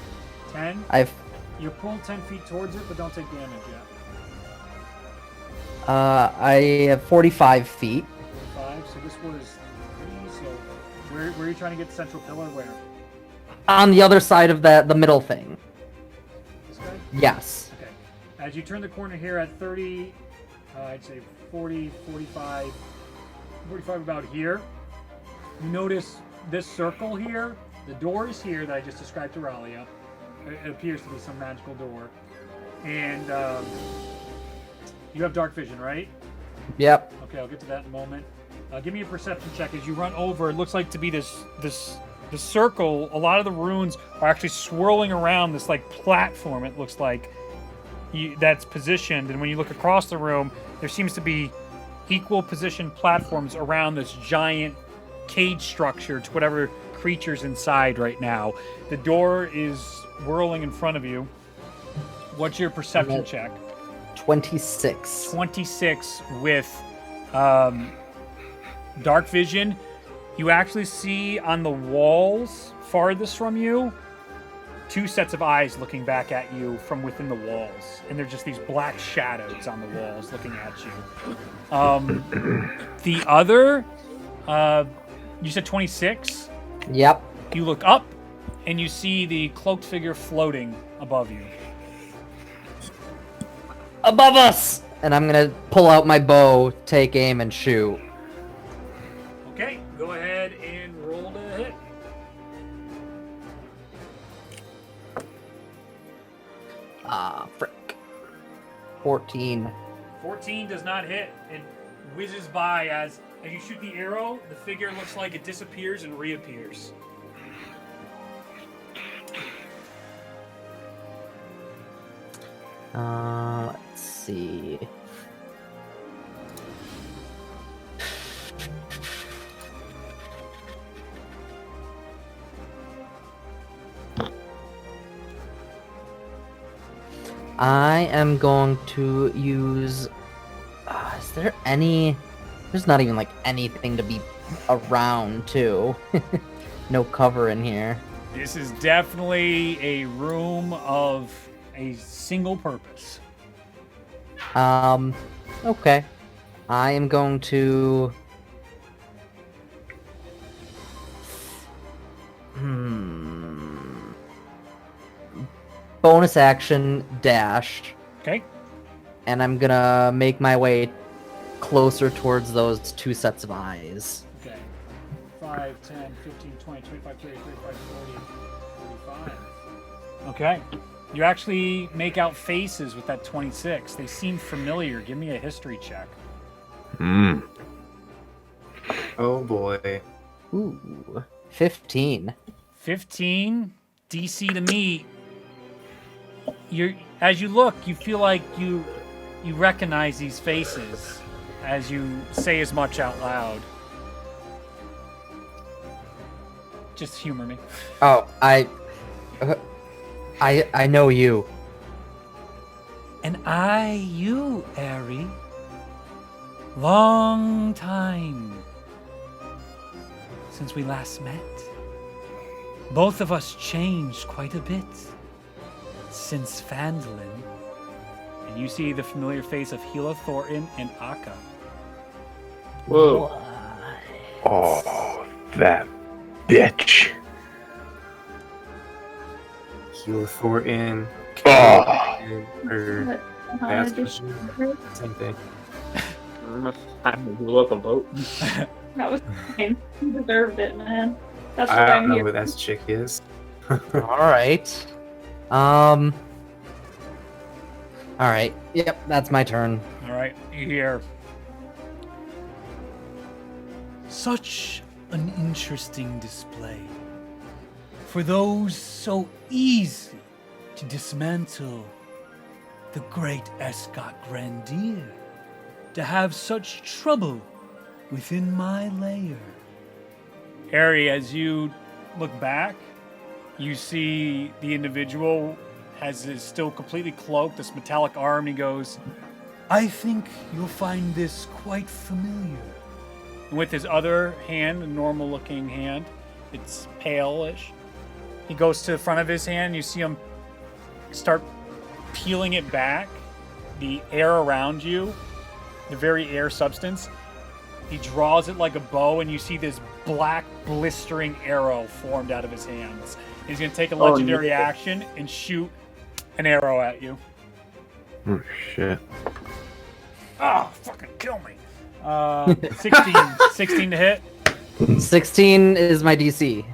10. I've You're pulled 10 feet towards it, but don't take damage yet. I have 45 feet. 5. So this was 3. So where are you trying to get the central pillar? Where? On the other side of the middle thing. This guy? Yes. Okay. As you turn the corner here at 30, I'd say 40, 45 about here, you notice this circle here The door is here that I just described to Ralia. It appears to be some magical door. And you have dark vision, right? Yep. Okay, I'll get to that in a moment. Give me a perception check as you run over. It looks like to be this circle. A lot of the runes are actually swirling around this like platform. It looks like that's positioned, and when you look across the room, there seems to be equal positioned platforms around this giant cage structure to whatever creature's inside right now. The door is whirling in front of you. What's your perception check? 26. 26 with dark vision. You actually see on the walls farthest from you 2 sets of eyes looking back at you from within the walls, and they're just these black shadows on the walls looking at you. The other, you said 26? Yep. You look up and you see the cloaked figure floating above you. Above us! And I'm gonna pull out my bow, take aim, and shoot. Okay, go ahead and roll to hit. Frick. 14. 14 does not hit. It whizzes by as you shoot the arrow, the figure looks like it disappears and reappears. Let's see. I am going to use. Is there any? There's not even like anything to be around, too. No cover in here. This is definitely a room of a single purpose. Okay. I am going to. Bonus action dash. Okay. And I'm gonna make my way closer towards those 2 sets of eyes. Okay. 5, 10, 15, 20, 25, 30, 35, 40, 45. Okay. You actually make out faces with that 26. They seem familiar. Give me a history check. Oh boy. Ooh. 15. 15 DC to meet. As you look, you feel like you recognize these faces as you say as much out loud. Just humor me. Oh, I know you. And you, Ari. Long time since we last met. Both of us changed quite a bit since Phandalin. And you see the familiar face of Hila Thornton and Akka. Whoa. Oh, that bitch. Heal Thornton. Oh. Or same thing. I blew up a boat. That was fine. You deserved it, man. That's what I I'm don't know here. who that chick is. Alright. Alright. Yep, that's my turn. All right, you hear. Such an interesting display. For those so easy to dismantle the great Escott Grandier, to have such trouble within my lair. Harry, as you look back, you see the individual is still completely cloaked, this metallic arm, and he goes, I think you'll find this quite familiar. and with his other hand, a normal looking hand, it's pale-ish. He goes to the front of his hand, and you see him start peeling it back, the air around you, the very air substance. He draws it like a bow, and you see this black, blistering arrow formed out of his hands. He's going to take a legendary action and shoot an arrow at you. Oh, shit. Oh, fucking kill me. 16 to hit. 16 is my DC.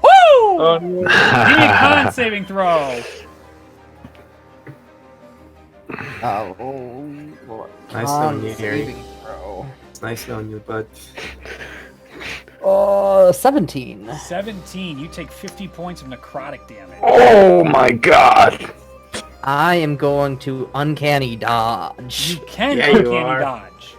Woo! Oh, no. Give me a con saving throw. Oh, Lord. Nice Con knowing you, Harry. saving throw. It's nice knowing you, bud. 17. 17. You take 50 points of necrotic damage. Oh my god. I am going to uncanny dodge. You can Yeah, you uncanny are. dodge.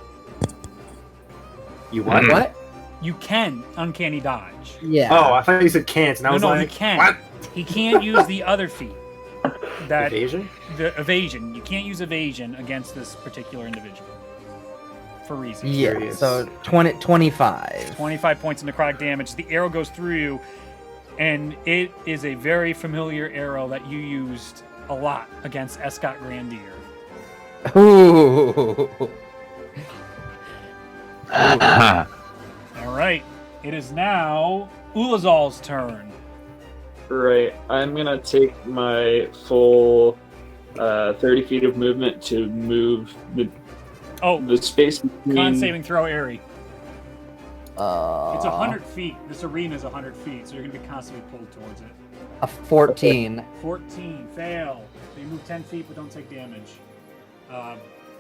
You what? What? You can uncanny dodge. Yeah. Oh, I thought you said can't, and I was no, like, he can. what? He can't use the other feat. That Evasion? the evasion. You can't use evasion against this particular individual. For reasons. Yeah, Curious. so 25. 25 points of necrotic damage. The arrow goes through you, and it is a very familiar arrow that you used a lot against Escott Grandier. Ooh. All right. It is now Ulazal's turn. Right. I'm gonna take my full 30 feet of movement to move Oh, the space between. con saving throw, Airy. It's Uh, 100 feet. This arena is 100 feet, so you're going to be constantly pulled towards it. a 14. 14, fail. So you move 10 feet, but don't take damage.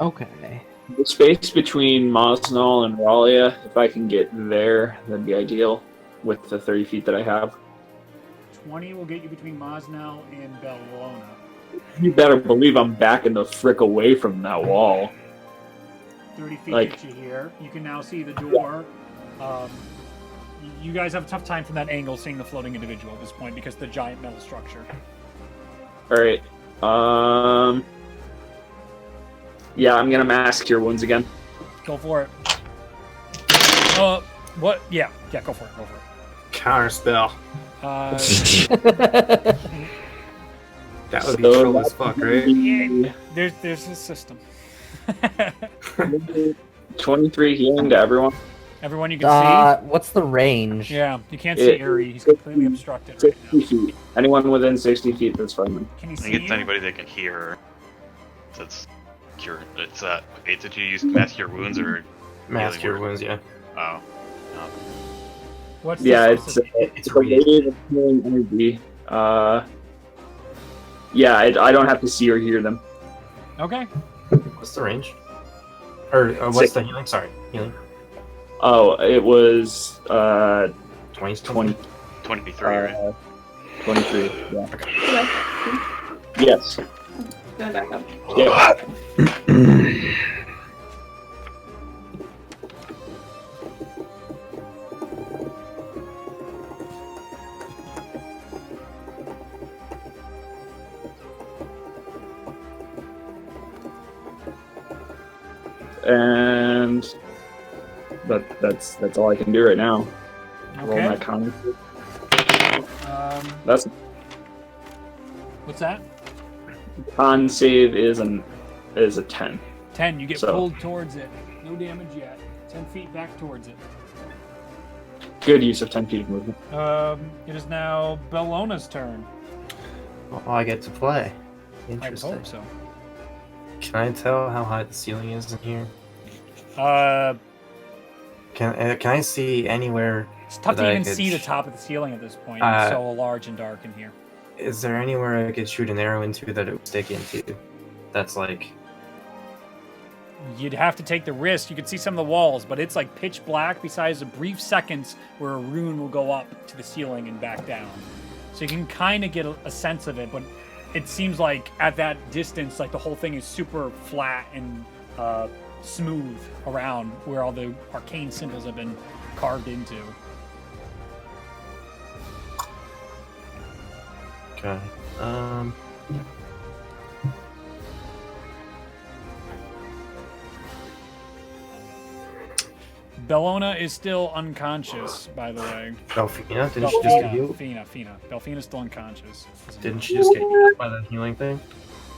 Okay. The space between Mosnall and Ralia, if I can get there, that'd be ideal with the 30 feet that I have. 20 will get you between Mosnell and Bellona. You better believe I'm backing the frick away from that wall. 30 feet Like- gets you here. You can now see the door. You guys have a tough time from that angle seeing the floating individual at this point because of the giant metal structure. Alright. Yeah, I'm gonna mask your wounds again. Go for it. What? Yeah, go for it. Go for it. Counterspell. That would be So troll as fuck, right? Yeah, there's a system. 23 healing to everyone. Everyone you can What's the range? see. Yeah, you can't see Uri. He's completely obstructed right 60 now. feet. Anyone within 60 feet, that's fine. Can he I see think it's you? anybody that can hear. So it's cure. It's did you use mask your wounds or Mask healing your word? wounds, yeah. Oh. What's Yeah, this it's specific? it's a wave of healing energy. Yeah, I don't have to see or hear them. Okay. What's the range? Or what's Six. the healing? Sorry, healing. Oh, it was 20. 20. 23, right? 23. Yeah. Okay. Yes. Going back up. Yeah. And that's all I can do right now. Roll my Okay. con. Um, That's what's that? con save is a 10. 10. You get So- pulled towards it. No damage yet. 10 feet back towards it. Good use of 10 feet of movement. It is now Bellona's turn. Oh, I get to play. I Interesting. hope so. Can I tell how high the ceiling is in here? Can I see anywhere? It's tough to That I even could see the sh- top of the ceiling at this point. It's so large and dark in here. Is there anywhere I could shoot an arrow into that it would stick into? That's like You'd have to take the risk. You can see some of the walls, but it's like pitch black besides the brief seconds where a rune will go up to the ceiling and back down. So you can kind of get a sense of it, but it seems like at that distance, like the whole thing is super flat and smooth around where all the arcane symbols have been carved into. okay. Bellona is still unconscious, by the way. Delphina, didn't she just get healed? Fina. Belfina's still unconscious. Didn't she just get healed by the healing thing?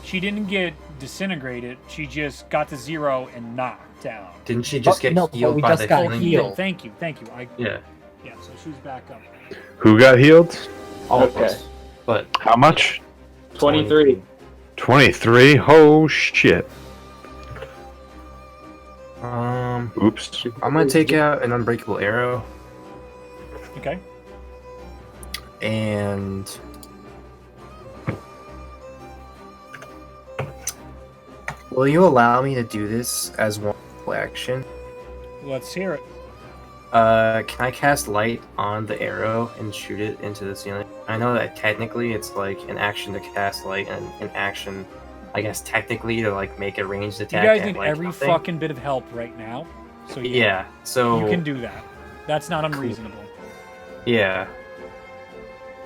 She didn't get disintegrated. She just got to 0 and knocked down. Didn't she just get no, healed we by just the got healing? healed. Thank you. Yeah, Yeah, so she's back up. Who got healed? all of Okay. us. But How much? 23. 23? Oh shit. Oops. I'm gonna take out an unbreakable arrow, Okay. And will you allow me to do this as one action? Let's hear it. Can I cast light on the arrow and shoot it into the ceiling? I know that technically it's like an action to cast light and an action, I guess technically to like make a ranged You attack. guys at, need like, every nothing. fucking bit of help right now. So Yeah. So you can do that. That's not unreasonable. Yeah.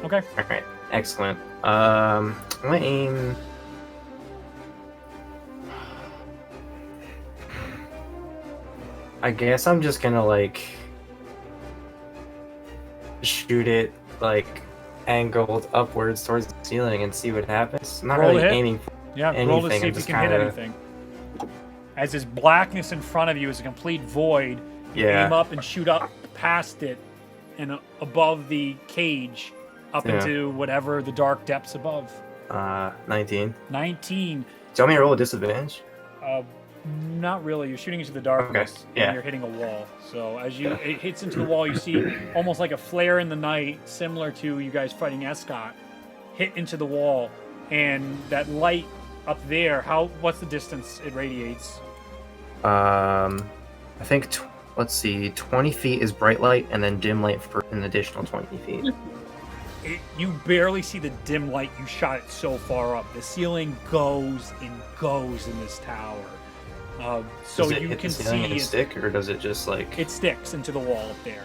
Okay. All right. Excellent. I'm gonna aim. I guess I'm just gonna like shoot it like angled upwards towards the ceiling and see what happens. I'm not Roll really to hit. aiming for Yeah, anything. roll to see I'm if you just can hit kinda- anything. As this blackness in front of you is a complete void, you Yeah. aim up and shoot up past it and above the cage up Yeah. into whatever the dark depths above. 19. 19. Do you want me to roll a disadvantage? Not really. You're shooting into the darkness yeah. and you're hitting a wall. So as it hits into the wall, you see almost like a flare in the night, similar to you guys fighting Escott, hit into the wall, and that light up there. What's the distance it radiates? I think. Let's see. 20 feet is bright light, and then dim light for an additional 20 feet. You barely see the dim light. You shot it so far up. The ceiling goes and goes in this tower. So Does it you hit can the ceiling see and stick, or does it just like? it sticks into the wall up there.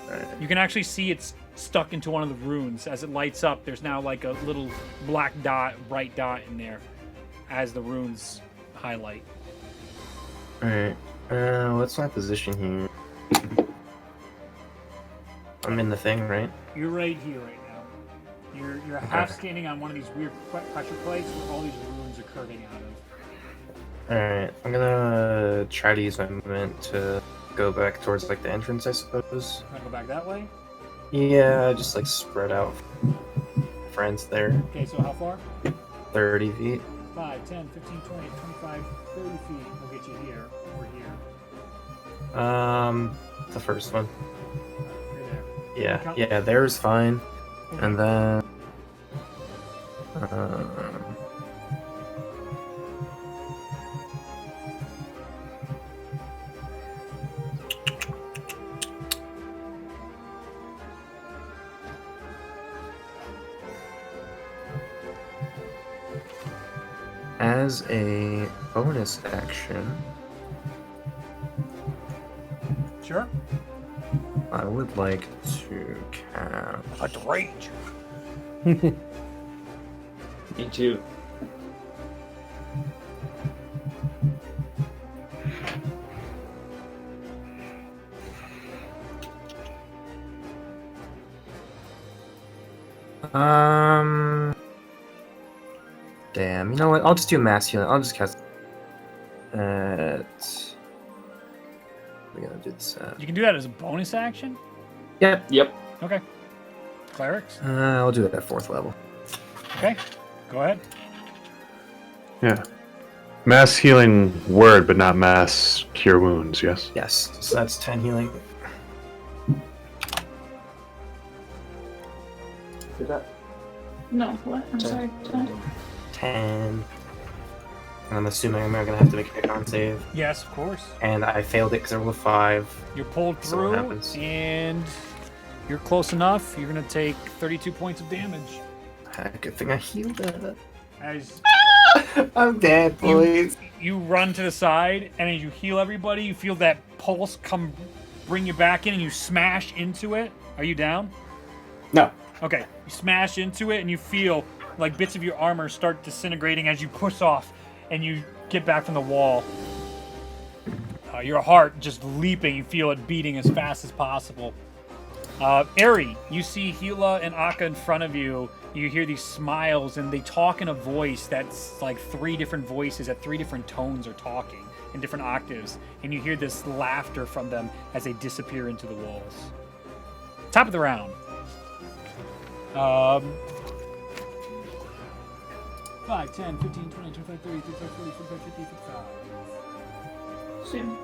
Right. You can actually see it's stuck into one of the runes. As it lights up, there's now like a little black dot, bright dot in there as the runes highlight. Alright. What's my position here? I'm in the thing, right? You're right here right now. You're half standing on one of these weird pressure plates where all these runes are curving out of. Alright. I'm gonna try to use my movement to go back towards like the entrance, I suppose. Can I go back that way? Yeah, just like spread out friends there. Okay, so how far? 30 feet. 5, 10, 15, 20, 25, 30 feet will get you here or here. The first one. Right there. Yeah, yeah, there's fine. And then as a bonus action, Sure. I would like to cast. Like the rage. Me too. Damn. You know what? I'll just do mass healing. I'll just cast. We're gonna do this. You can do that as a bonus action? Yep. Yep. Okay. Clerics? I'll do it at 4th level. Okay. Go ahead. Yeah. Mass healing word, but not mass cure wounds, yes? Yes. So that's 10 healing. Did that? No, what? I'm sorry. 10. I'm assuming I'm gonna have to make a con save, Yes, of course. and I failed it because I rolled a 5. You're pulled So what through, happens? and you're close enough. You're going to take 32 points of damage. Good thing I healed it. As I'm dead, boys. you run to the side, and as you heal everybody, you feel that pulse come bring you back in, and you smash into it. Are you down? No. Okay. You smash into it, and you feel like bits of your armor start disintegrating as you push off, and you get back from the wall. Your heart just leaping. You feel it beating as fast as possible. Eri, you see Hila and Akka in front of you. You hear these smiles, and they talk in a voice that's like 3 different voices at 3 different tones are talking in different octaves. And you hear this laughter from them as they disappear into the walls. Top of the round. 5, 10, 15, 20, 25, 30, 35, 40, 45, 50, 55. Soon.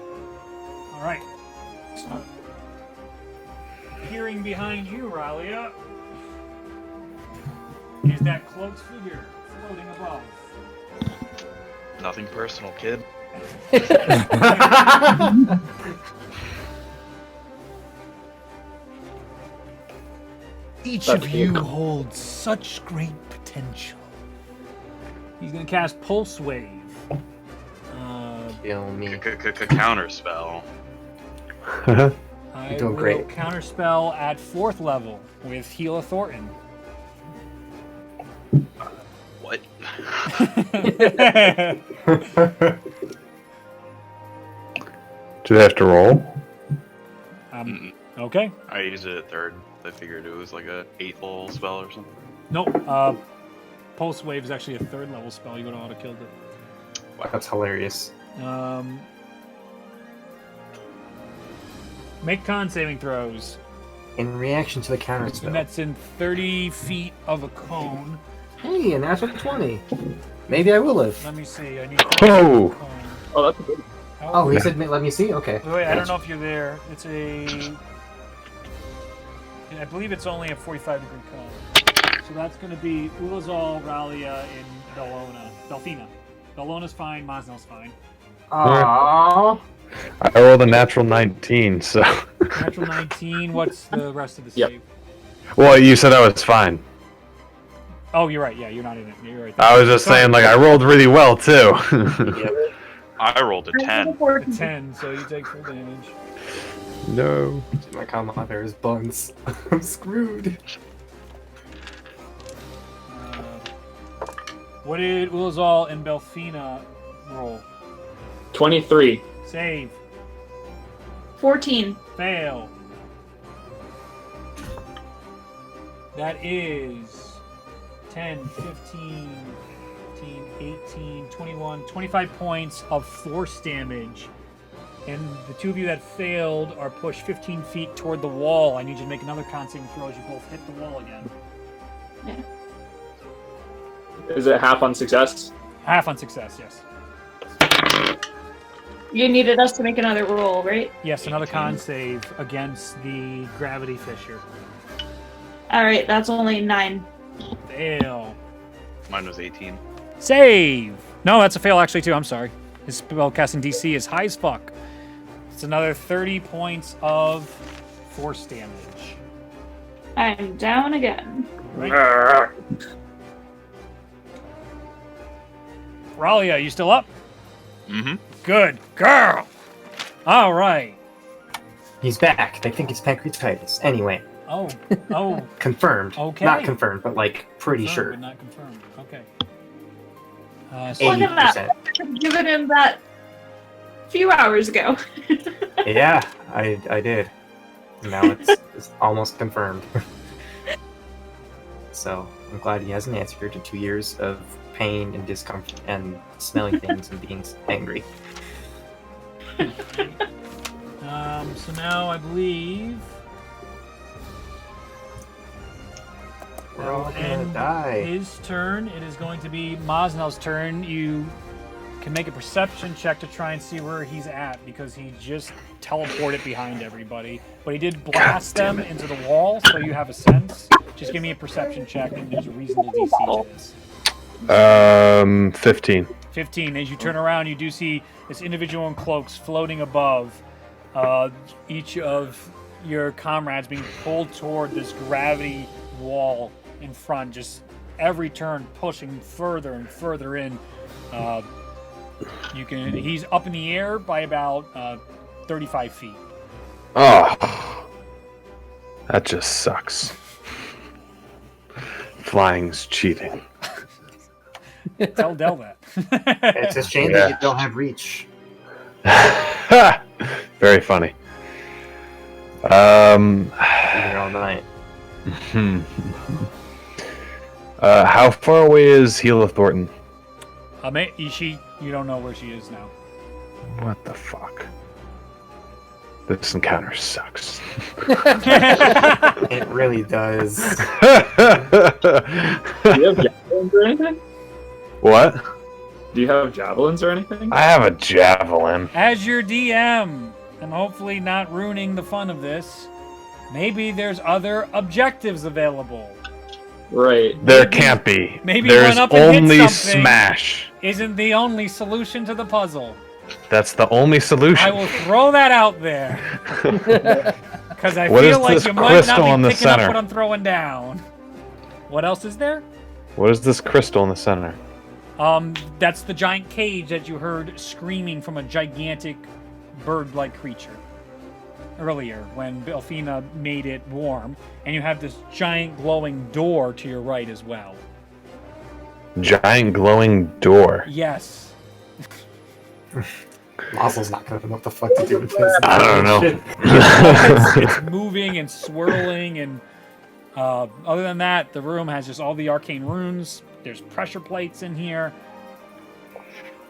All right. Hearing behind you, Ralia. is that cloaked figure floating above. Nothing personal, kid. Each That's of you cool. holds such great potential. He's gonna cast Pulse Wave. Kill me. Counter spell. I You're doing will great. counterspell at 4th level with Heal of Thornton. What? Do they have to roll? Okay. I used it at 3rd. I figured it was like a 8th level spell or something. Nope. Pulse Wave is actually a 3rd level spell. You would have auto killed it. That's hilarious. Make con saving throws. In reaction to the counter And spell. that's in 30 feet of a cone. Hey, a natural 20. Maybe I will live. Let me see. I need. Oh. Cone. Oh, that's a good. Oh, he said, let me see? Okay. Wait, I don't know if you're there. It's a. I believe it's only a 45-degree cone. So that's going to be Ulazal, Ralia, and Bellona. Belfina. Bellona's fine. Mosnell's fine. Aww. I rolled a natural 19, so. Natural 19. What's the rest of the Yep. save? Well, you said I was fine. Oh, you're right. Yeah, you're not in it. You're right. I was just saying, like, I rolled really well, too. I rolled a 10. A 10, so you take full damage. No. My comma there is buns. I'm screwed. What did Ulazal and Belfina roll? 23. Save. 14. Fail. That is 10, 15, 18, 21, 25 points of force damage. And the two of you that failed are pushed 15 feet toward the wall. I need you to make another con saving throw as you both hit the wall again. Is it half on success? Half on success, yes. You needed us to make another roll, right? Yes, another con save against the gravity fissure. Alright, that's only 9. Fail. Mine was 18. Save! No, that's a fail actually too, I'm sorry. His spellcasting DC is high as fuck. It's another 30 points of force damage. I'm down again. Right. Ralia, you still up? Mm-hmm. Good girl! Alright. He's back. They think it's pancreatitis. Anyway, Oh, confirmed. Okay. Not confirmed, but like pretty confirmed, sure. but not confirmed. Okay. Look at that. 80%. I've given him that a few hours ago. Yeah, I did. Now it's almost confirmed. So I'm glad he has an answer to 2 years of pain and discomfort and smelling things and being angry. So now I believe We're all that'll gonna end die. his turn. It is going to be Mosnell's turn. You can make a perception check to try and see where he's at because he just teleported behind everybody. But he did blast them into the wall, so you have a sense. Just give me a perception check and there's a reasonable DC to this. 15. 15. As you turn around, you do see this individual in cloaks floating above. Each of your comrades being pulled toward this gravity wall in front, just every turn pushing further and further in. He's up in the air by about 35 feet. Oh. That just sucks. Flying's cheating. Tell Del that. It's a shame that you don't have reach. Very funny. Here all night. How far away is Heal of Thornton? You don't know where she is now. What the fuck? This encounter sucks. It really does. Do you have javelins or anything? What? Do you have javelins or anything? I have a javelin. As your DM, and hopefully not ruining the fun of this, maybe there's other objectives available. Right. There can't be. maybe There's run up and hit only something. smash. Isn't the only solution to the puzzle. That's the only solution. I will throw that out there. Because I What feel is like this you might crystal in not the be picking up center? what I'm throwing down. What else is there? What is this crystal in the center? That's the giant cage that you heard screaming from a gigantic bird-like creature earlier when Belfina made it warm, and you have this giant glowing door to your right as well. Giant glowing door. Yes. Laszlo's not gonna know what the fuck to do with this. I don't know. It's moving and swirling, and other than that, the room has just all the arcane runes. There's pressure plates in here.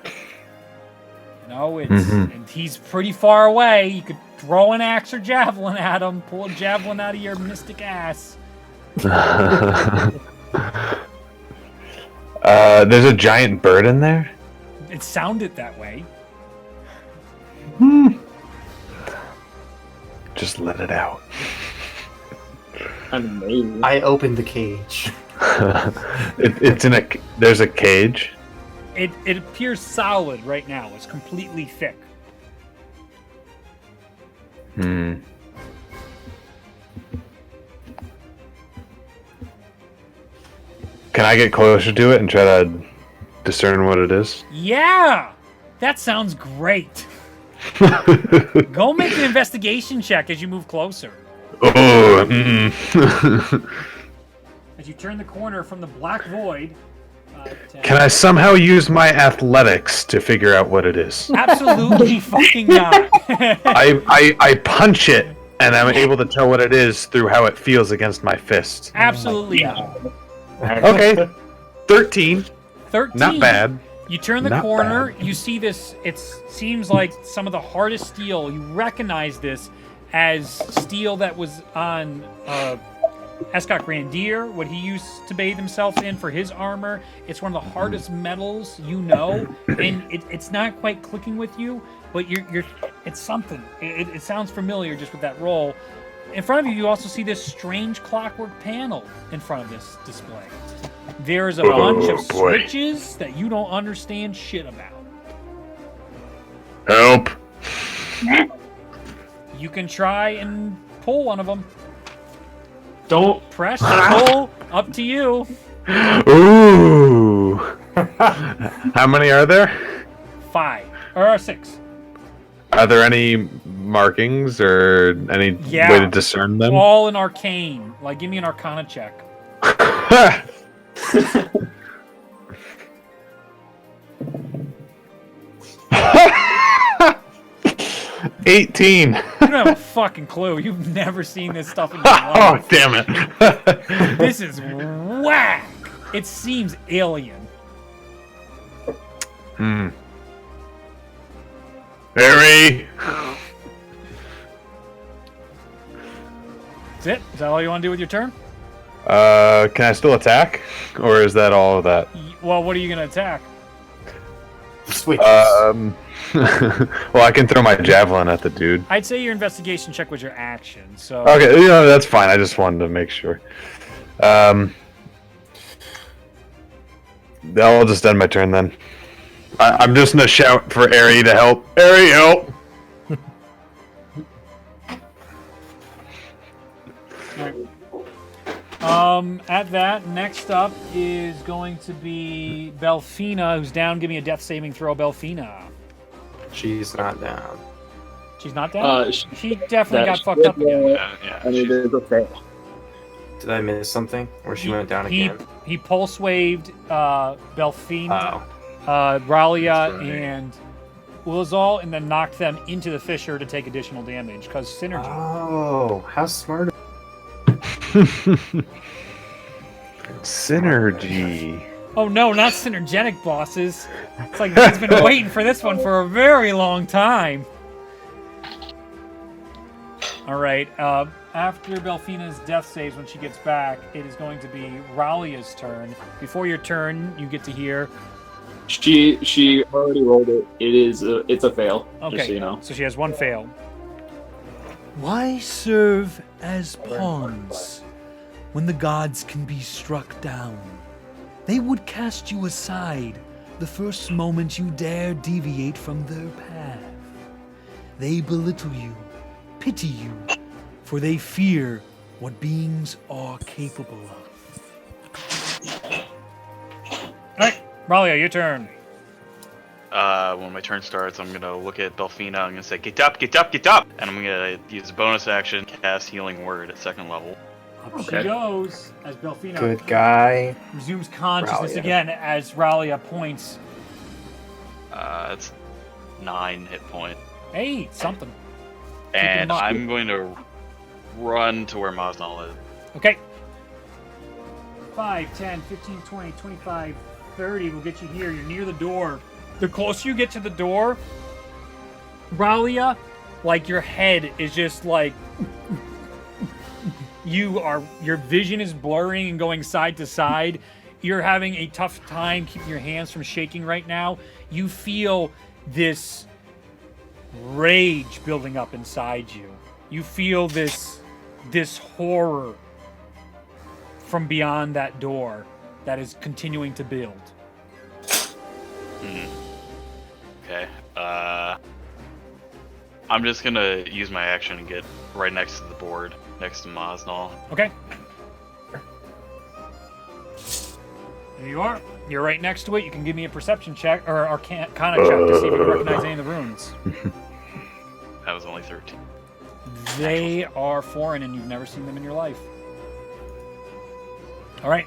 You know, and he's pretty far away. You could throw an axe or javelin at him. Pull a javelin out of your mystic ass. There's a giant bird in there? It sounded that way. Just let it out. Amazing. I opened the cage. It's in a. There's a cage. It appears solid right now. It's completely thick. Hmm. Can I get closer to it and try to discern what it is? Yeah! That sounds great. Go make an investigation check as you move closer. Oh. Mm-mm. As you turn the corner from the black void. Can I somehow use my athletics to figure out what it is? Absolutely fucking not. I punch it, and I'm able to tell what it is through how it feels against my fist. Absolutely not. Okay. 13. 13. Not bad. You turn the Not corner, bad. you see this, it seems like some of the hardest steel. You recognize this as steel that was on Escott Grandier, what he used to bathe himself in for his armor. It's one of the hardest metals you know, and it's not quite clicking with you, but you're it's something. It sounds familiar just with that roll. In front of you, you also see this strange clockwork panel in front of this display. There's a bunch of boy. switches that you don't understand shit about. Help. You can try and pull one of them. Don't. Press or pull, up to you. Ooh. How many are there? 5 or 6. Are there any markings or any Yeah. way to discern them? All in arcane. Like, give me an Arcana check. 18. You don't have a fucking clue. You've never seen this stuff in your Oh, life. damn it. This is whack. It seems alien. Harry. That's it? Is that all you want to do with your turn? Can I still attack? Or is that all of that? Well, what are you going to attack? Switch. Well, I can throw my javelin at the dude. I'd say your investigation check was your action, so... Okay, that's fine. I just wanted to make sure. I'll just end my turn then. I'm just gonna shout for Ari to help. Ari, help! At that, next up is going to be Belfina, who's down. Give me a death saving throw, Belfina. She's not down. She's not down? She- She definitely got that- fucked up again. Yeah, I mean, there's a fail. Did I miss something? Or she went down he, again? He pulse waved Belfina, Oh. Ralia, That's right. and Ulazal, and then knocked them into the fissure to take additional damage, because synergy. Oh, how smart. Synergy. Oh no, not synergetic bosses. It's like he's been waiting for this one for a very long time. Alright, after Belfina's death saves when she gets back, it is going to be Ralia's turn. Before your turn, you get to hear... She already rolled it. It's a fail. Okay, Just so you know. so she has one fail. Why serve as pawns when the gods can be struck down. They would cast you aside the first moment you dare deviate from their path. They belittle you, pity you, for they fear what beings are capable of. Alright, Ralia, your turn. When my turn starts, I'm gonna look at Belfina. I'm gonna say, "Get up, get up, get up!" And I'm gonna use a bonus action, cast Healing Word at second level. Up she goes as Belfina Good guy. resumes consciousness Ralia. again as Ralia points. It's 9 hit point, Hey, something. and up. I'm going to run to where Maznal is. Okay. 5, 10, 15, 20, 25, 30 will get you here. You're near the door. The closer you get to the door, Ralia, like your head is just like your vision is blurring and going side to side. You're having a tough time keeping your hands from shaking right now. You feel this rage building up inside you. You feel this horror from beyond that door that is continuing to build. Okay. I'm just gonna use my action and get right next to the board, next to Maznal. Okay. There you are. You're right next to it. You can give me a perception check or arcana check to see if you can recognize any of the runes. That was only 13. They are foreign and you've never seen them in your life. All right.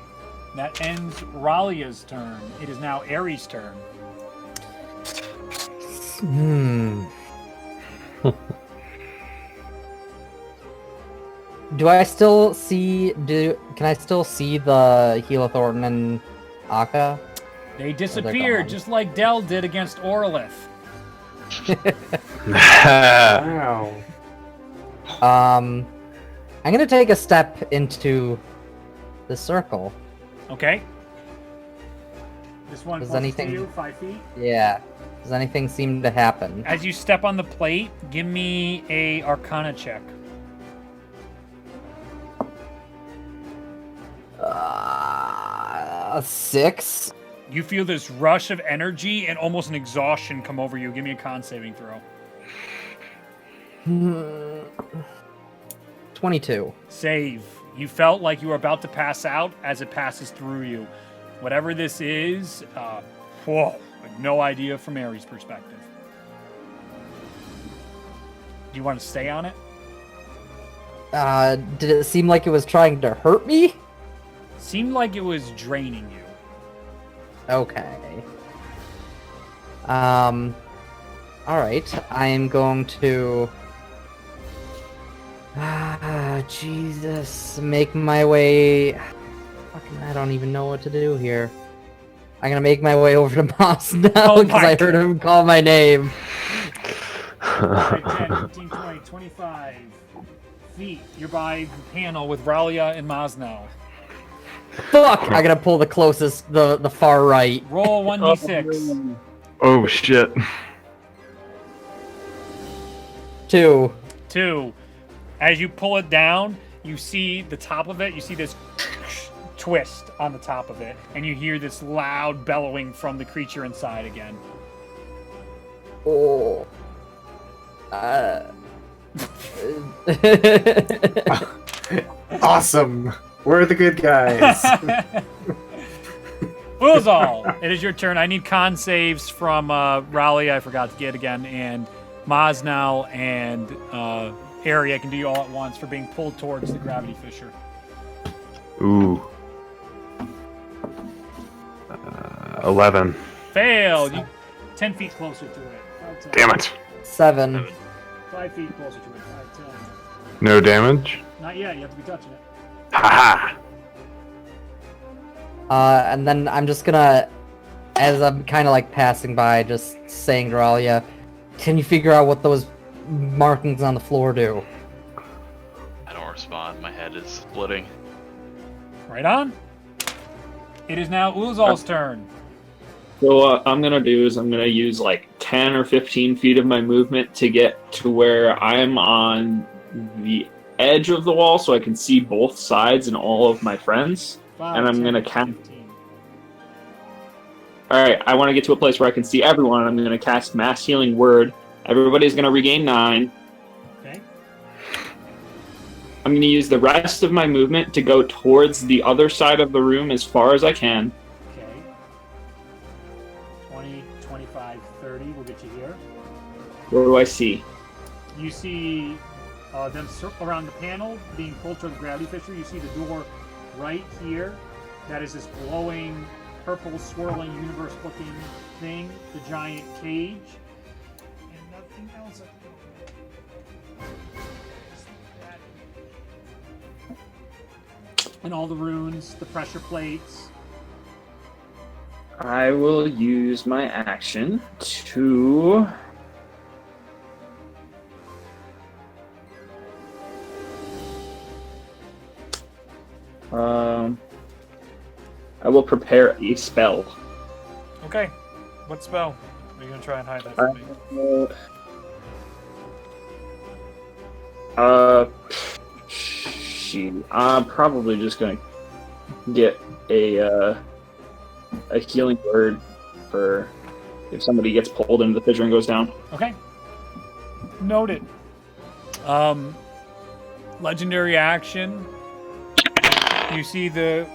That ends Ralia's turn. It is now Ares' turn. Do I still see? Can I still see the Gila Thornton and Akka? They gone. disappeared just like Dell did against Orlith. Wow. I'm gonna take a step into the circle. Okay. This one Does closest anything- to you, 5 feet. Yeah. Does anything seem to happen? As you step on the plate, give me a Arcana check. A 6. You feel this rush of energy and almost an exhaustion come over you. Give me a con saving throw. 22. Save. You felt like you were about to pass out as it passes through you. Whatever this is, whoa, no idea from Ares' perspective. Do you want to stay on it? Did it seem like it was trying to hurt me? Seemed like it was draining you. Okay. Alright. I am going to... Jesus. Make my way... Fucking, I don't even know what to do here. I'm gonna make my way over to Moss now, Oh because my I heard him call my name. 5, 10, 15, 20, 25 feet. You're by the panel with Ralia and Masno. Fuck! I gotta pull the closest, the far right. Roll 1d6. Oh shit. 2. 2. As you pull it down, you see the top of it. You see this twist on the top of it. And you hear this loud bellowing from the creature inside again. Oh. Awesome. We're the good guys. Ulazal, it is your turn. I need con saves from Raleigh. I forgot to get again. And Maznal and Harry. I can do you all at once for being pulled towards the gravity fissure. Ooh. 11. Failed. You 10 feet closer to it. 5, 10. Damn it. 7. 5 feet closer to it. 5, 10. No damage? Not yet. You have to be touching it. Haha. And then I'm just gonna, as I'm kind of like passing by, just saying to Ralia, can you figure out what those markings on the floor do? I don't respond. My head is splitting. Right on. It is now Ulazal's turn. So what I'm gonna do is I'm gonna use like 10 or 15 feet of my movement to get to where I'm on the edge of the wall so I can see both sides and all of my friends. 5, And I'm 10, gonna cast. 15. All right, I want to get to a place where I can see everyone. And I'm gonna cast Mass Healing Word. Everybody's gonna regain 9. Okay. I'm gonna use the rest of my movement to go towards the other side of the room as far as I can. Okay. 20, 25, 30 will get you here. What do I see? You see them around the panel being pulled toward the gravity fissure. You see the door right here. That is this glowing, purple, swirling, universe-looking thing. The giant cage. And nothing else. And all the runes, the pressure plates. I will use my action to. I will prepare a spell. Okay. What spell? Are you going to try and hide that from me? I'm probably just going to get a healing word for if somebody gets pulled into the fissure and goes down. Okay. Noted. Legendary action. You see the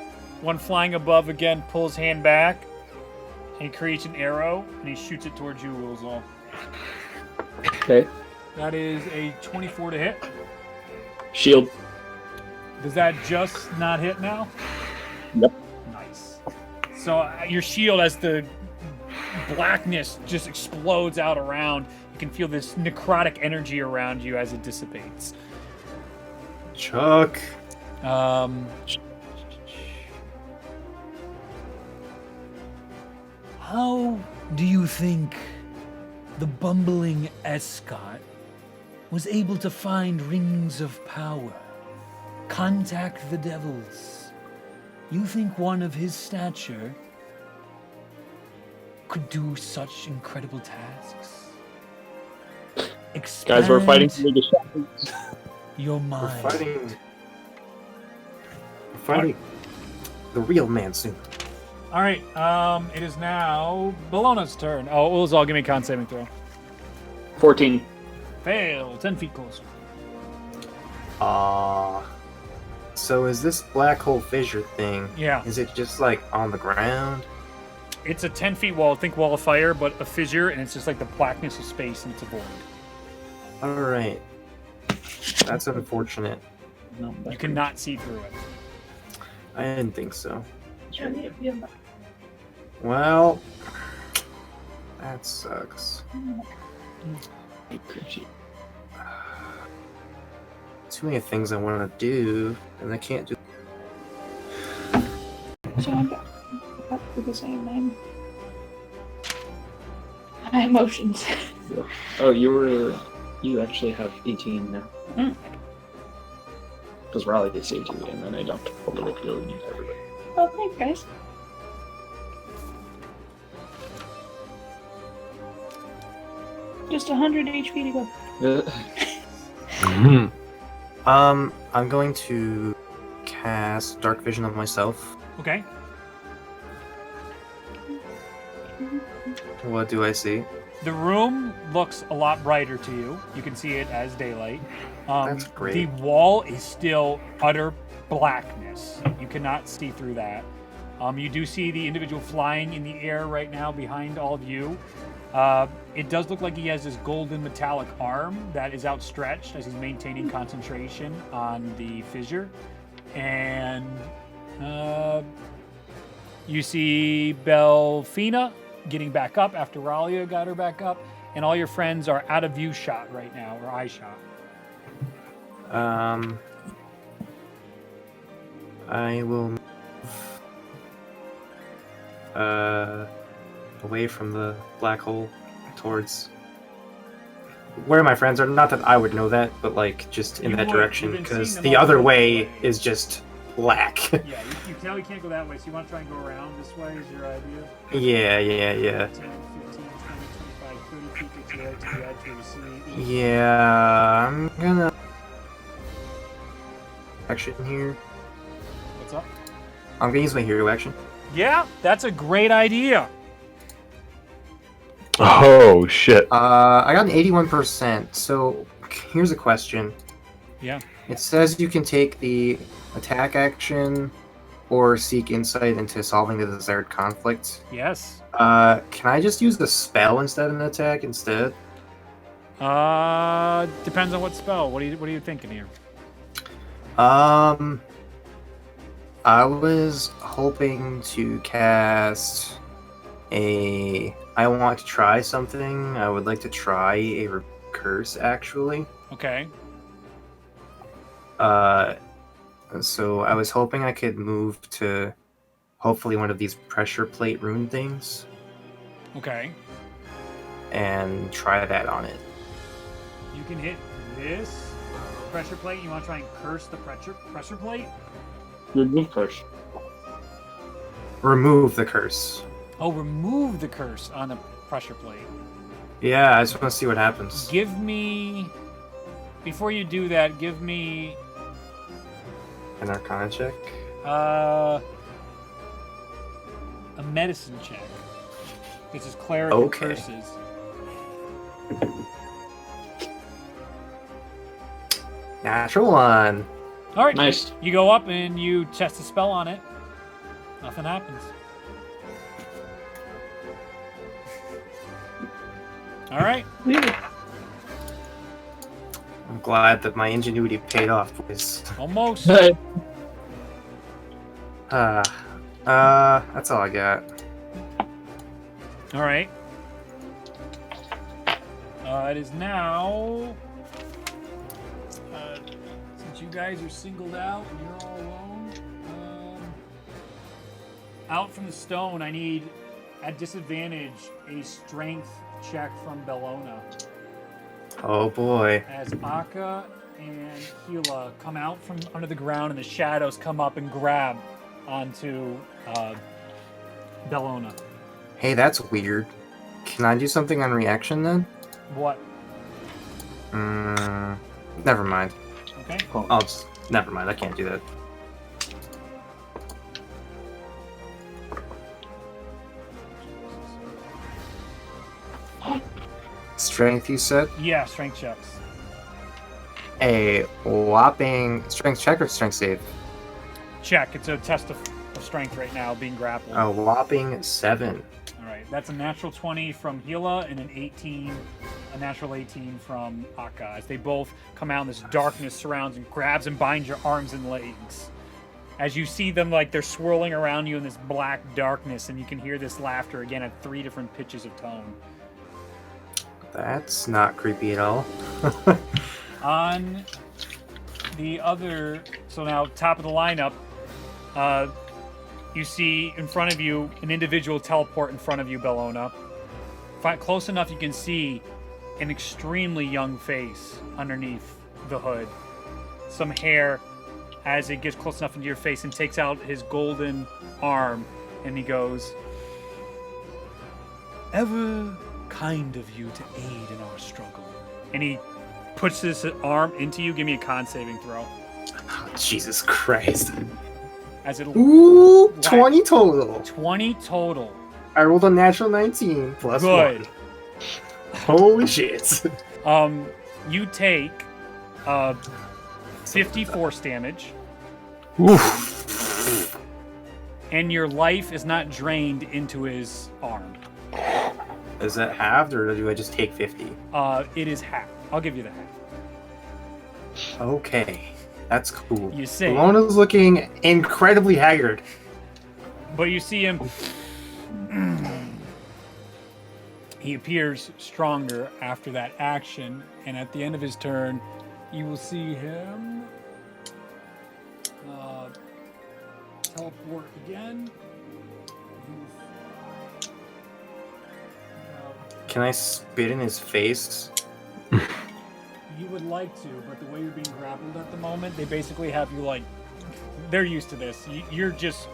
one flying above again pull his hand back. And he creates an arrow and he shoots it towards you, Wilsall. Okay. That is a 24 to hit. Shield. Does that just not hit now? Yep. Nice. So your shield, as the blackness just explodes out around, you can feel this necrotic energy around you as it dissipates. Chuck. How do you think the bumbling Escott was able to find rings of power, contact the devils? You think one of his stature could do such incredible tasks? Guys, we're fighting Expand through the shadows. your We're mind. fighting the real man soon. All right. It is now Bologna's turn. Oh, Ulzal, give me a con saving throw. 14. Fail. 10 feet closer. So is this black hole fissure thing? Yeah. Is it just like on the ground? It's a 10 feet wall. Think wall of fire, but a fissure, and it's just like the blackness of space, and it's a void. All right. That's unfortunate. No, You cannot see through it. I didn't think so. Well, that sucks. Too many things I want to do, and I can't do. So I'm back with the same name. My emotions. Oh, you actually have 18 now. Because Raleigh gets 18, and then I dumped a little healing into everybody. Oh, thanks, guys. Just 100 HP to go. I'm going to cast Dark Vision on myself. Okay. What do I see? The room looks a lot brighter to you. You can see it as daylight. That's great. The wall is still utter blackness. You cannot see through that. You do see the individual flying in the air right now behind all of you. It does look like he has this golden metallic arm that is outstretched as he's maintaining concentration on the fissure. And you see Belfina getting back up after Ralia got her back up. And all your friends are out of view shot right now, or eye shot. I will move away from the black hole towards where my friends are. Not that I would know that, but like just in You that would. direction, You've been because seeing the them all other the way way. is just black. Yeah, you tell you can't go that way, so you want to try and go around this way is your idea? Yeah. 10, 15, 20, 25, 30 feet gets you right to the edge where you see. Yeah, I'm gonna. action here. What's up? I'm gonna use my hero action. Yeah, that's a great idea. Oh shit. I got an 81%. So here's a question. Yeah. It says you can take the attack action or seek insight into solving the desired conflict. Yes. Can I just use the spell instead of an attack instead? Depends on what spell. What are you thinking here? I was hoping to cast I want to try something. I would like to try a curse, actually. Okay. So I was hoping I could move to hopefully one of these pressure plate rune things Okay. and try that on it. You can hit this pressure plate. You want to try and curse the pressure plate? Remove curse. Remove the curse. Oh, remove the curse on the pressure plate. Yeah, I just want to see what happens. Give me... Before you do that, give me... An Arcana check. A medicine check. This is cleric Okay. curses. Natural one. All right. Nice. You go up and you test a spell on it. Nothing happens. All right. I'm glad that my ingenuity paid off, boys. Almost. That's all I got. All right. It is now. Since you guys are singled out and you're all alone, out from the stone, I need at disadvantage a strength check from Bellona. Oh boy. As Akka and Hila come out from under the ground and the shadows come up and grab onto Bellona. Hey, that's weird. Can I do something on reaction then? What? Never mind. Okay. Never mind. I can't do that. Strength, you said? Yeah, strength checks. A whopping strength check or strength save? Check. It's a test of strength right now, being grappled. A whopping 7. All right. That's a natural 20 from Hila and a natural 18 from Akka. As they both come out, and this darkness surrounds and grabs and binds your arms and legs. As you see them, like they're swirling around you in this black darkness, and you can hear this laughter again at 3 different pitches of tone. That's not creepy at all. On the other, so now top of the lineup, you see in front of you an individual teleport in front of you, Bellona. Close enough you can see an extremely young face underneath the hood. Some hair as it gets close enough into your face and takes out his golden arm and he goes, Ever kind of you to aid in our struggle. and he puts his arm into you. Give me a con saving throw. Oh, Jesus Christ. As it Ooh, 20 total. 20 total. I rolled a natural 19 plus Good. 1. Holy shit. You take 50 force damage, Oof. and your life is not drained into his arm. Is that halved or do I just take 50? It is half. I'll give you the half. Okay. That's cool. You see. Bellona's looking incredibly haggard. But you see him. He appears stronger after that action, and at the end of his turn, you will see him teleport again. Can I spit in his face? You would like to, but the way you're being grappled at the moment, they basically have you like. They're used to this. You're just.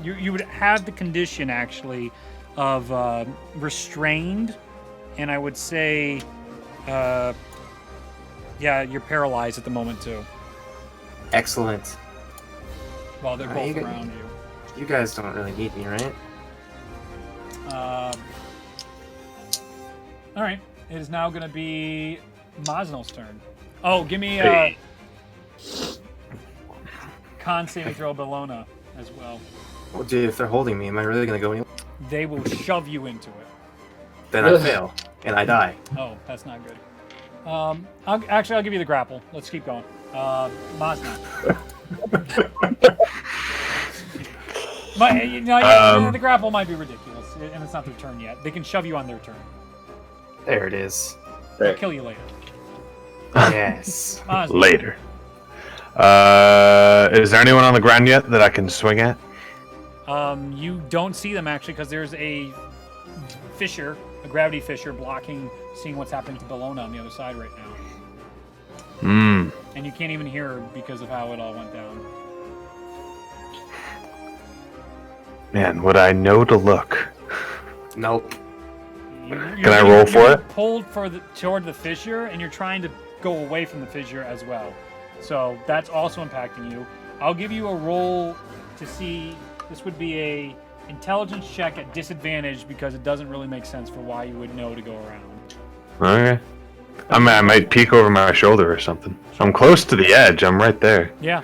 You would have the condition actually of restrained, and I would say, yeah, you're paralyzed at the moment too. Excellent. While they're Alright, both you around you. You guys don't really need me, right? All right. It is now going to be Mosnell's turn. Oh, give me a con saving throw Bellona as well. Well, dude, if they're holding me, am I really gonna go anywhere? They will shove you into it. Then I fail, and I die. Oh, that's not good. I'll give you the grapple. Let's keep going. Mosnell. The grapple might be ridiculous, and it's not their turn yet. They can shove you on their turn. There it is. They'll kill you later. Yes. Mosnell. Later. Is there anyone on the ground yet that I can swing at? You don't see them actually because there's a fissure, a gravity fissure, blocking seeing what's happening to Bellona on the other side right now. Hmm. And you can't even hear her because of how it all went down. Man, would I know to look? Nope. Can I roll for it? Pulled toward the fissure, and you're trying to go away from the fissure as well. So that's also impacting you. I'll give you a roll to see. This would be a intelligence check at disadvantage because it doesn't really make sense for why you would know to go around. Okay. I might peek over my shoulder or something. I'm close to the edge. I'm right there. Yeah.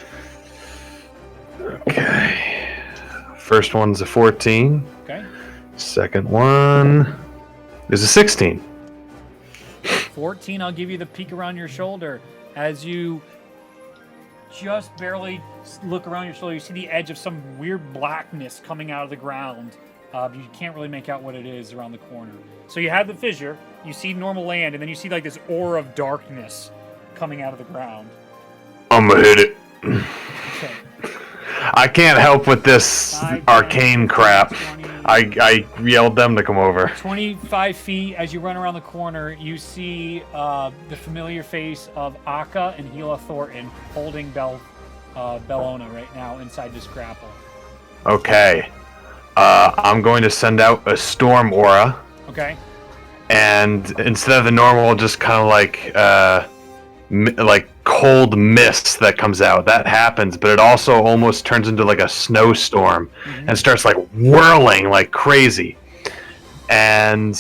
Okay. First one's a 14. Okay. Second one is a 16. 14, I'll give you the peek around your shoulder. As you just barely look around your shoulder, you see the edge of some weird blackness coming out of the ground. You can't really make out what it is around the corner. So you have the fissure, you see normal land, and then you see like this aura of darkness coming out of the ground. I'm gonna hit it. Okay. I can't help with this 5, arcane 10, crap. 20, I yelled them to come over. 25 feet as you run around the corner, you see the familiar face of Akka and Gila Thornton holding Bellona right now inside this grapple. Okay. I'm going to send out a storm aura. Okay. And instead of the normal, just kind of like cold mist that comes out, that happens, but it also almost turns into like a snowstorm and starts like whirling like crazy. And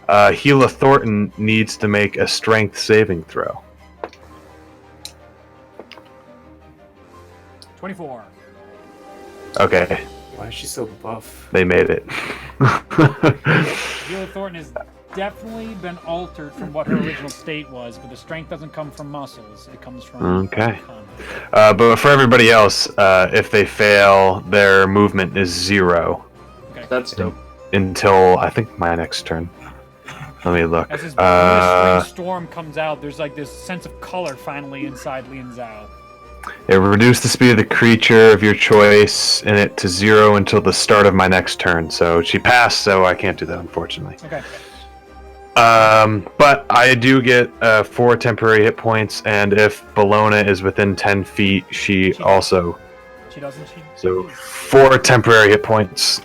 Gila Thornton needs to make a strength saving throw. 24. Okay, Why is she so buff? they made it. Gila Thornton has definitely been altered from what her original state was, but the strength doesn't come from muscles. It comes from Okay. combat. But for everybody else, if they fail, their movement is 0 That's dope. until I think my next turn. Let me look. As this blistering storm comes out, there's like this sense of color finally inside Lin Zhao. It reduced the speed of the creature of your choice in it to 0 until the start of my next turn. So she passed, so I can't do that, unfortunately. Okay. But I do get 4 temporary hit points, and if Bellona is within 10 feet, she also. She doesn't. So 4 temporary hit points.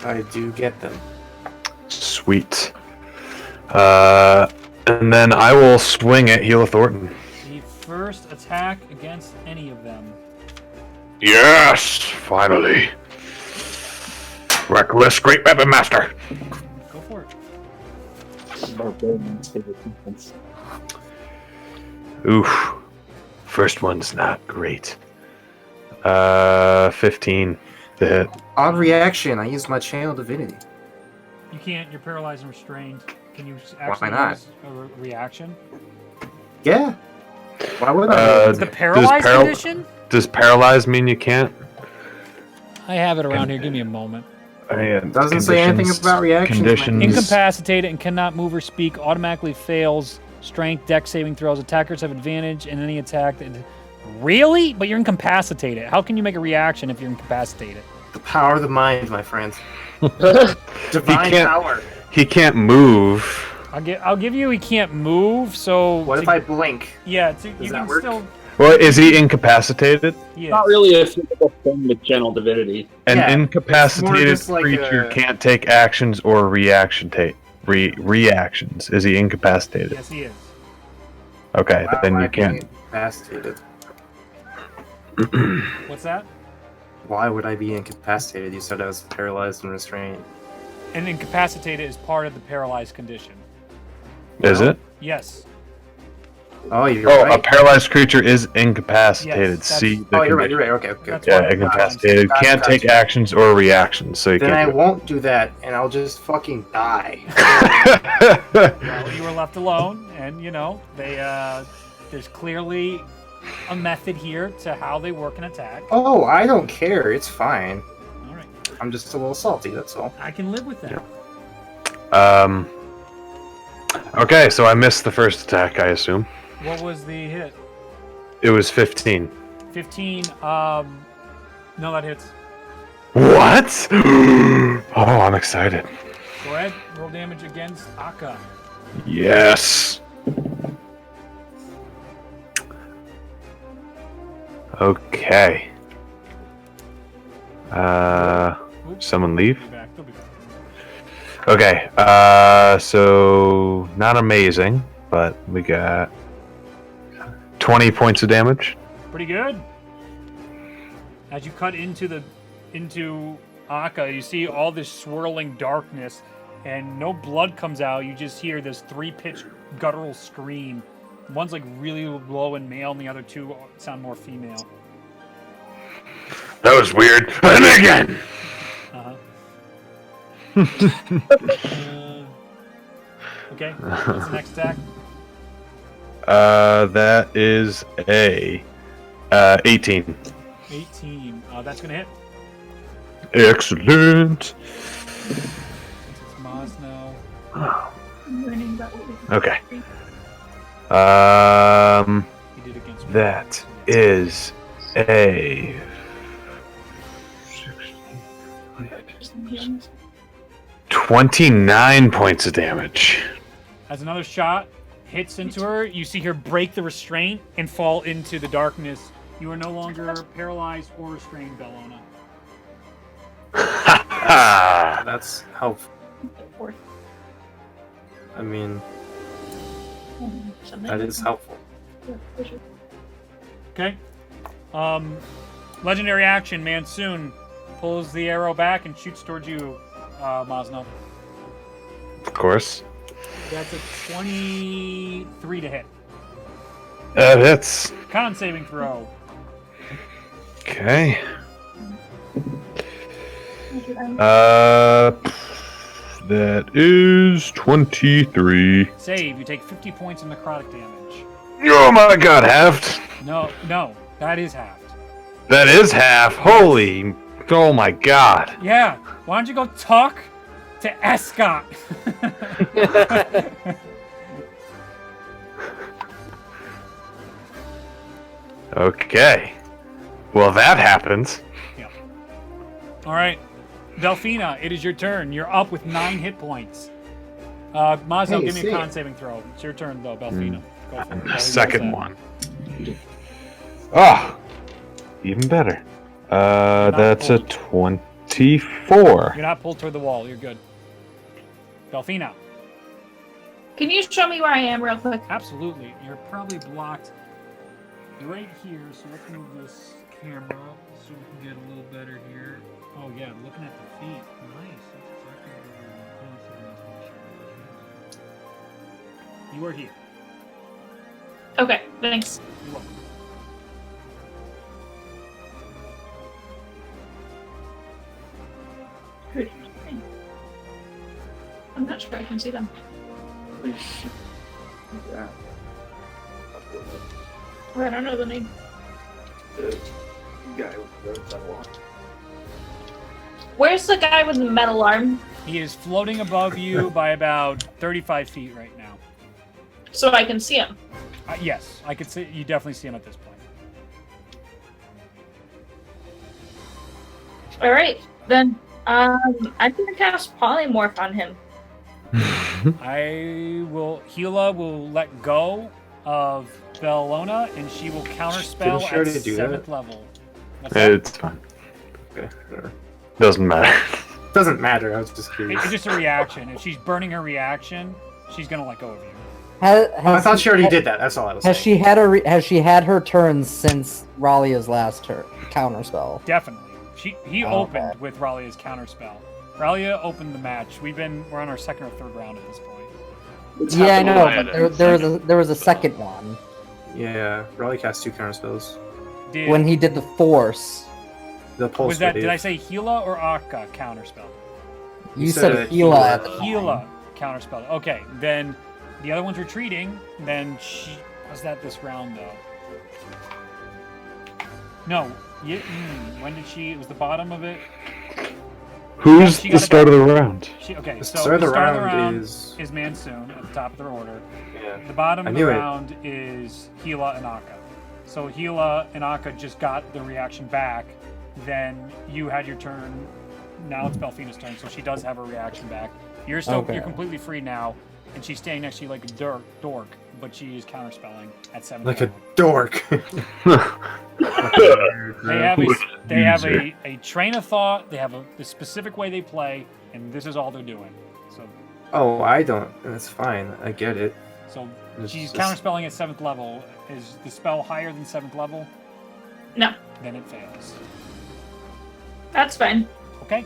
I do get them. Sweet. And then I will swing at Gila Thornton. The first attack against any of them. Yes, finally. Reckless, great weapon master. Go for it. Oof. First one's not great. 15 to hit. Odd reaction. I used my channel divinity. You can't. You're paralyzed and restrained. Can you actually not? use a reaction? Yeah. Why would I? The paralyzed condition? Does paralyzed mean you can't? I have it around here. Give me a moment. Doesn't say anything about reactions. Conditions. Incapacitated and cannot move or speak. Automatically fails strength, dex saving throws. Attackers have advantage in any attack. Really? But you're incapacitated. How can you make a reaction if you're incapacitated? The power of the mind, my friend. He Divine can't- power. He can't move. I'll give you. He can't move. So What if I blink? Yeah, you that can work? still. Well, is he incapacitated? Yes. Not really a physical thing with channel divinity. An Yeah, incapacitated just like creature a- can't take actions or reactions. Is he incapacitated? Yes, he is. Okay, Why then am I you can't. being incapacitated? What's that? Why would I be incapacitated? You said I was paralyzed and restrained. And incapacitated is part of the paralyzed condition. Is it? Yes. Oh, you're Oh, right. a paralyzed creature is incapacitated. Yes, See, Oh, you're right. You're right. Okay. That's Yeah, why- incapacitated. Gotcha. Can't take actions or reactions, so you Then I can't won't do that, and I'll just fucking die. do it. Well, you were left alone, and there's clearly a method here to how they work an attack. Oh, I don't care. It's fine. All right, I'm just a little salty. That's all. I can live with that. Okay, so I missed the first attack, I assume. What was the hit? It was 15. 15. No, that hits. What? Oh, I'm excited. Go ahead, roll damage against Akka. Yes. Okay. Someone leave? Be back. They'll be back. Okay, so not amazing, but we got 20 points of damage. Pretty good. As you cut into Akka, you see all this swirling darkness, and no blood comes out. You just hear this 3-pitch guttural scream. One's like really low and male, and the other two sound more female. That was weird. And again. Okay, what's the next attack? That is a 18. 18. That's gonna hit. Excellent. It's Maz now. I'm learning about what we can Okay. do. He did against me. That is a 29 points of damage. As another shot hits into her, you see her break the restraint and fall into the darkness. You are no longer paralyzed or restrained, Bellona. That's helpful. I mean, that is helpful. Okay. Legendary action, Mansoon pulls the arrow back and shoots towards you, Mosno. Of course. That's a 23 to hit. That hits. Con saving throw. Okay. That is 23. Save. You take 50 points of necrotic damage. Oh my god, halved. No, that is halved. That is half. Holy. Oh my god. Yeah. Why don't you go talk to Escott? Okay. Well, that happens. All right, Delphina, it is your turn. You're up with 9 hit points. Mazno, Hey, give me see a ya. con saving throw. It's your turn, though, Delphina. Go for it. Second one. Oh, even better. That's a 24. You're not pulled toward the wall. You're good. Delphina. Can you show me where I am real quick? Absolutely. You're probably blocked right here, so let's move this camera so we can get a little better here. Oh yeah, looking at the feet. Nice. That's exactly what we're doing. You are here. Okay, thanks. You're welcome. I'm not sure I can see them. I don't know the name. Where's the guy with the metal arm? He is floating above you by about 35 feet right now. So I can see him. Yes, I could see. You definitely see him at this point. All right, then. I'm gonna cast polymorph on him. Hila will let go of Bellona, and she will counterspell Didn't she already at do that? 7th level. What's that? It's fine. Okay, sure. Doesn't matter. Doesn't matter. I was just curious. It's just a reaction. If she's burning her reaction, she's gonna let go of you. I thought she already did that. That's all I was saying. Has she had her turn since Ralia's last turn counterspell? Definitely. He Oh, opened okay. with Ralia's counterspell. Ralia opened the match. We're on our second or third round at this point. It's Yeah, I happening know, right but at there was a spell. second one Yeah, Raleigh cast 2 counterspells. when he did the force. The pulse Was that? wave. Did I say Gila or Akka counterspell? You said said Gila at the time. Gila counterspell. Okay, then the other one's retreating. Then was that this round though? No. When did she? It was the bottom of it. Who's She the got it start back. of the round? Okay, The so start of the the start of the round round is- is Mansoon at the top of their order. Yeah. The bottom I of the knew it. round is Gila and Akka. So Gila and Akka just got the reaction back. Then you had your turn. Now it's Belfina's turn, so she does have her reaction back. You're Okay. completely free now, and she's standing next to you like a dork, but she is counterspelling at 7. Like a dork. They have a train of thought. They have the specific way they play, and this is all they're doing. So Oh, I don't. That's fine. I get it. It's she's just- counterspelling at 7th level. Is the spell higher than 7th level? No, Then it fails. that's fine. Okay,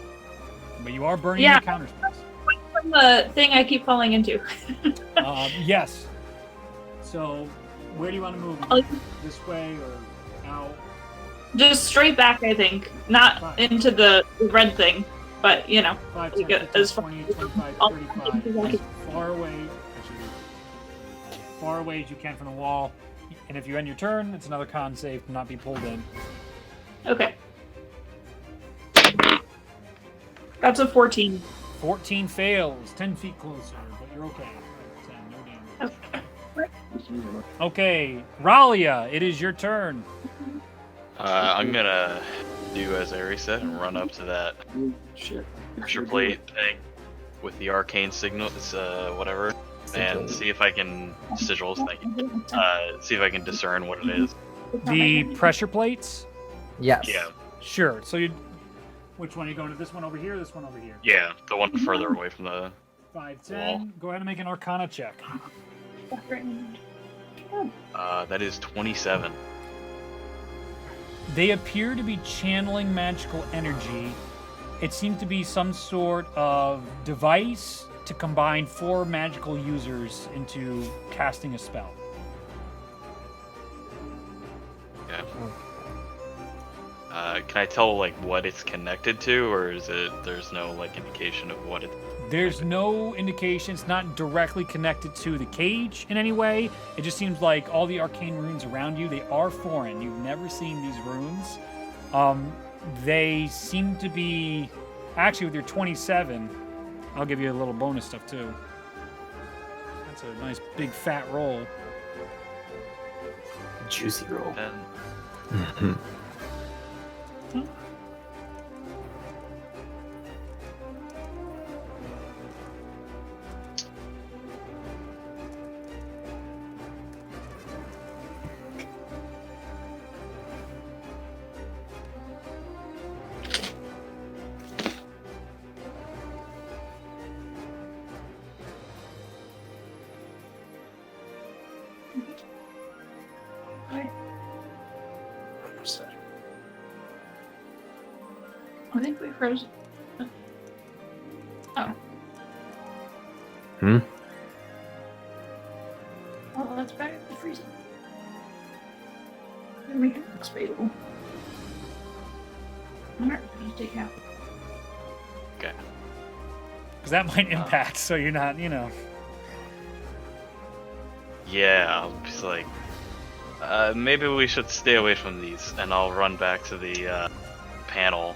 but you are burning Yeah. your counterspells. From the thing I keep falling into. Yes. So where do you want to move? I'll- This way or out? Just straight back, I think. Not Fine. into the red thing, but 5, You 10, get 15, as far- 20, 25, I'll- 35. As far away, far away as you can from the wall. And if you end your turn, it's another con save to not be pulled in. okay. That's a 14. 14 fails, 10 feet closer, but you're okay. 10, no damage. Okay, Ralia, it is your turn. I'm gonna do as I reset and run up to that Shit. pressure plate thing with the arcane signal, whatever, and see if I can sigils. Thank you. See if I can discern what it is. The pressure plates? Yes. Yeah, Sure. So you, which one are you going to? This one over here, this one over here? yeah, the one further away from the. 5, 10. Go ahead and make an Arcana check. That is 27. They appear to be channeling magical energy. It seems to be some sort of device to combine 4 magical users into casting a spell. Okay. Can I tell like what it's connected to, or is it there's no like indication of what it? There's no indication. It's not directly connected to the cage in any way. It just seems like all the arcane runes around you, they are foreign. You've never seen these runes. They seem to be... Actually, with your 27, I'll give you a little bonus stuff, too. That's a nice big fat roll. Juicy roll. Then I think we froze. Oh. Hmm? Oh, that's better than freezing. Gonna make it looks fatal. Alright, just take out. okay. Because that might impact, so you're not, Yeah, I'll just like. Maybe we should stay away from these, and I'll run back to the panel.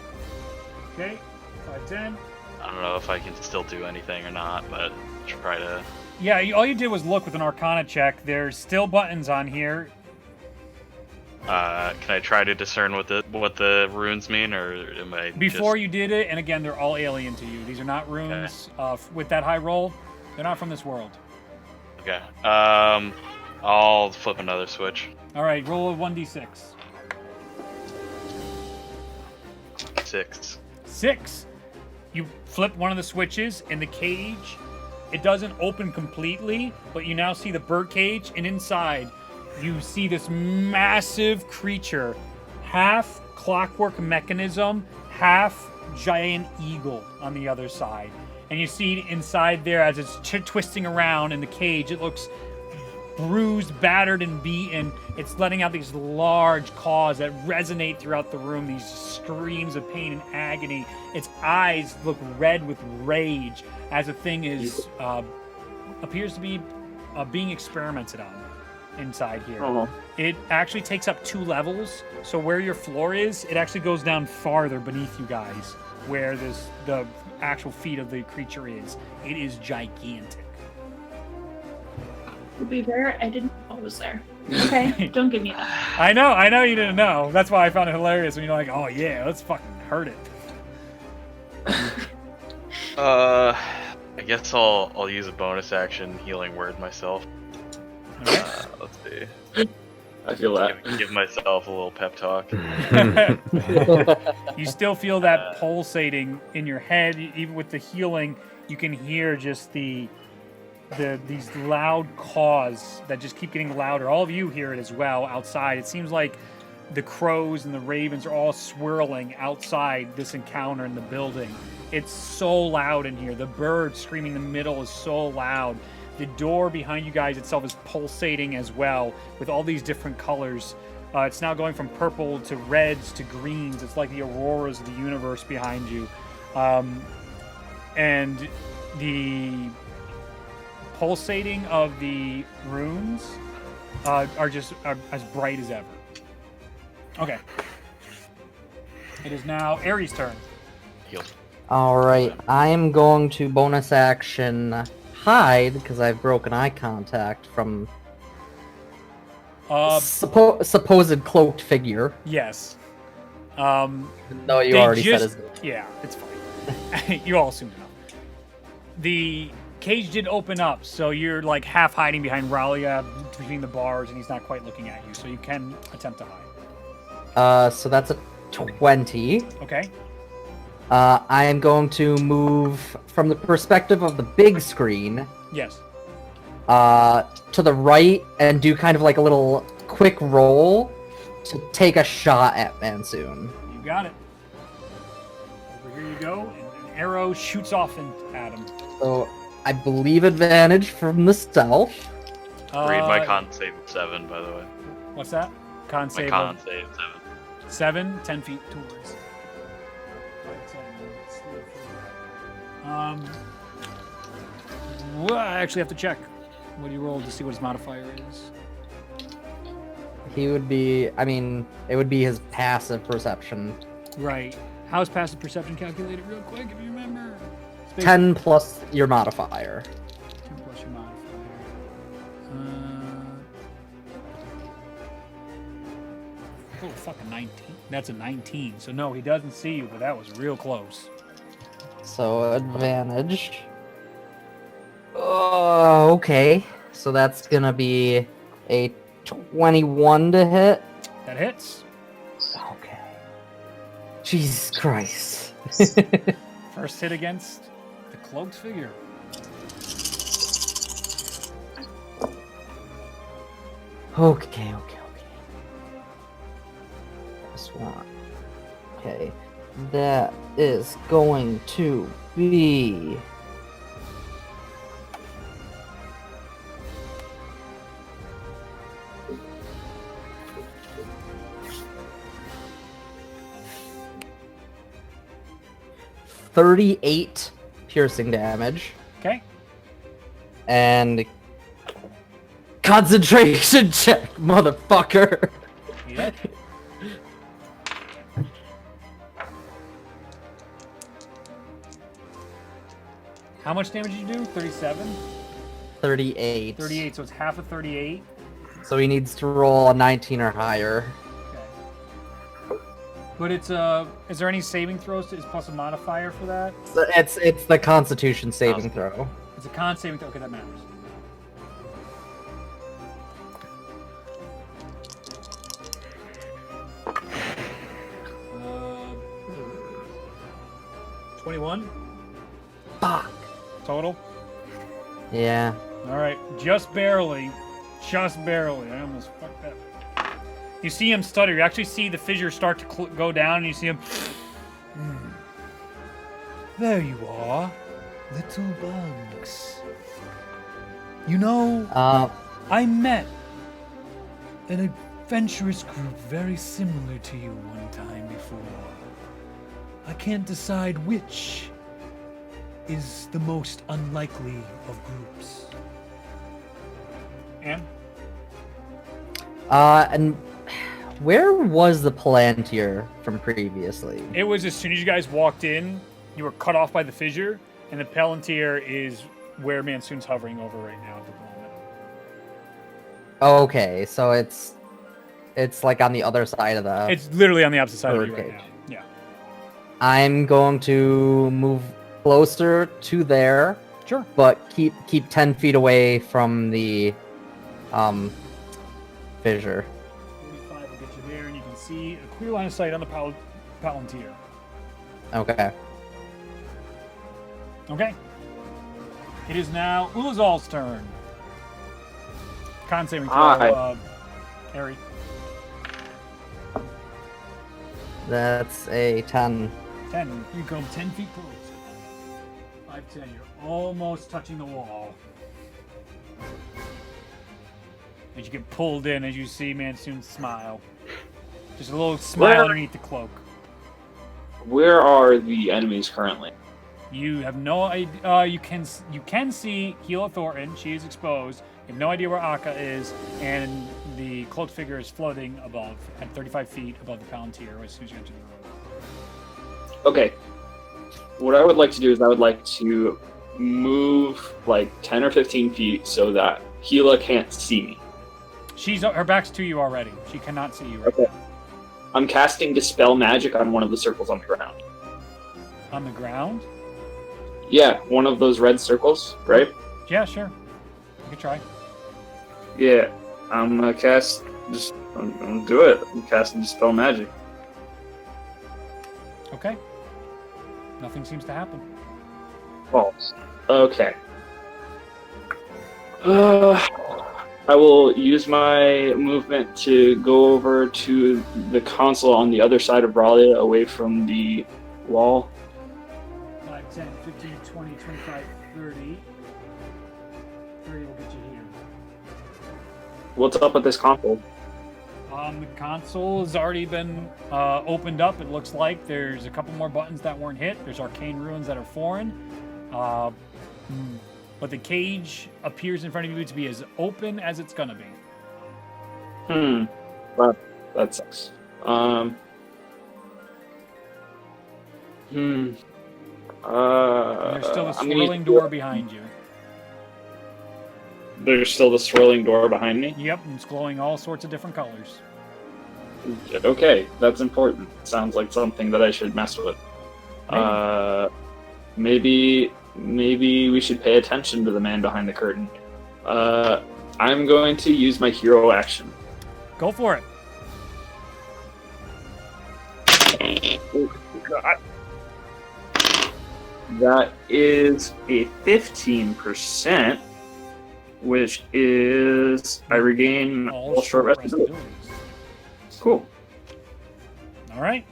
Okay, 5, 10. I don't know if I can still do anything or not, but try to. Yeah, all you did was look with an Arcana check. There's still buttons on here. Can I try to discern what the runes mean, or am I Before just... you did it, and again, they're all alien to you. These are not runes. With that high roll, they're not from this world. Okay. I'll flip another switch. All right, roll a 1d6. 6. 6. You flip one of the switches, and the cage it doesn't open completely, but you now see the bird cage, and inside you see this massive creature, half clockwork mechanism, half giant eagle on the other side. And you see inside there, as it's twisting around in the cage, it looks bruised, battered, and beaten. It's letting out these large caws that resonate throughout the room, these screams of pain and agony. Its eyes look red with rage as the thing is appears to be being experimented on inside here. Uh-huh. It actually takes up 2 levels, so where your floor is, it actually goes down farther beneath you guys, where the actual feet of the creature is. It is gigantic. To be fair, I didn't know it was there. Okay, don't give me that. I know you didn't know. That's why I found it hilarious when you're like, oh yeah, let's fucking hurt it. I guess I'll use a bonus action healing word myself. Okay. Let's see. I feel that. Give myself a little pep talk. You still feel that pulsating in your head. Even with the healing, you can hear just these loud caws that just keep getting louder. All of you hear it as well outside. It seems like the crows and the ravens are all swirling outside this encounter in the building. It's so loud in here. The bird screaming in the middle is so loud. The door behind you guys itself is pulsating as well with all these different colors. It's now going from purple to reds to greens. It's like the auroras of the universe behind you. And the pulsating of the runes are as bright as ever. Okay. It is now Ares' turn. Heal. Alright, I'm going to bonus action hide, because I've broken eye contact from supposed cloaked figure. Yes. No, you They already just- said his... Yeah, it's fine. You all assumed enough. The cage did open up, so you're like half hiding behind Ralia between the bars, and he's not quite looking at you, so you can attempt to hide. So that's a 20. Okay. I am going to move from the perspective of the big screen Yes. to the right and do kind of like a little quick roll to take a shot at Mansoon. You got it. Over here you go, and an arrow shoots off at him. So I believe advantage from the stealth. Read my con save of 7, by the way. What's that? Con My save. con of save 7. 7, 10 feet towards. Well, I actually have to check. What do you roll to see what his modifier is? He would be, I mean, it would be his passive perception. Right. How's passive perception calculated real quick, if you remember? 10 plus your modifier. 10 plus your modifier. Oh, fucking 19. That's a 19. So no, he doesn't see you, but that was real close. So advantage. Oh, okay. So that's gonna be a 21 to hit. That hits. Okay. Jesus Christ. First hit against the cloaked figure. Okay. This one. Okay. That is going to be... $38 piercing damage. Okay. And concentration check, motherfucker. Yeah. How much damage did you do? 37? 38. 38, so it's half of 38. So he needs to roll a 19 or higher. Okay. But it's is there any saving throws? Is plus a modifier for that? So it's the Constitution saving throw. It's a con saving throw. Okay, that matters. Uh, 21 Fuck. total. Yeah. All right, just barely. Just barely. I almost fucked that. You see him stutter. You actually see the fissure start to go down, and you see him. There you are, little bugs. You know, I met an adventurous group very similar to you one time before. I can't decide which is the most unlikely of groups. And And where was the Palantir from previously? it was as soon as you guys walked in, you were cut off by the fissure, and the Palantir is where Mansoon's hovering over right now at the moment. Okay, so it's like on the other side of the. It's literally on the opposite side of you right birdcage. now. Yeah. I'm going to move closer to there, Sure. but keep 10 feet away from the fissure. 45 will get you there, and you can see a clear line of sight on the Palantir. Okay. Okay. It is now Ulazal's turn. Con saving throw, Hi. Harry. That's a 10. 10. You come 10 feet close. 5, 10. You're almost touching the wall. As you get pulled in, as you see Mansoon smile. Just a little smile Where- underneath the cloak. Where are the enemies currently? You have no idea. You can see Gila Thornton. She is exposed. You have no idea where Akka is, and the cloaked figure is floating above at 35 feet above the Palantir as soon as you enter the room. Okay. What I would like to do is I would like to move like 10 or 15 feet so that Gila can't see me. Her back's to you already. She cannot see you right Okay. I'm casting Dispel Magic on one of the circles on the ground. now. On the ground? Yeah, one of those red circles, right? Yeah, sure. You can try. Yeah, I'm gonna cast. I'm gonna do it. I'm casting Dispel Magic. Okay. Nothing seems to happen. False. Okay. I will use my movement to go over to the console on the other side of Bralia, away from the wall. 5, 10, 15, 20, 25, 30. 30 will get you here. What's up with this console? The console has already been opened up. It looks like there's a couple more buttons that weren't hit. There's arcane runes that are foreign. But the cage appears in front of you to be as open as it's gonna be. Well, that sucks. There's still a swirling door behind you. There's still the swirling door behind me? Yep, and it's glowing all sorts of different colors. Okay, that's important. Sounds like something that I should mess with. Maybe we should pay attention to the man behind the curtain. I'm going to use my hero action. Go for it. That is a 15%, which is I regain all short rest abilities. Cool. All right.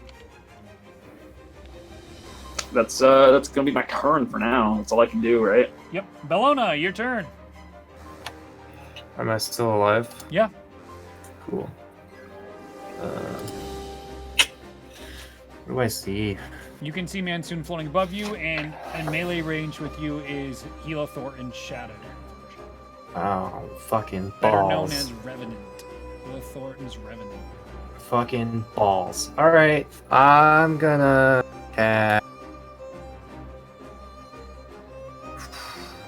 That's gonna be my turn for now. That's all I can do, right? Yep. Bellona, your turn. Am I still alive? Yeah. Cool. What do I see? You can see Mansoon floating above you, and in melee range with you is Gila Thornton's Shadow. Oh, fucking Better known balls. as Revenant. Gila Thornton's Revenant. Fucking balls. Alright, I'm gonna cast...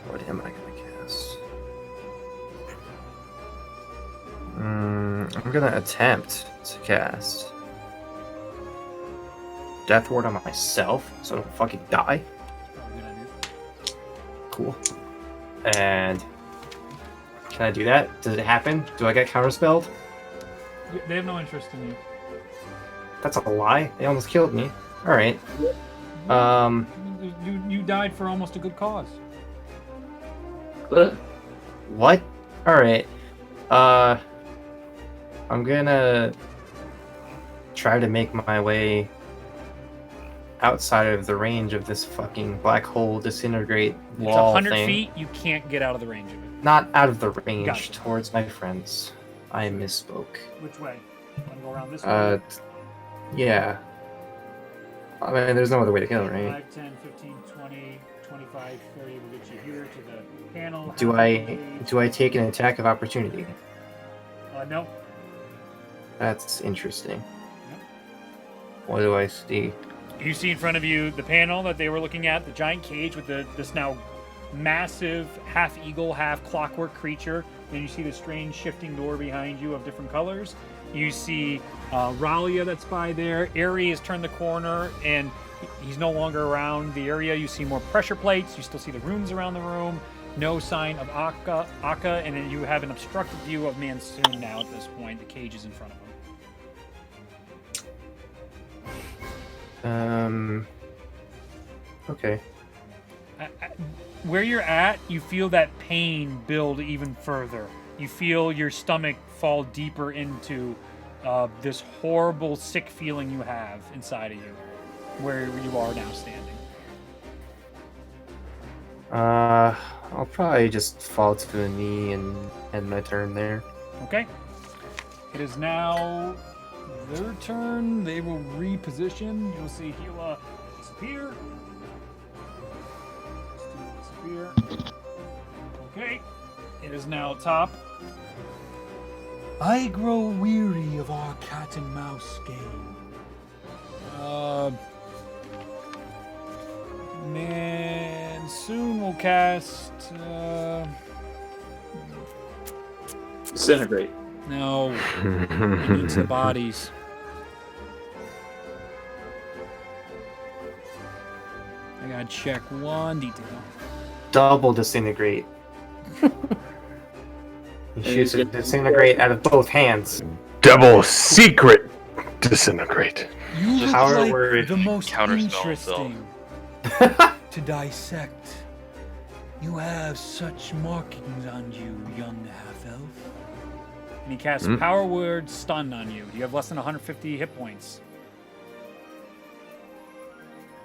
What am I gonna cast? I'm gonna attempt to cast Death Ward on myself, so I don't fucking die. Probably a good idea. Cool. And can I do that? Does it happen? Do I get counterspelled? They have no interest in you. That's a lie. They almost killed me. Alright. You died for almost a good cause. What? Alright. I'm gonna try to make my way outside of the range of this fucking black hole disintegrate It's wall 100 thing. feet. You can't get out of the range of it. Not out of the range, Gotcha. towards my friends. I misspoke. Which way? Want to go around this way? Yeah. I mean, there's no other way to go, right? 5, 10, 15, 20, 25, 30 will get you here to the panel. Do I take an attack of opportunity? No. That's interesting. What do I see? You see in front of you the panel that they were looking at, the giant cage with this now massive half eagle, half clockwork creature. Then you see the strange shifting door behind you of different colors. You see Ralia that's by there. Ari has turned the corner and he's no longer around the area. You see more pressure plates. You still see the runes around the room. No sign of Akka, and then you have an obstructed view of Mansoon now at this point. The cage is in front of him. Okay. Where you're at, you feel that pain build even further. You feel your stomach fall deeper into this horrible, sick feeling you have inside of you, where you are now standing. I'll probably just fall to the knee and end my turn there. Okay. It is now their turn. They will reposition. You'll see Hila disappear. Disappear. Okay. It is now top. I grow weary of our cat and mouse game. Man, soon we'll cast. Disintegrate. No. Into the bodies. I gotta check one detail. Double disintegrate. You shoots a disintegrate out of both hands. Double secret disintegrate. You look Power like word. the most Counterspell itself. interesting to dissect. You have such markings on you, young half-elf. And he casts Power Word Stun on you. You have less than 150 hit points.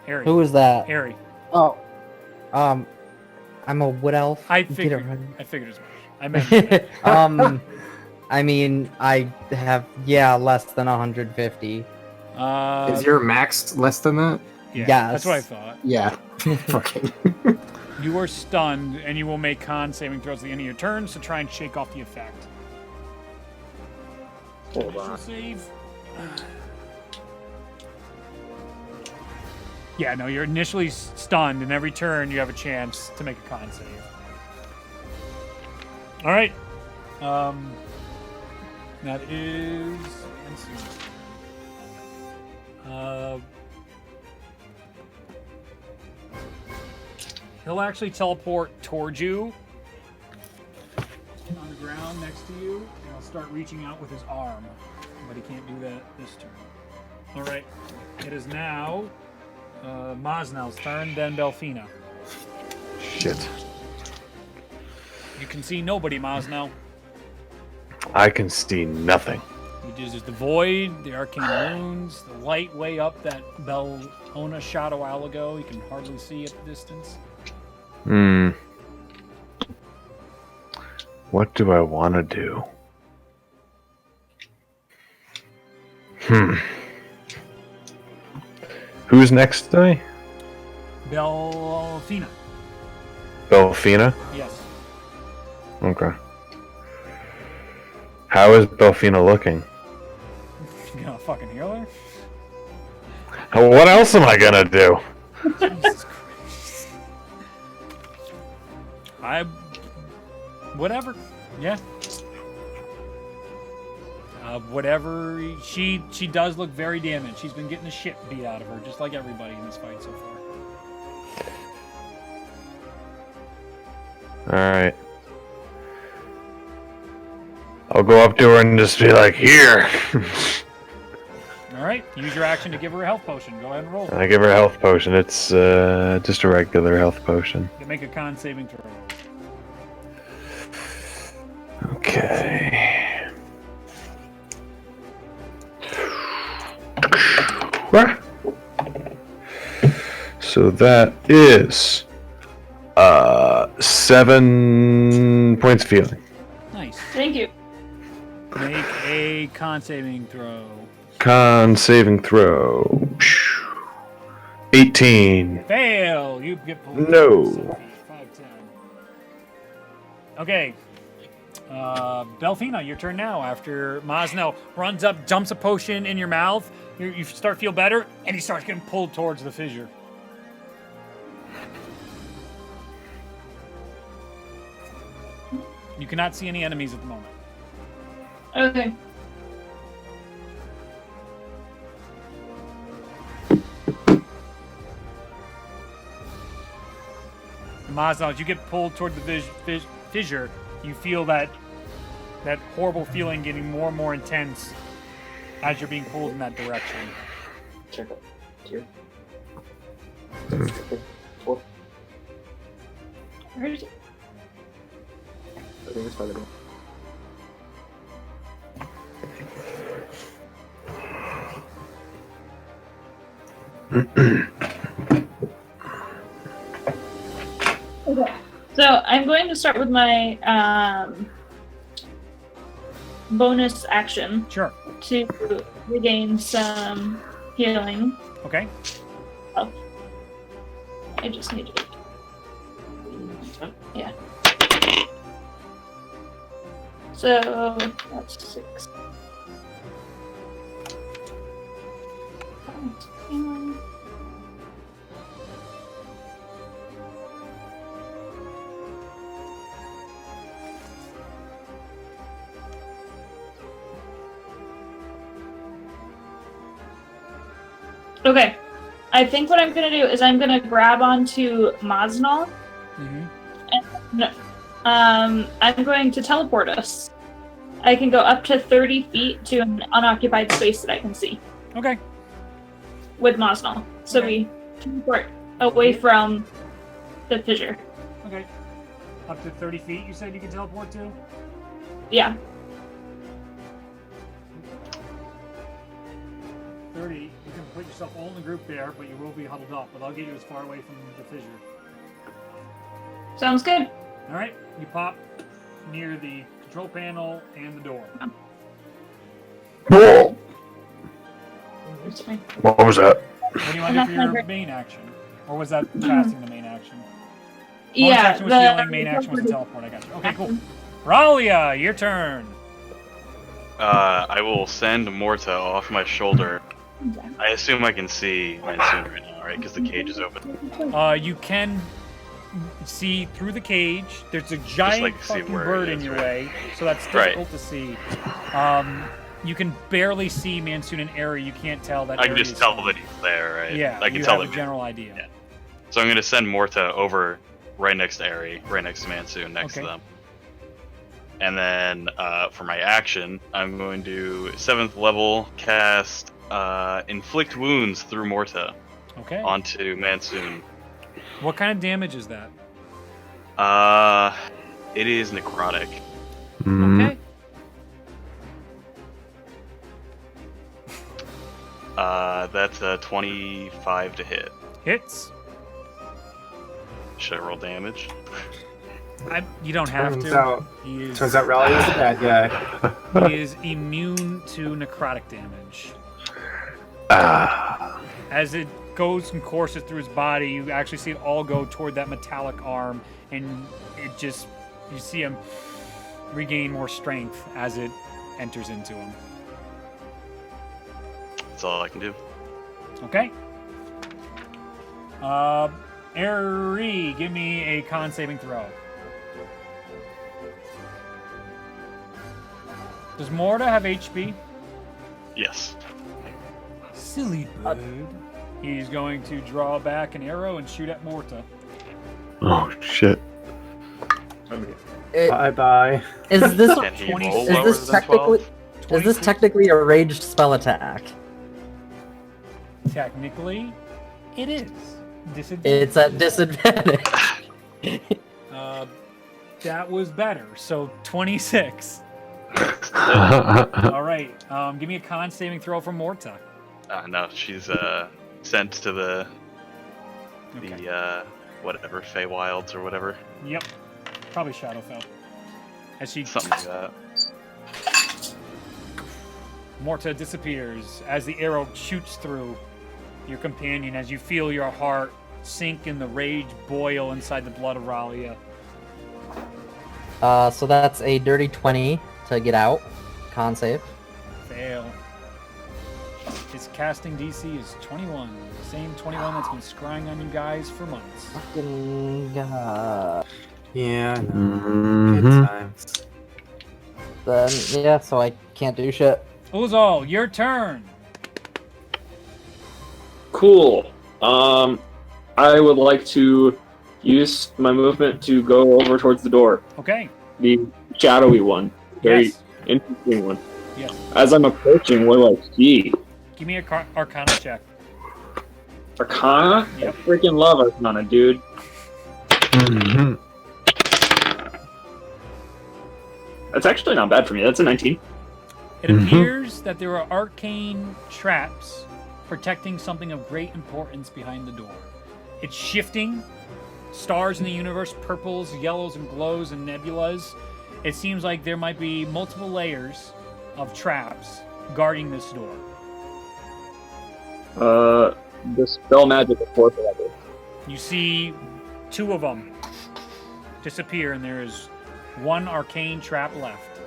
Harry. Who is that? Harry. Oh. I'm a wood elf. I Get it figured right. as much. I meant I mean, I have, less than 150. Is your max less than that? Yeah, Yes. that's what I thought. Yeah. Fucking. You are stunned, and you will make con saving throws at the end of your turns to try and shake off the effect. Hold Initial on. save. Yeah, no, you're initially stunned, and every turn you have a chance to make a con save. All right. That is. He'll actually teleport towards you on the ground next to you, and he'll start reaching out with his arm. But he can't do that this turn. All right. It is now Maznal's turn, then Belfina. Shit. You can see nobody, Maznal. I can see nothing. There's the void, the arcane runes, the light way up that Belona shot a while ago. You can hardly see at the distance. What do I want to do? Who's next today? Belfina. Belfina? Yes. Okay. How is Belfina looking? You gonna fucking heal her? What else am I gonna do? Jesus Christ. Whatever. Yeah. Whatever. She does look very damaged. She's been getting the shit beat out of her, just like everybody in this fight so far. Alright. I'll go up to her and just be like, here! All right. Use your action to give her a health potion. Go ahead and roll. I give her a health potion. It's just a regular health potion. You make a con saving throw. Okay. So that is 7 points of healing. Nice. Thank you. Make a con saving throw. Con saving throw. 18. Fail. You get pulled. No. 6 feet, 5, 10. Okay. Belfina, your turn now. After Mosno runs up, dumps a potion in your mouth, you start to feel better, and he starts getting pulled towards the fissure. You cannot see any enemies at the moment. Okay. Mosno, as you get pulled toward the fissure, you feel that horrible feeling getting more and more intense as you're being pulled in that direction. Check out here. Where is it? I think it's by the door. Okay. So I'm going to start with my bonus action Sure. to regain some healing. Okay. Oh. I just need to. Yeah. So that's 6. Okay. I think what I'm gonna do is I'm gonna grab onto Mosnol. Mm-hmm. I'm going to teleport us. I can go up to 30 feet to an unoccupied space that I can see Okay. with Mosnol. So Okay. we teleport away from the fissure. Okay. Up to 30 feet, you said you can teleport to? Yeah. 30. You can put yourself all in the group there, but you will be huddled up. But I'll get you as far away from the fissure. Sounds good. All right. You pop near the control panel and the door. Whoa! It's fine. What was that? What do you want to do for your main action? Or was that casting the main action? Bonus Yeah. action was healing, main action was a teleport. I got you. Okay, cool. Ralia, your turn. I will send Morta off my shoulder. I assume I can see Mansoon right now, right? Because the cage is open. You can see through the cage. There's a giant like, see fucking where it bird in is, your right? way, so that's difficult to see. You can barely see Mansoon and Eri. You can't tell that. I can Eri just is tell here. that he's there, right? Yeah, I can you tell have that. a general idea. Yeah. So I'm going to send Morta over right next to Eri, right next to Mansoon, next to Okay. them. And then for my action, I'm going to 7th level cast Inflict Wounds through Morta Okay. onto Mansoon. What kind of damage is that? It is necrotic. Okay. That's a 25 to hit. Hits. Should I roll damage? You don't have Turns to. out, He is, turns out Raleigh is the bad guy. he is immune to necrotic damage. Ah. As it goes and courses through his body, you actually see it all go toward that metallic arm, and you see him regain more strength as it enters into him. That's all I can do. Okay. Eri, give me a con saving throw. Does Morta have HP? Yes. Silly bird. He's going to draw back an arrow and shoot at Morta. Oh shit. Bye bye. Is this Can he 20 roll is lower this than technically 12? is this 26? technically a ranged spell attack? Technically, it is. Disadvantage. It's at disadvantage. That was better. So 26. All right. Give me a con saving throw from Morta. No, she's sent to the whatever Feywilds or whatever. Yep. Probably Shadowfell. As she Something like that. Morta disappears as the arrow shoots through your companion as you feel your heart sink and the rage boil inside the blood of Ralia. So that's a dirty 20 to get out. Con save. Fail. His casting DC is 21. The same 21 that's been scrying on you guys for months. Fucking god. Yeah, I know. Mhm. Good times. Then, yeah, so I can't do shit. Uzal, your turn. Cool. I would like to use my movement to go over towards the door. Okay. The shadowy one. Very Yes. interesting one. Yes. As I'm approaching, what do I see? Give me a Arcana check. Arcana? Yep. I freaking love Arcana, dude. Mhm. That's actually not bad for me. That's a 19. It Mhm. appears that there are arcane traps protecting something of great importance behind the door. It's shifting. Stars in the universe, purples, yellows, and glows and nebulas. It seems like there might be multiple layers of traps guarding this door. Dispel magic at 4th level. You see 2 of them disappear, and there is 1 arcane trap left.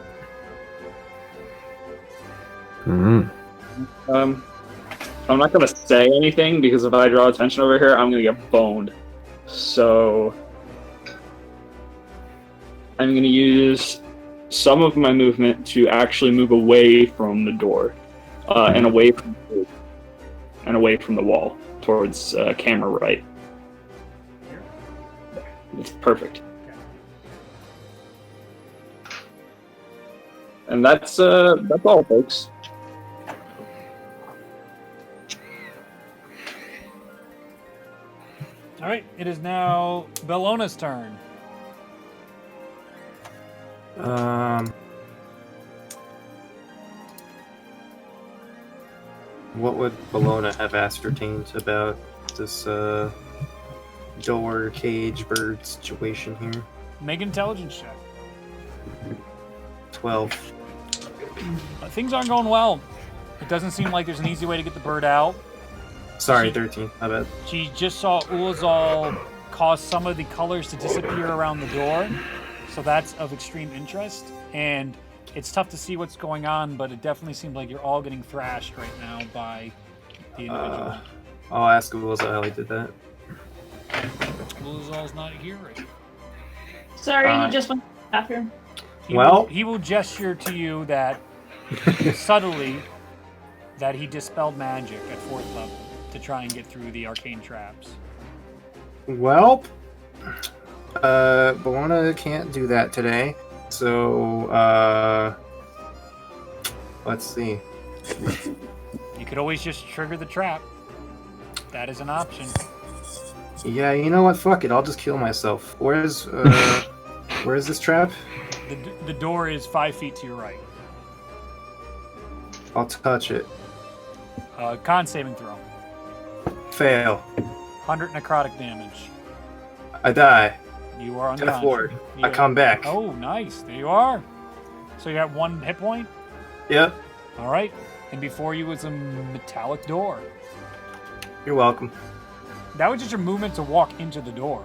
Mhm. I'm not gonna say anything because if I draw attention over here, I'm gonna get boned. So I'm gonna use some of my movement to actually move away from the door, and away from the wall towards camera right. It's perfect. And that's all, folks. All right, it is now Bellona's turn. What would Bologna have ascertained about this door, cage, bird situation here? Make an intelligence check. 12. Things aren't going well. It doesn't seem like there's an easy way to get the bird out. Sorry, 13. My bad. She just saw Ulazal cause some of the colors to disappear around the door, so that's of extreme interest. And it's tough to see what's going on, but it definitely seems like you're all getting thrashed right now by the individual. I'll ask Uzo how he did that. Ulazal's not here right now. Sorry, he just went to the bathroom. He will gesture to you that subtly that he dispelled magic at 4th level to try and get through the arcane traps. Well, Bologna can't do that today. So, let's see. You could always just trigger the trap. That is an option. Yeah, you know what? Fuck it. I'll just kill myself. Where's this trap? The door is 5 feet to your right. I'll touch it. Con saving throw. Fail. 100 necrotic damage. I die. You are Death unconscious. ward. I come back. Oh, nice. There you are. So you got 1 hit point? Yep. All right. And before you was a metallic door. You're welcome. That was just your movement to walk into the door.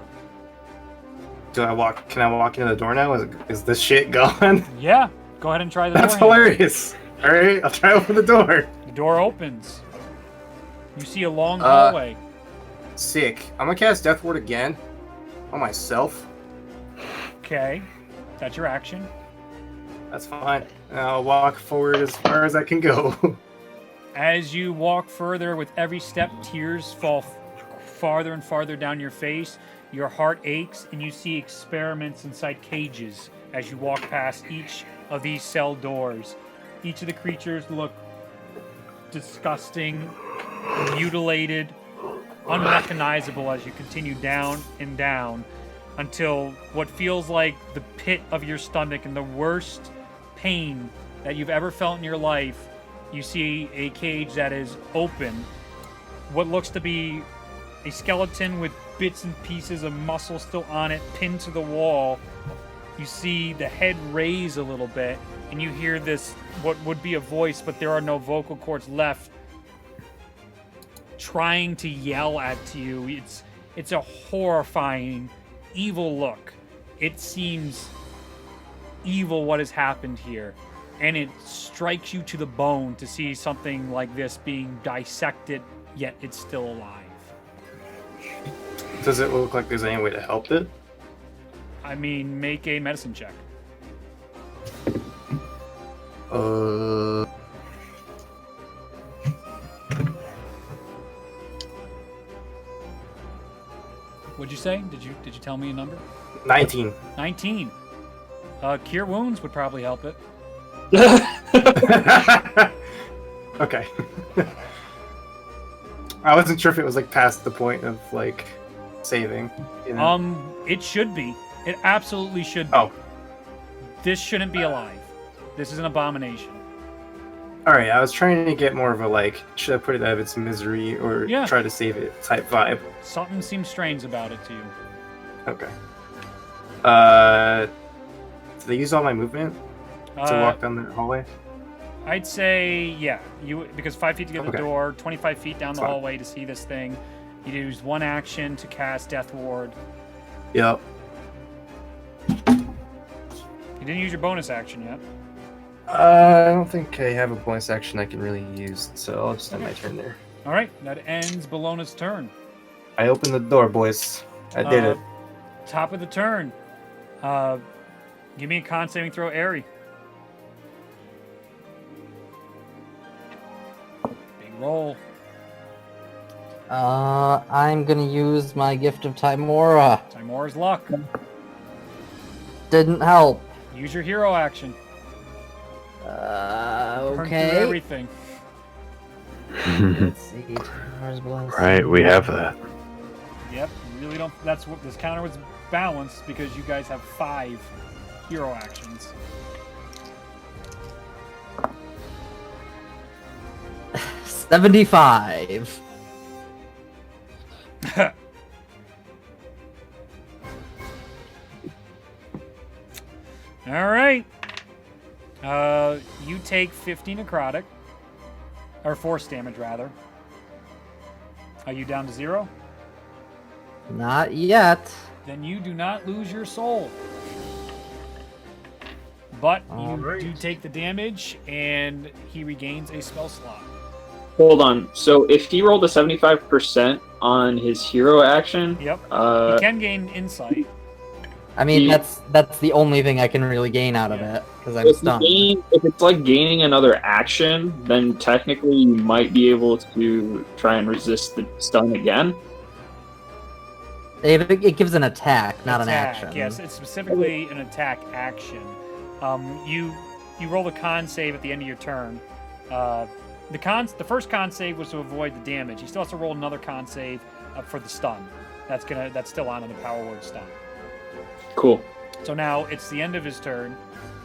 Can I walk into the door now? Is this shit going? Yeah. Go ahead and try the That's door handle. hilarious. Alright, I'll try to open the door. The door opens. You see a long hallway. Sick. I'm gonna cast Death Ward again. On myself. Okay. That's your action. That's fine. I'll walk forward as far as I can go. As you walk further, with every step, tears fall farther and farther down your face. Your heart aches, and you see experiments inside cages as you walk past each of these cell doors. Each of the creatures look disgusting, mutilated, unrecognizable as you continue down and down. until what feels like the pit of your stomach and the worst pain that you've ever felt in your life. You see a cage that is open. What looks to be a skeleton with bits and pieces of muscle still on it, pinned to the wall. You see the head raise a little bit, and you hear this, what would be a voice, but there are no vocal cords left, trying to yell at you. It's a horrifying, evil look. It seems evil what has happened here, and it strikes you to the bone to see something like this being dissected, yet it's still alive. Does it look like there's any way to help it? I mean, make a medicine check. What'd you say? Did you tell me a number? 19. 19. Cure wounds would probably help it. Okay. I wasn't sure if it was like past the point of like saving. You know? It should be. It absolutely should be. Oh. This shouldn't be alive. This is an abomination. Alright, I was trying to get more of a like, should I put it out of its misery or try to save it type vibe. Something seems strange about it to you. Okay. Did they use all my movement to walk down the hallway? I'd say, yeah. Because 5 feet to get to the Okay. door, 25 feet down the Fine. hallway to see this thing. You used one action to cast Death Ward. Yep. You didn't use your bonus action yet. I don't think I have a bonus action I can really use, so I'll just end my turn there. All right, that ends Bellona's turn. I opened the door, boys. I did it. Top of the turn. Give me a con saving throw, Airy. Big roll. I'm gonna use my gift of Timora. Timora's luck. Didn't help. Use your hero action. Burn through Okay. everything. Let's see. Timora's blessing. Right, we have that. Yep, you really don't. That's what this counter was balanced because you guys have 5 hero actions. $75. All right. You take 50 necrotic, or force damage rather. Are you down to 0? Not yet. Then you do not lose your soul. But you Alright. do take the damage, and he regains a spell slot. Hold on. So if he rolled a 75% on his hero action, Yep. uh, You can gain insight. I mean, He- that's the only thing I can really gain out of Yeah. it because I'm if, stunned. if it's like gaining another action, then technically you might be able to try and resist the stun again. It gives an attack, not an Attack, action. Yes, it's specifically an attack action. You roll the con save at the end of your turn. The first con save was to avoid the damage. He still has to roll another con save for the stun. That's still on the power word stun. Cool. So now it's the end of his turn.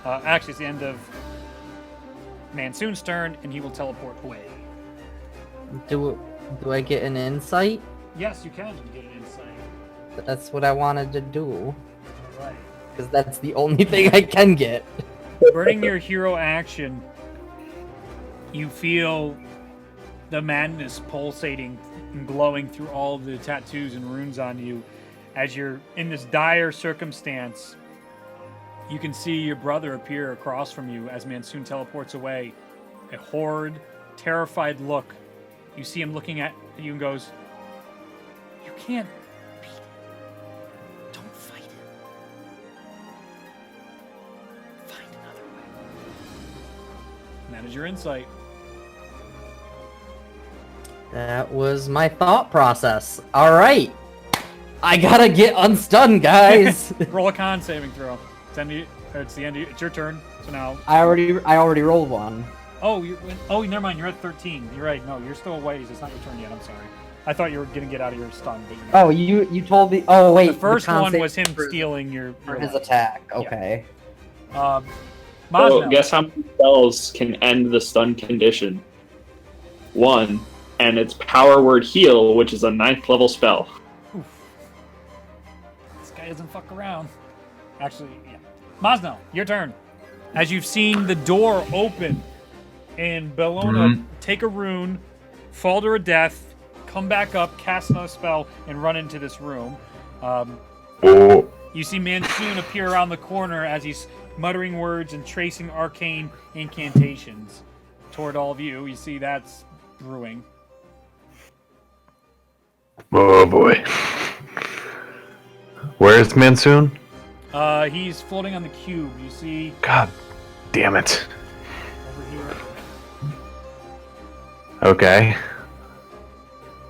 Actually, it's the end of Mansoon's turn, and he will teleport away. Do I get an insight? Yes, you can get an insight. That's what I wanted to do Right. because that's the only thing I can get. Burning your hero action, you feel the madness pulsating and glowing through all of the tattoos and runes on you. As you're in this dire circumstance, you can see your brother appear across from you as Mansoon teleports away. A horrid, terrified look. You see him looking at you and goes, "You can't beat it. Don't fight it. Find another way." And that is your insight. That was my thought process. All right, I gotta get unstunned, guys. Roll a con saving throw. It's the end. It's your turn. So now. I already rolled one. Oh, never mind. You're at 13. You're right. No, you're still a ways. It's not your turn yet. I'm sorry. I thought you were gonna get out of your stun, but Oh, you told me. Oh wait, the first con one save was him for- stealing your for his life. attack. Okay. Um, So Mosnell. guess how many spells can end the stun condition? 1, and it's Power Word Heal, which is a 9th level spell. Oof. This guy doesn't fuck around. Actually, yeah. Mosnell, your turn. As you've seen the door open and Bellona take a rune, fall to her death, come back up, cast another spell, and run into this room. You see Mansoon appear around the corner as he's muttering words and tracing arcane incantations toward all of you. You see that's brewing. Oh boy. Where's Mansoon? He's floating on the cube. You see God damn it. over here. Okay.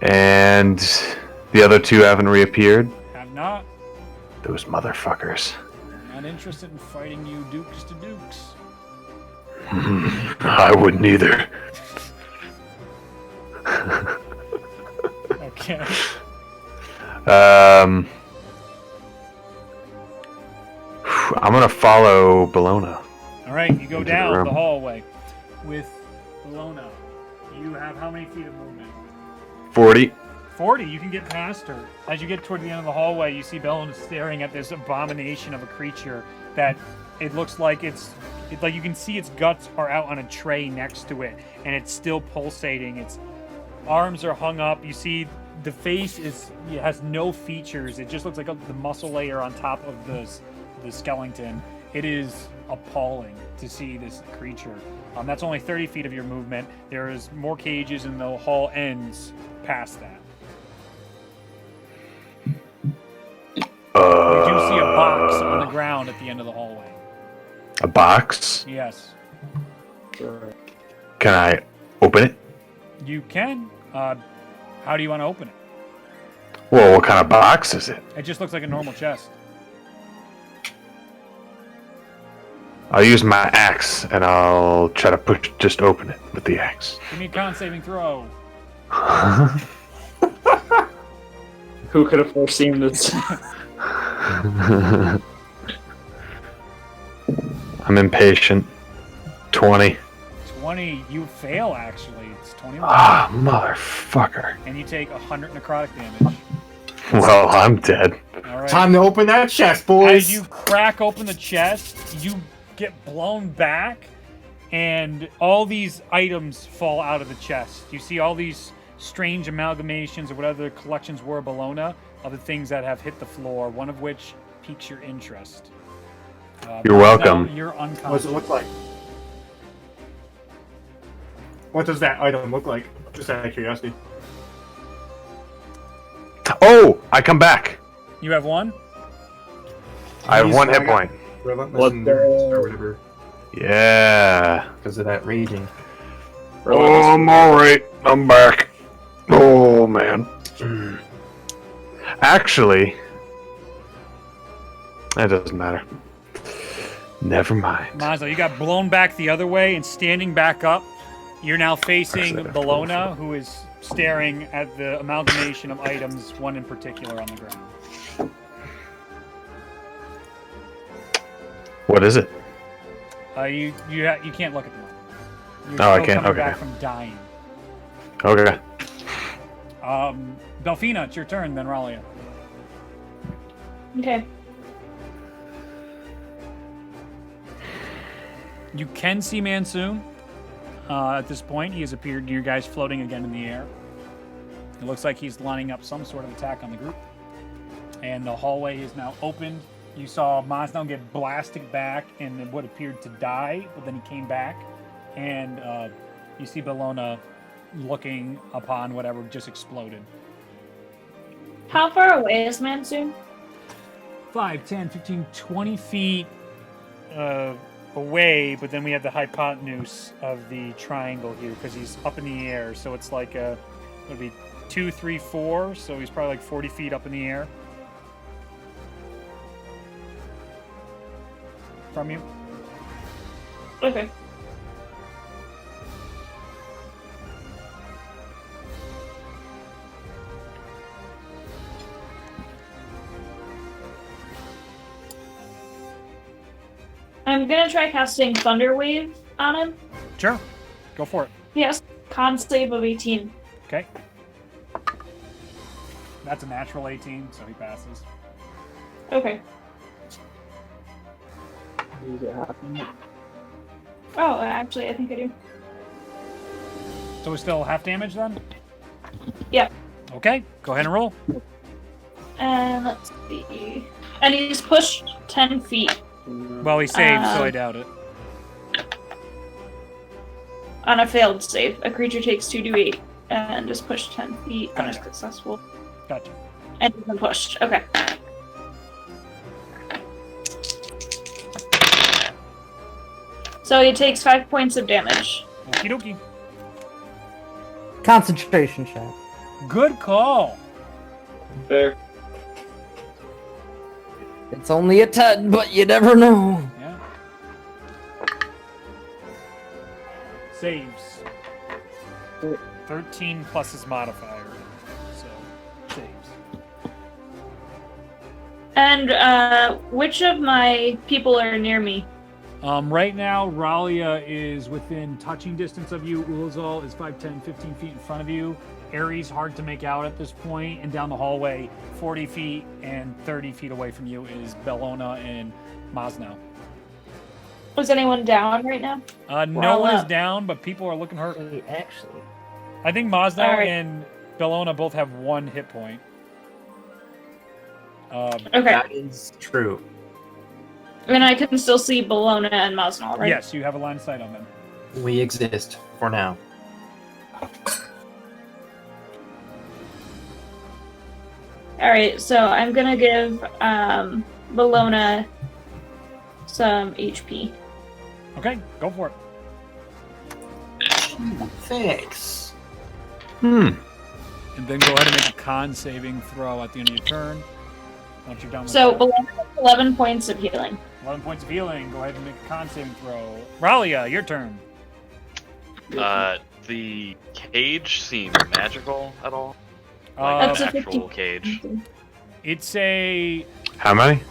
And the other two haven't reappeared? Have not. Those motherfuckers. Not interested in fighting you dukes to dukes. I wouldn't either. Okay. I'm gonna follow Bellona. All right, you go Into the down room. the hallway with Bellona. You have how many feet of movement? 40. 40. You can get past her. As you get toward the end of the hallway, you see Bellona staring at this abomination of a creature that it looks like it's like you can see its guts are out on a tray next to it, and it's still pulsating. Its arms are hung up. You see the face it has no features. It just looks like the muscle layer on top of the skeleton. It is appalling to see this creature. That's only 30 feet of your movement. There is more cages, and the hall ends past that. You do see a box on the ground at the end of the hallway. A box? Yes, Can I open it? you can. How do you want to open it? Well, what kind of box is it? It just looks like a normal chest. I'll use my axe and I'll try to just open it with the axe. Give me a con saving throw. Who could have foreseen this? I'm impatient. 20. 20. You fail, actually. It's 21. Ah, motherfucker. And you take 100 necrotic damage. Well, I'm dead. All right. Time to open that chest, boys. As you crack open the chest, you get blown back, and all these items fall out of the chest. You see all these strange amalgamations or whatever the collections were, Bellona, of the things that have hit the floor, one of which piques your interest. You're welcome. Now you're What does unconscious. it look like? What does that item look like? Just out of curiosity. Oh, I come back. You have one? I have Jeez, one I hit got point. Relentless What endurance or whatever. Yeah. Because of that raging. Oh, I'm alright. I'm back. Oh, man. Actually, that doesn't matter. Never mind. Mazzo, you got blown back the other way, and standing back up, you're now facing Actually, Bellona, who is staring at the amalgamation of items, one in particular on the ground. What is it? You can't look at them. You're Oh, I still can't, coming okay. back from dying. Okay. Delphina, it's your turn, then Ralia. Okay. You can see Mansoon. At this point, he has appeared near you guys floating again in the air. It looks like he's lining up some sort of attack on the group. And the hallway is now opened. You saw Mosnell get blasted back and what appeared to die, but then he came back. And you see Bellona looking upon whatever just exploded. How far away is Mansoon? 5, 10, 15, 20 feet away, but then we have the hypotenuse of the triangle here because he's up in the air. So it's like it would be 2, 3, 4. So he's probably like 40 feet up in the air from you. Okay. I'm gonna try casting Thunder Wave on him. Sure. Go for it. Yes. Con save of 18. Okay. That's a natural 18, so he passes. Okay. Is it happening? Oh, actually, I think I do. So we're still half damage then? Yeah. Okay, go ahead and roll. And let's see. And he's pushed 10 feet Well, he saved, so I doubt it. on a failed save. A creature takes 2d8 and is pushed 10 feet on a Gotcha. successful. Gotcha. And he's been pushed. Okay. So he takes 5 points of damage. Okie dokie. Concentration check. Good call. Fair. It's only a 10, but you never know. Yeah. Saves. 13 plus his modifier. So, saves. And which of my people are near me? Right now, Ralia is within touching distance of you. Ulazal is 5, 10, 15 feet in front of you. Ares, hard to make out at this point. And down the hallway, 40 feet and 30 feet away from you is Bellona and Mosnow. Was anyone down right now? No one is up. down, but people are looking hurt. Hey, actually, I think Mosnow All right. and Bellona both have 1 hit point. Okay. That is true. And I can still see Bologna and Mosnall, right? Yes, you have a line of sight on them. We exist for now. Alright, so I'm gonna give Bologna some HP. Okay, go for it. Thanks. And then go ahead and make a con saving throw at the end of your turn. Once you're done with So that. Bologna has 11 points of healing. 11 points of healing. Go ahead and make a con saving throw. Ralia, your turn. The cage seems magical at all? Uh, That's a Like an actual 50. cage. It's a... How many?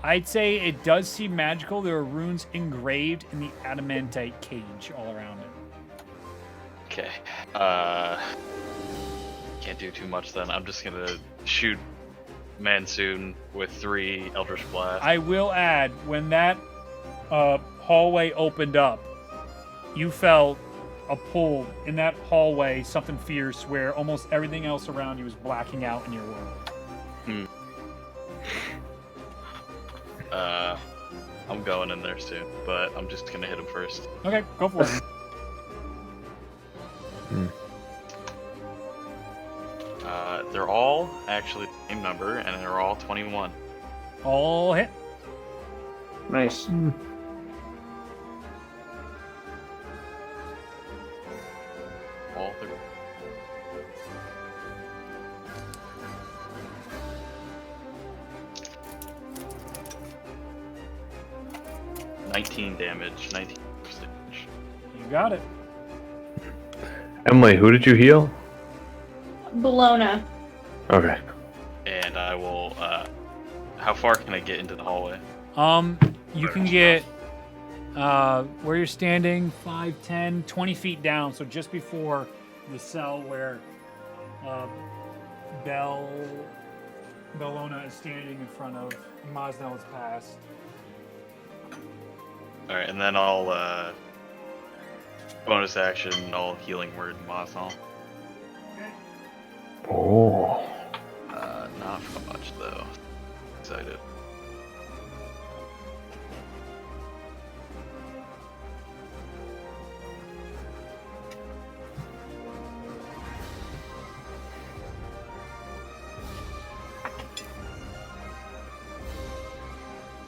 I'd say it does seem magical. There are runes engraved in the adamantite cage all around it. Okay. Can't do too much then. I'm just gonna shoot Mansoon with 3 Eldritch Blast. I will add, when that hallway opened up, you felt a pull in that hallway, something fierce, where almost everything else around you was blacking out in your world. I'm going in there soon, but I'm just gonna hit him first. Okay, go for it. They're all actually the same number, and they're all 21. All hit. Nice. All 3. $19 damage. 19 damage. You got it. Emily, who did you heal? Bologna. Okay. And I will. How far can I get into the hallway? You can get where you're standing 5, 10, 20 feet down, so just before the cell where Bellona is standing in front of Mosnell's past. Alright, and then I'll. Bonus action, I'll healing word Mothall. Oh. Not for much though. Excited.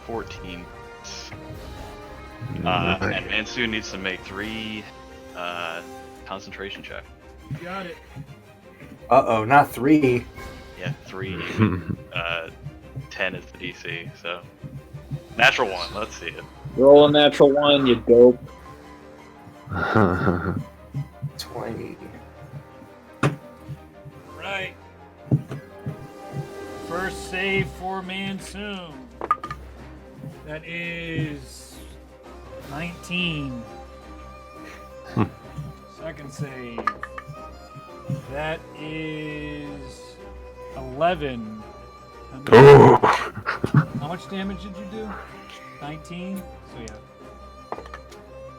$14. And Mansu needs to make 3 concentration check. Got it. Uh-oh, not 3. Yeah, 3. 10 is the DC, so. Natural 1, let's see it. Roll a natural 1, you dope. 20. Right. First save for Mansoon. That is 19. Second save. That is 11. Ooh. How much damage did you do? 19? So yeah.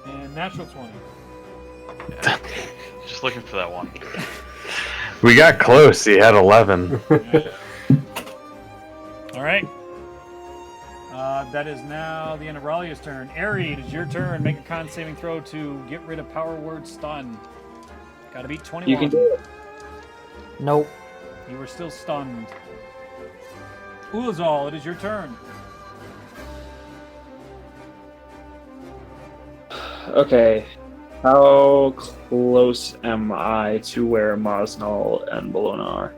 And natural 20. Just looking for that one. We got close. He had 11. Alright. That is now the end of Ralia's turn. Ari, it is your turn. Make a con saving throw to get rid of power word stun. Gotta beat 21. You can do it. Nope. You were still stunned. Ulazal, it is your turn. Okay. How close am I to where Mosnal and Bologna are?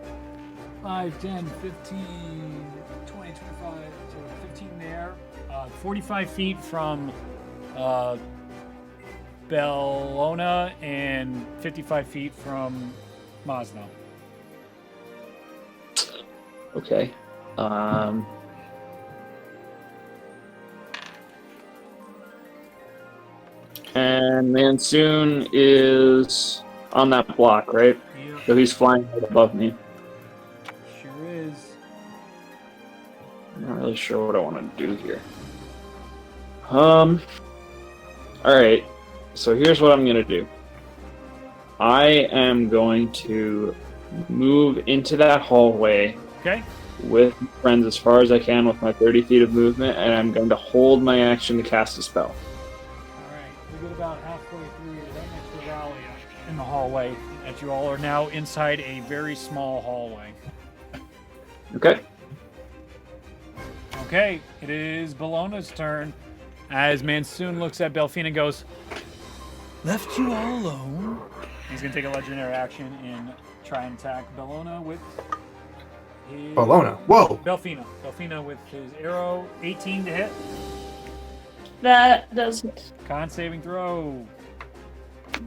5, 10, 15, 20, 25, so 15 there. 45 feet from Bellona and 55 feet from Mosno. Okay. And Mansoon is on that block, right? Yep, So he's flying right above me. sure is. I'm not really sure what I want to do here. Alright. So here's what I'm going to do. I am going to move into that hallway Okay. with my friends as far as I can with my 30 feet of movement, and I'm going to hold my action to cast a spell. Alright, we get about halfway through. You're right next to Ralia in the hallway, as you all are now inside a very small hallway. Okay. Okay, it is Bologna's turn. As Mansoon looks at Belfine and goes, Left you all alone? he's going to take a legendary action and try and attack Bellona with his... Bologna. Whoa. Belfina. Belfina with his arrow. 18 to hit. That does it. Con saving throw.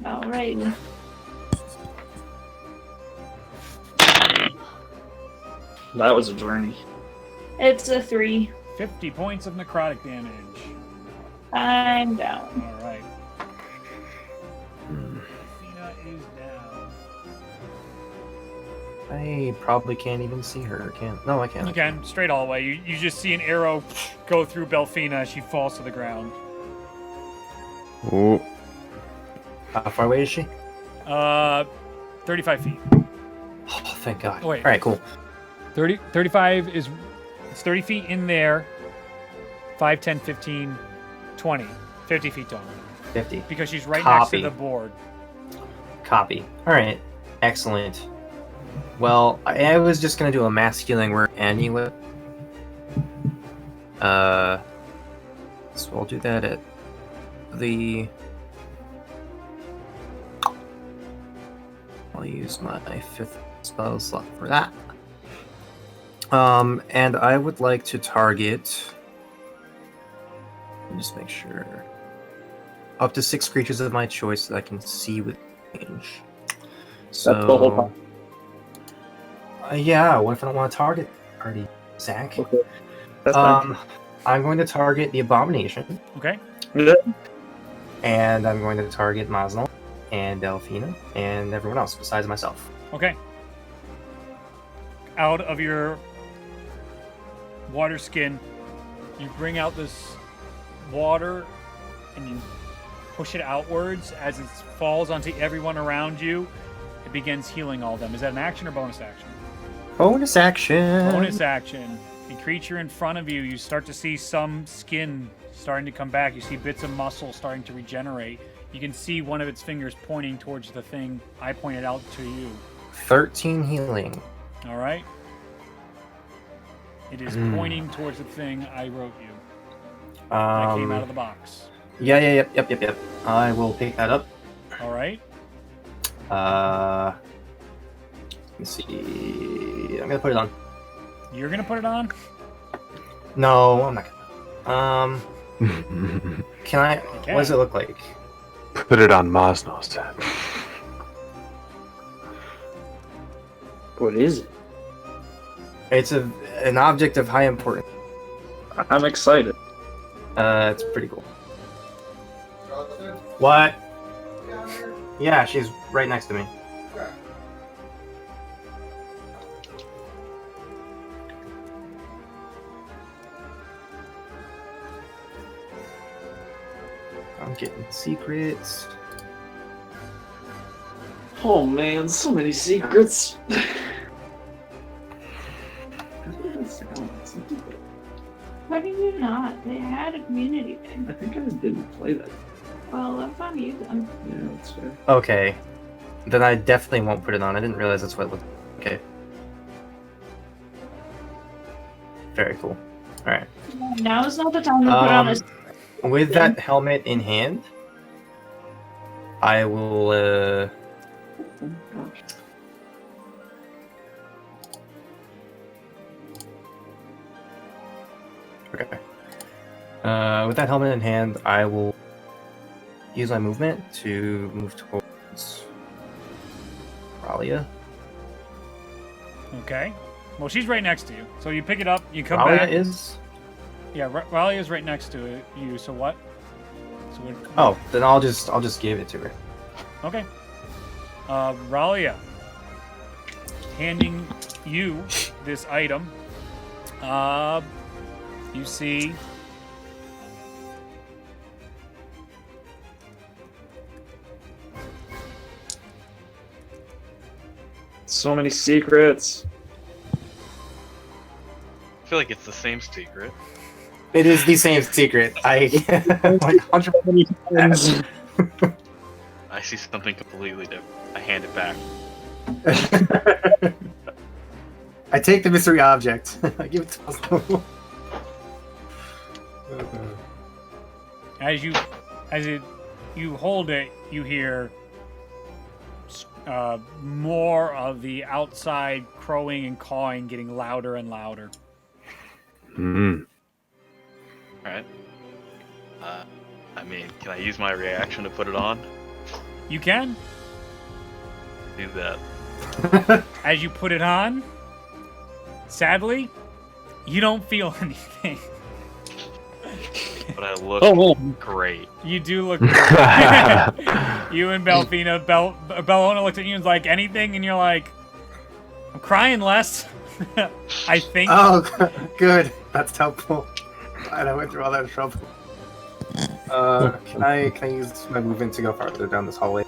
Alright. That was a journey. It's a 3. 50 points of necrotic damage. I'm down. All right. Belfina is down. I probably can't even see her. Can't. No, I can't. Again, straight all the way. You just see an arrow go through Belfina as she falls to the ground. Ooh. How far away is she? 35 feet. Oh, thank God. Oh, wait. All right, cool. 35 is... It's 30 feet in there. 5, 10, 15, 20. 50 feet total. 50. Because she's right next to Copy. the board. Copy. All right. Excellent. Well, I was just gonna do a mass healing word anyway. So I'll do that at the. I'll use my 5th spell slot for that. And I would like to target. Let me just make sure. Up to 6 creatures of my choice that I can see with range. So. That's the whole time. Yeah, what if I don't want to target party, Zach? Okay. That's fine. I'm going to target the Abomination, Okay? and I'm going to target Masnal and Delphina and everyone else besides myself. Okay. Out of your water skin, you bring out this water and you push it outwards. As it falls onto everyone around you, it begins healing all of them. Is that an action or bonus action? Bonus action! Bonus action. The creature in front of you, you start to see some skin starting to come back. You see bits of muscle starting to regenerate. You can see one of its fingers pointing towards the thing I pointed out to you. 13 healing. All right? It is pointing towards the thing I wrote you. That came out of the box. Yep. I will pick that up. All right? Let me see. I'm gonna put it on. You're going to put it on? No, I'm not gonna. Can I? Okay. What does it look like? Put it on Mosnow's head. What is it? It's an object of high importance. I'm excited. It's pretty cool. What? Yeah, she's right next to me. I'm getting secrets. Oh man, so many secrets. Why did you not? They had a community day. I think I didn't play that. Well, that's on you then. Yeah, that's fair. Okay. Then I definitely won't put it on. I didn't realize that's what it looked like. Okay. Very cool. Alright. Now is not the time to put on a. With that helmet in hand, I will, Oh, gosh. Okay. With that helmet in hand, I will use my movement to move towards Ralia. Okay. Well, she's right next to you. So you pick it up, you come Ralia back. is? Yeah, Raleigh is right next to you. So what? So what? Oh, then I'll just give it to her. Okay. Ralia, handing you this item. You see. So many secrets. I feel like it's the same secret. It is the same secret. I like 100%. I see something completely different. I hand it back. I take the mystery object. I give it to Oslo. As you hold it, you hear more of the outside crowing and cawing getting louder and louder. Hmm. Alright. I mean, can I use my reaction to put it on? You can. Do that. As you put it on, sadly, you don't feel anything. But I look great. You do look great. You and Belfina, Bellona looks at you and is like, anything? And you're like, I'm crying less. I think. Oh, good. That's helpful. And I went through all that trouble. Can I use my movement to go farther down this hallway?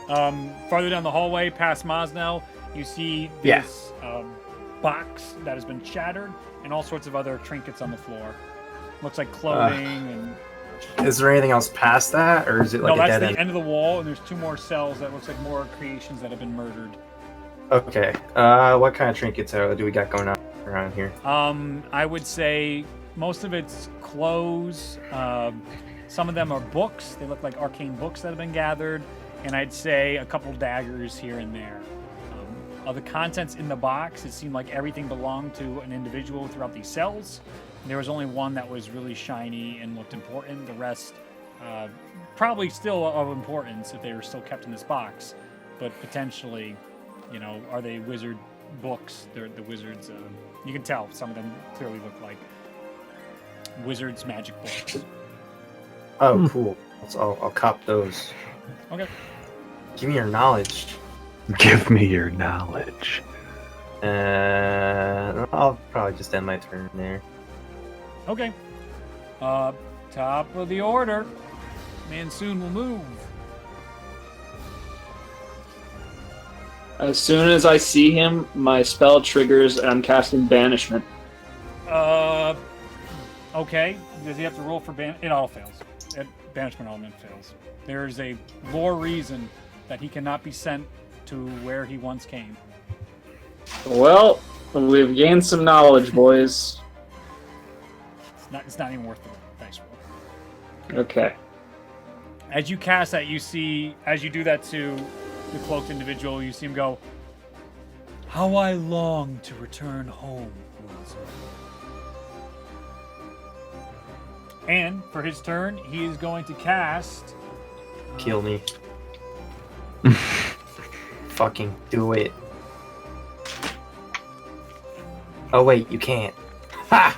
Farther down the hallway, past Mosnell, you see this box that has been shattered and all sorts of other trinkets on the floor. Looks like clothing and. Is there anything else past that, or is it like no, a that's dead the end? end of the wall, and there's two more cells that looks like more creations that have been murdered. Okay. What kind of trinkets do we got going on around here? I would say most of it's clothes. Some of them are books. They look like arcane books that have been gathered, and I'd say a couple daggers here and there. Of the contents in the box, it seemed like everything belonged to an individual throughout these cells. There was only one that was really shiny and looked important. The rest, probably still of importance if they were still kept in this box, but potentially, are they wizard books? They're the wizards. You can tell some of them clearly look like wizards' magic books. Oh, cool. I'll cop those. Okay. Give me your knowledge. Give me your knowledge. I'll probably just end my turn there. Okay. Top of the order. Mansoon will move. As soon as I see him, my spell triggers and I'm casting Banishment. Okay. Does he have to roll for It all fails. Banishment element fails. There's a lore reason that he cannot be sent to where he once came. Well, we've gained some knowledge, boys. It's not even worth the dice roll. Okay. As you cast that, you see, as you do that to the cloaked individual, you see him go, "How I long to return home, Wilson." And for his turn, he is going to cast. Kill me. Fucking do it. Oh wait, you can't. Ha!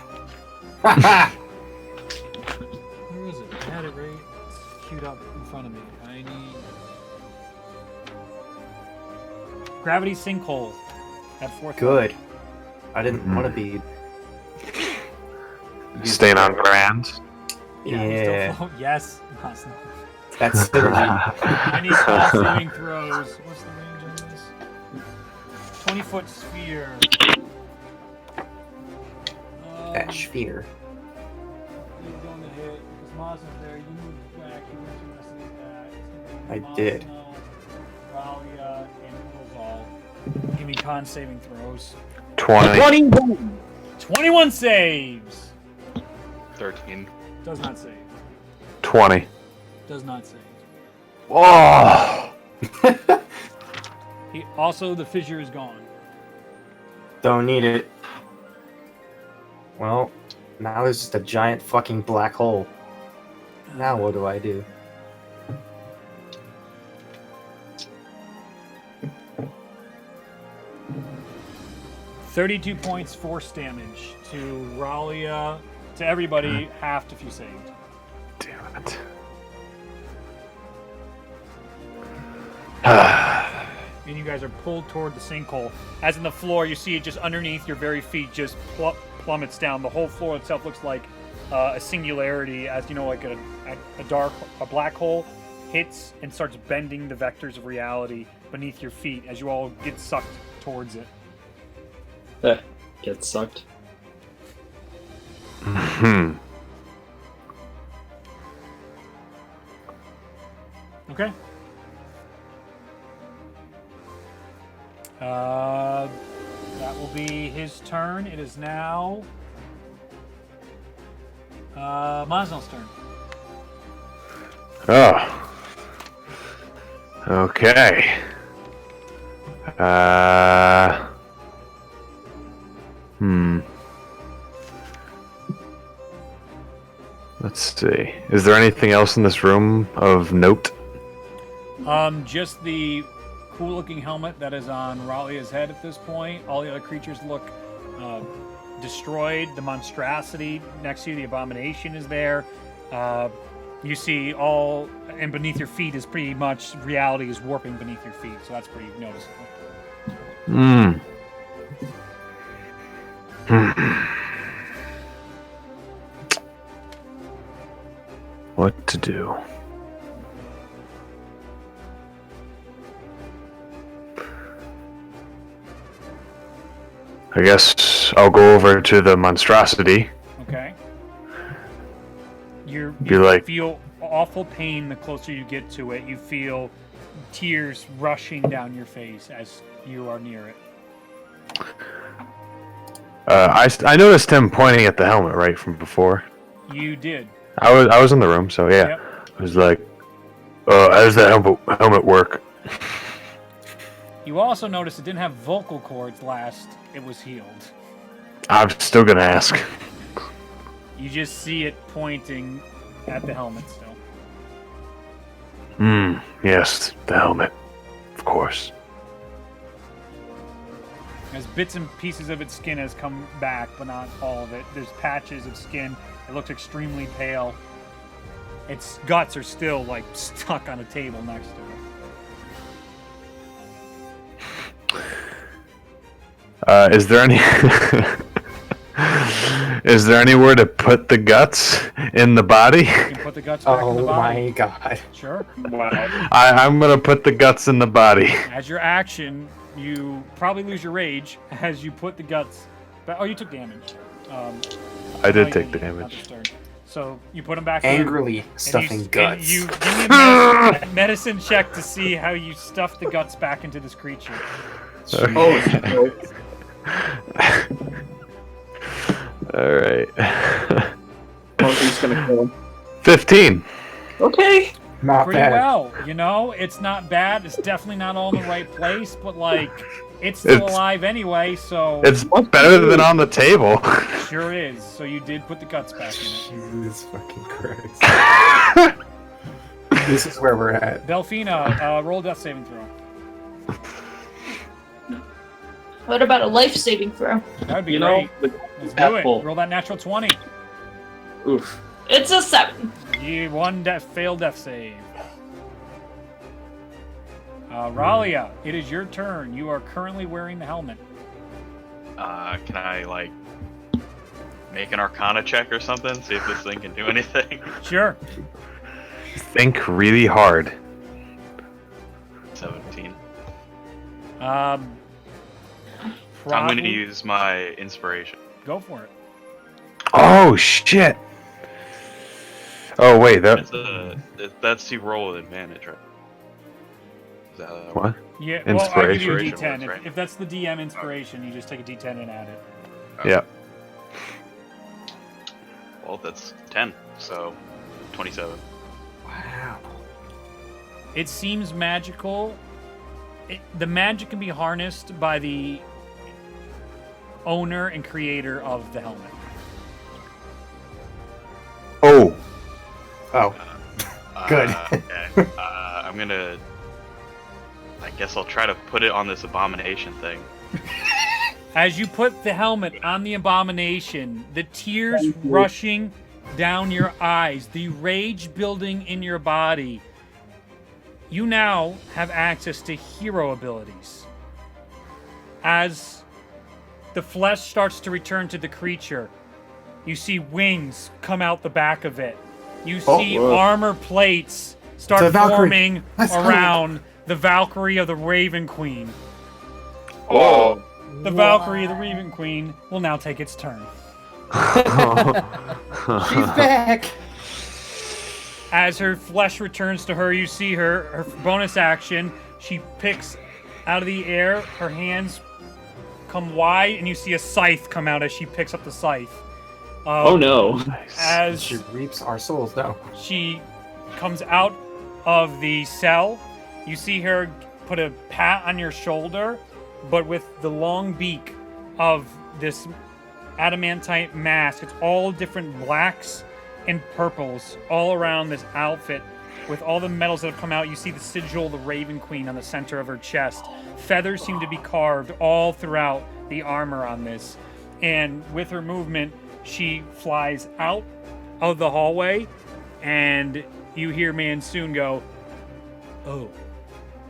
Ha ha! up in front of me. I need gravity sinkhole at 4th. Good. I didn't want to be. Staying on grand. Yeah. Yes. Awesome. That's synergy. I need all saving throws. What's the range on this? 20-foot sphere. That sphere. You're going to hit because Mosnell's there. You move back. You move to that. I did. Ralia and all. Give me con saving throws. 20. 21. 21 saves. 13. Does not save. 20. Does not save. Oh! Also, the fissure is gone. Don't need it. Well, now there's just a giant fucking black hole. Now what do I do? $32 points force damage to Ralia. To everybody, halved if you saved. Damn it. And you guys are pulled toward the sinkhole. As in the floor, you see it just underneath your very feet, just plummets down. The whole floor itself looks like a singularity, as you know, like a black hole hits and starts bending the vectors of reality beneath your feet as you all get sucked towards it. Get sucked. Okay. That will be his turn. It is now Mosnell's turn. Oh. Okay. Let's see. Is there anything else in this room of note? Just the cool-looking helmet that is on Ralia's head at this point. All the other creatures look destroyed. The monstrosity next to you, the abomination, is there. You see all, and beneath your feet is pretty much reality is warping beneath your feet, so that's pretty noticeable. What to do? I guess I'll go over to the monstrosity. Okay. You feel awful pain the closer you get to it. You feel tears rushing down your face as you are near it. I noticed him pointing at the helmet right from before. You did. I was in the room, so yeah. Yep. I was like, how does that helmet work? You also noticed it didn't have vocal cords last it was healed. I'm still gonna ask. You just see it pointing at the helmet still. Yes, the helmet. Of course. As bits and pieces of its skin has come back, but not all of it. There's patches of skin. It looks extremely pale. Its guts are still, like, stuck on a table next to it. Is there any... Is there anywhere to put the guts in the body? You can put the guts back in the Oh body. my god. Sure. Wow. I'm gonna put the guts in the body. As your action, you probably lose your rage as you put the guts back. Oh, you took damage. I did you take didn't, damage. not this turn. So you put them back in. Angrily stuffing and guts. you give me a medicine check to see how you stuff the guts back into this creature. Oh, Alright. Monkey's gonna kill him. 15. Okay. Not Pretty bad. well. You know, it's not bad. It's definitely not all in the right place, but like, it's still alive anyway, so It's better than on the table. sure is. So you did put the guts back in it. Jesus fucking Christ. This is where we're at. Delphina, roll a death saving throw. What about a life saving throw? That would be You great. know, Let's do it. apple. Roll that natural 20. Oof. It's a 7. You one failed death save. Ralia, it is your turn. You are currently wearing the helmet. Can I like make an Arcana check or something? See if this thing can do anything. Sure. Think really hard. 17. Probably... I'm going to use my inspiration. Go for it. Oh shit! Oh wait, That's the roll with advantage, right? Is that how that what? Yeah, well, I'll give you a Inspiration. D10. Works, right? If that's the DM inspiration, you just take a D10 and add it. Yeah. Well, that's 10, so 27. Wow. It seems magical. The magic can be harnessed by the owner and creator of the helmet. Oh. Oh. Good. Okay. I'm gonna... I guess I'll try to put it on this abomination thing. As you put the helmet on the abomination, the tears rushing down your eyes, the rage building in your body, you now have access to hero abilities. As the flesh starts to return to the creature, you see wings come out the back of it. You see armor plates start forming around the Valkyrie of the Raven Queen. Oh. The Valkyrie of the Raven Queen will now take its turn. She's back. As her flesh returns to her, you see her bonus action. She picks out of the air, her hands come wide, and you see a scythe come out as she picks up the scythe. Oh no. As She reaps our souls now. she comes out of the cell, you see her put a pat on your shoulder, but with the long beak of this adamantite mask. It's all different blacks and purples all around this outfit. With all the metals that have come out, you see the sigil of the Raven Queen on the center of her chest. Feathers seem to be carved all throughout the armor on this. And with her movement, she flies out of the hallway, and you hear Mansoon go, "Oh,"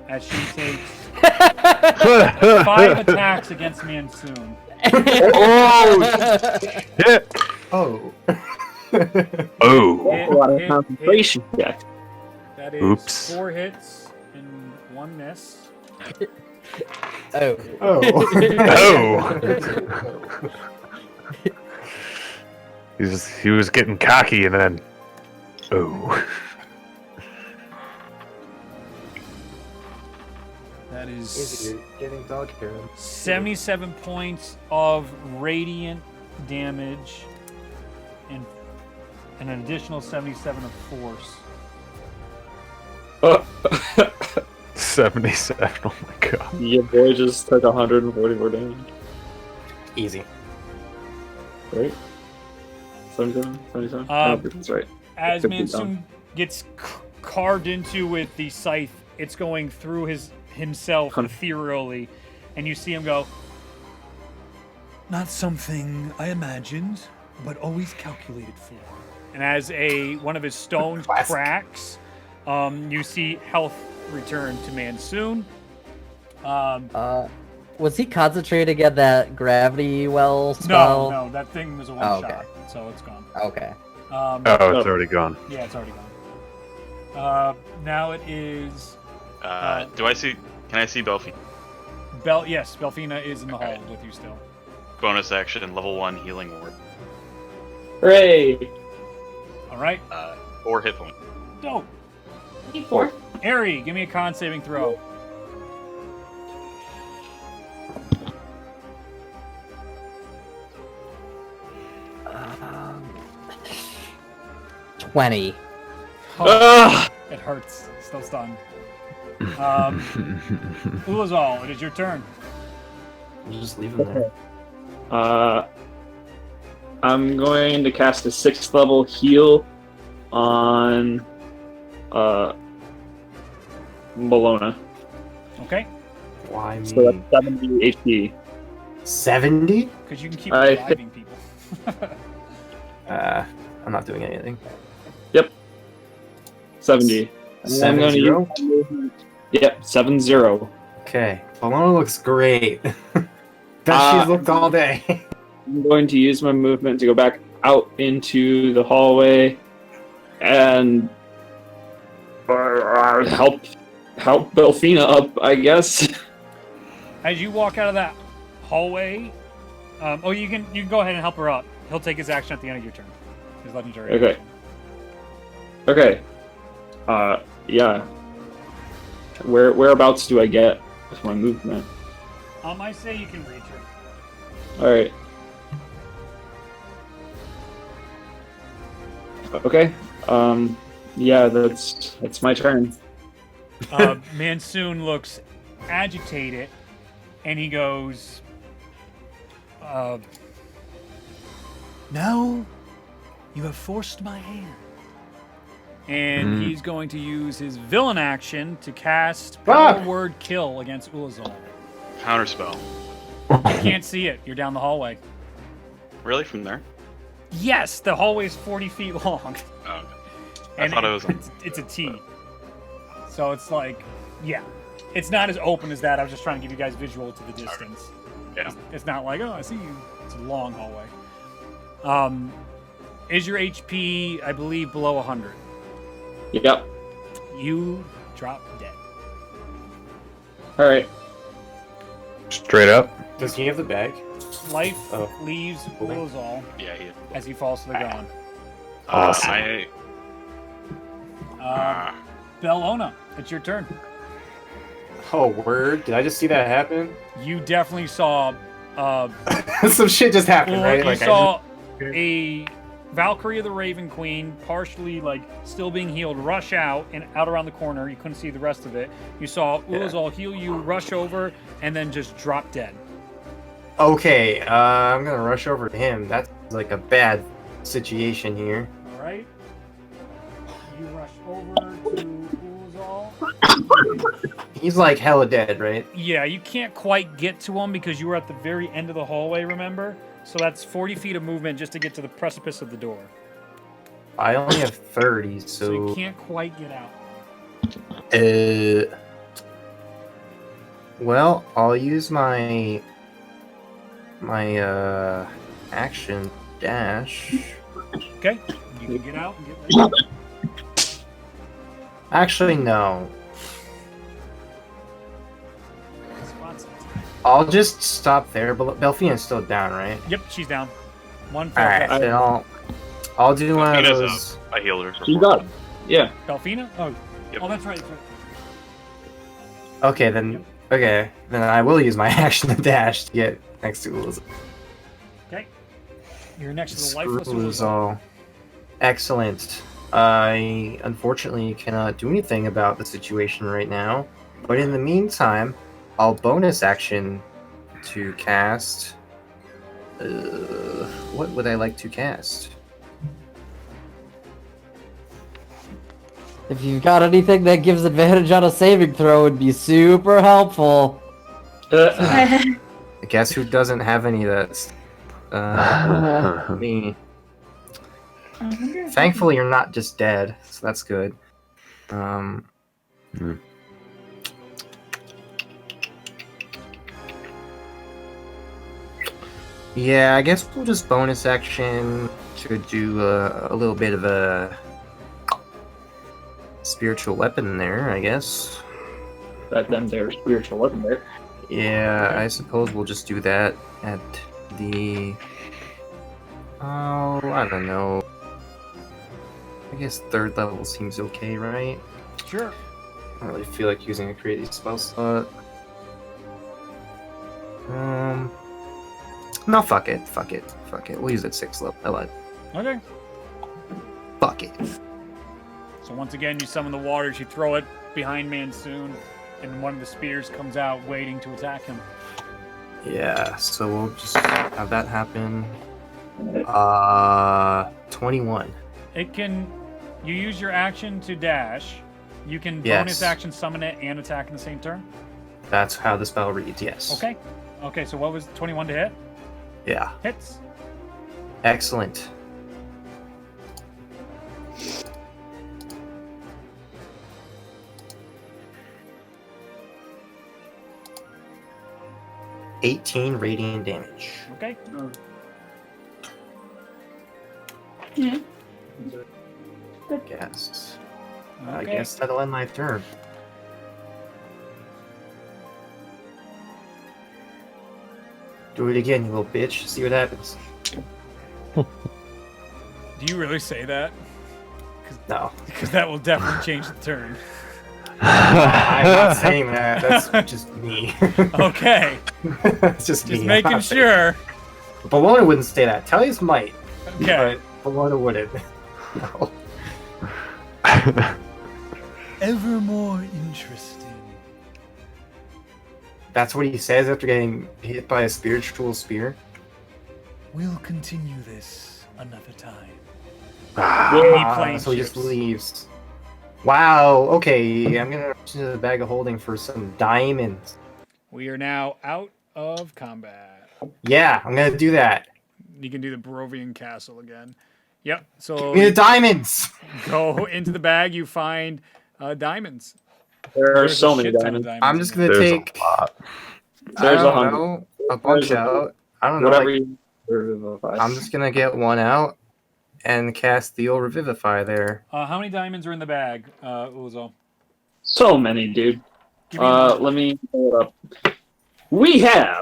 as she takes 5 attacks against Mansoon. Oh shit! Oh. Oh. A lot of concentration check. That is Oops. 4 hits and 1 miss. Oh. Oh. He was getting cocky and then. Oh. That is Getting dog hair. 77 points of radiant damage and an additional 77 of force. 77. Oh my god. Your boy just took 144 damage. Easy. Right? 77? 77? I don't think that's right. As Could be Mansoon gets carved into with the scythe, it's going through himself ethereally, and you see him go, Not something I imagined, but always calculated for. and as one of his stones Classic. cracks, you see health return to Mansoon. Was he concentrating at that gravity well spell? No, that thing was a one Oh, shot, okay. so it's gone. Okay. Oh, it's already gone. Yeah, it's already gone. Now it is Do I see? Can I see Belfie? Yes, Belfina is in the hall with you still. Bonus action, level 1 healing ward. Hooray! All right, 4 hit points. dope. 84. Ari, give me a con saving throw. Um, 20. Oh, it hurts. Still stunned. Ulazal, it is your turn. You just leave him there. I'm going to cast a 6th level heal on Bologna. Okay, Why me? So that's 70 HP. 70? because you can keep I reviving people. I'm not doing anything. 70. And I'm going to use 7-0? my movement. Yep, 7-0. Okay. Paloma looks great. Best she's looked all day. I'm going to use my movement to go back out into the hallway and help Belfina up, I guess. As you walk out of that hallway, you can go ahead and help her up. He'll take his action at the end of your turn. His legendary. Okay. action. Okay. Yeah. Whereabouts do I get with my movement? I say you can reach her. All right. Okay. Yeah, that's my turn. Mansoon looks agitated, and he goes, Now, you have forced my hand. and he's going to use his villain action to cast Fuck! Power Word Kill against Ulazal. Counterspell. You can't see it. You're down the hallway. Really, from there? Yes, the hallway is 40 feet long. Oh, okay. I thought it was. It's a T. So it's like, yeah. It's not as open as that. I was just trying to give you guys visual to the distance. Yeah. It's not like, oh, I see you. It's a long hallway. Is your HP, I believe, below 100? Yep. You drop dead. All right. Straight up. Does he have the bag? Life Oh. leaves Ulazal Yeah, he. as he falls to the ground. Awesome. Bellona, it's your turn. Oh, word. Did I just see that happen? You definitely saw Some shit just happened, well, right? you saw a Valkyrie of the Raven Queen, partially still being healed, rush out and out around the corner. You couldn't see the rest of it. You saw Ulazal heal you, rush over, and then just drop dead. Okay, I'm gonna rush over to him. That's like a bad situation here. All right. You rush over to Ulazal. He's like hella dead, right? Yeah, you can't quite get to him because you were at the very end of the hallway, remember? So that's 40 feet of movement just to get to the precipice of the door. I only have 30, So you so... can't quite get out. Well, I'll use my action dash. Okay, you can get out and get ready. Actually, no. Spots. I'll just stop there. But Belfina's still down, right? Yep, she's down. One All right, failed. then I'll do one of Belfina's those. I healed her. You got it. Yeah. Belfina? Oh, Yep. oh, that's right. That's right. Okay, then. Okay, then I will use my action to dash to get next to Ulazal. Okay. You're next to the lifeless Ulazal. Ulazal. Excellent. I unfortunately cannot do anything about the situation right now, but in the meantime, I'll bonus action to cast. What would I like to cast? If you've got anything that gives advantage on a saving throw, would be super helpful. I guess who doesn't have any of that? Me. Thankfully, you're not just dead, so that's good. Yeah, I guess we'll just bonus action to do a little bit of a spiritual weapon there, I guess. That them their spiritual weapon there. Yeah, I suppose we'll just do that at the... Oh, I don't know. I guess 3rd level seems okay, right? Sure. I don't really feel like using a crazy spell slot. No, fuck it. We'll use it 6th level. I lied. Okay. Fuck it. So once again, you summon the waters, you throw it behind Mansoon, and one of the spears comes out waiting to attack him. Yeah, so we'll just have that happen. 21. You use your action to dash. You can Yes. bonus action summon it and attack in the same turn. That's how the spell reads, yes. Okay. Okay, so what was 21 to hit? Yeah. Hits. Excellent. 18 radiant damage. Okay. Yeah. Yes. I Okay. guess that'll end my turn. Do it again, you little bitch. See what happens. Do you really say that? No. Because that will definitely change the turn. I'm not saying that. That's just me. Okay. It's just me. Just I'm making not saying sure. that. Bologna wouldn't say that. Tellius might, Okay. but Bologna wouldn't. No. Ever more interesting. That's what he says after getting hit by a spiritual spear. We'll continue this another time. Plane So he just ships. leaves. Wow. Okay, I'm gonna reach into the bag of holding for some diamonds. We are now out of combat. Yeah, I'm gonna do that. You can do the Barovian Castle again. Yep. So Give me the diamonds. go into the bag. You find diamonds. There are There's a so many shit ton of diamonds. I'm just in there. gonna There's take. a lot. I There's don't 100. know, a bunch There's a- out. I don't know. Whatever Like, you revivify. I'm just gonna get one out and cast the old revivify there. How many diamonds are in the bag, Uzo? So many, dude. Give me a number. Let me pull it up. We have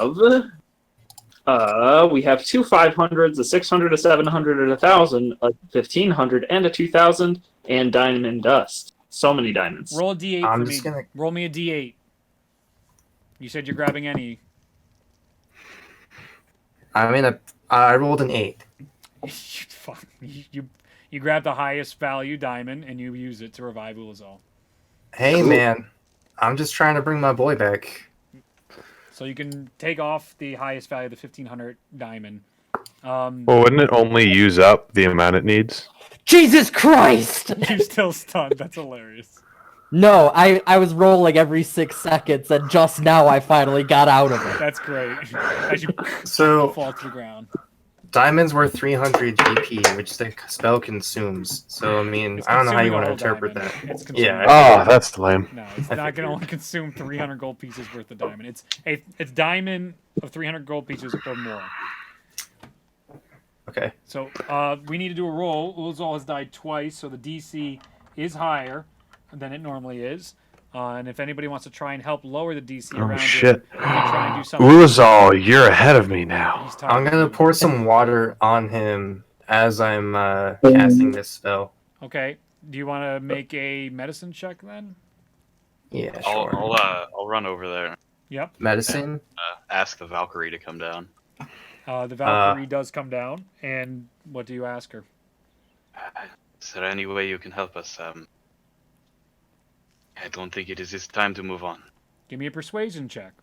two 500s, a 600, a 700, a 1,000, a 1,500, and a 2,000, and diamond dust. So many diamonds. Roll a d8 I'm for me. just gonna. Roll me a d8. You said you're grabbing any. I rolled an 8. Fuck. You grab the highest value diamond and you use it to revive Ulazal. Hey man, I'm just trying to bring my boy back. So you can take off the highest value, the 1,500 diamond. Well, wouldn't it only use up the amount it needs? Jesus Christ! You're still stunned. That's hilarious. No, I was rolling every 6 seconds, and just now I finally got out of it. That's great. As you So fall to the ground. diamonds worth 300 GP, which the spell consumes. So I mean, It's I don't know how you consuming want a to whole interpret diamond. that. It's consuming Yeah. Oh, that's lame. No, it's not going to only consume 300 gold pieces worth of diamond. It's diamond of 300 gold pieces or more. Okay. So we need to do a roll. Ulazal has died twice, so the DC is higher than it normally is. And if anybody wants to try and help lower the DC Oh around shit. it, we can try and do something. Ulazal, you're ahead of me now. He's talking I'm to gonna you. pour some water on him as I'm casting this spell. Okay. Do you want to make a medicine check then? Yeah, sure. I'll run over there. Yep. Medicine. Ask the Valkyrie to come down. The Valkyrie does come down, and what do you ask her? Is there any way you can help us? I don't think it is this time to move on. Give me a persuasion check.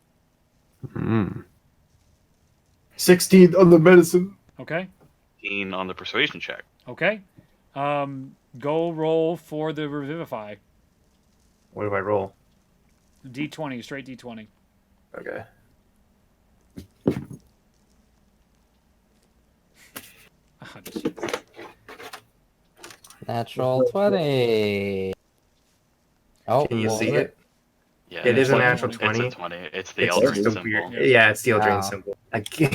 16 on the medicine. Okay. 15 on the persuasion check. Okay. Go roll for the revivify. What do I roll? D20, straight D20. Okay. Ah, jeez. Natural 20. Oh, Can you what see was it? Yeah, It is a a natural 20. 20. It's a 20. It's the It's Eldritch just a symbol. weird. Yeah, it's the Eldraine Wow. symbol. I can't.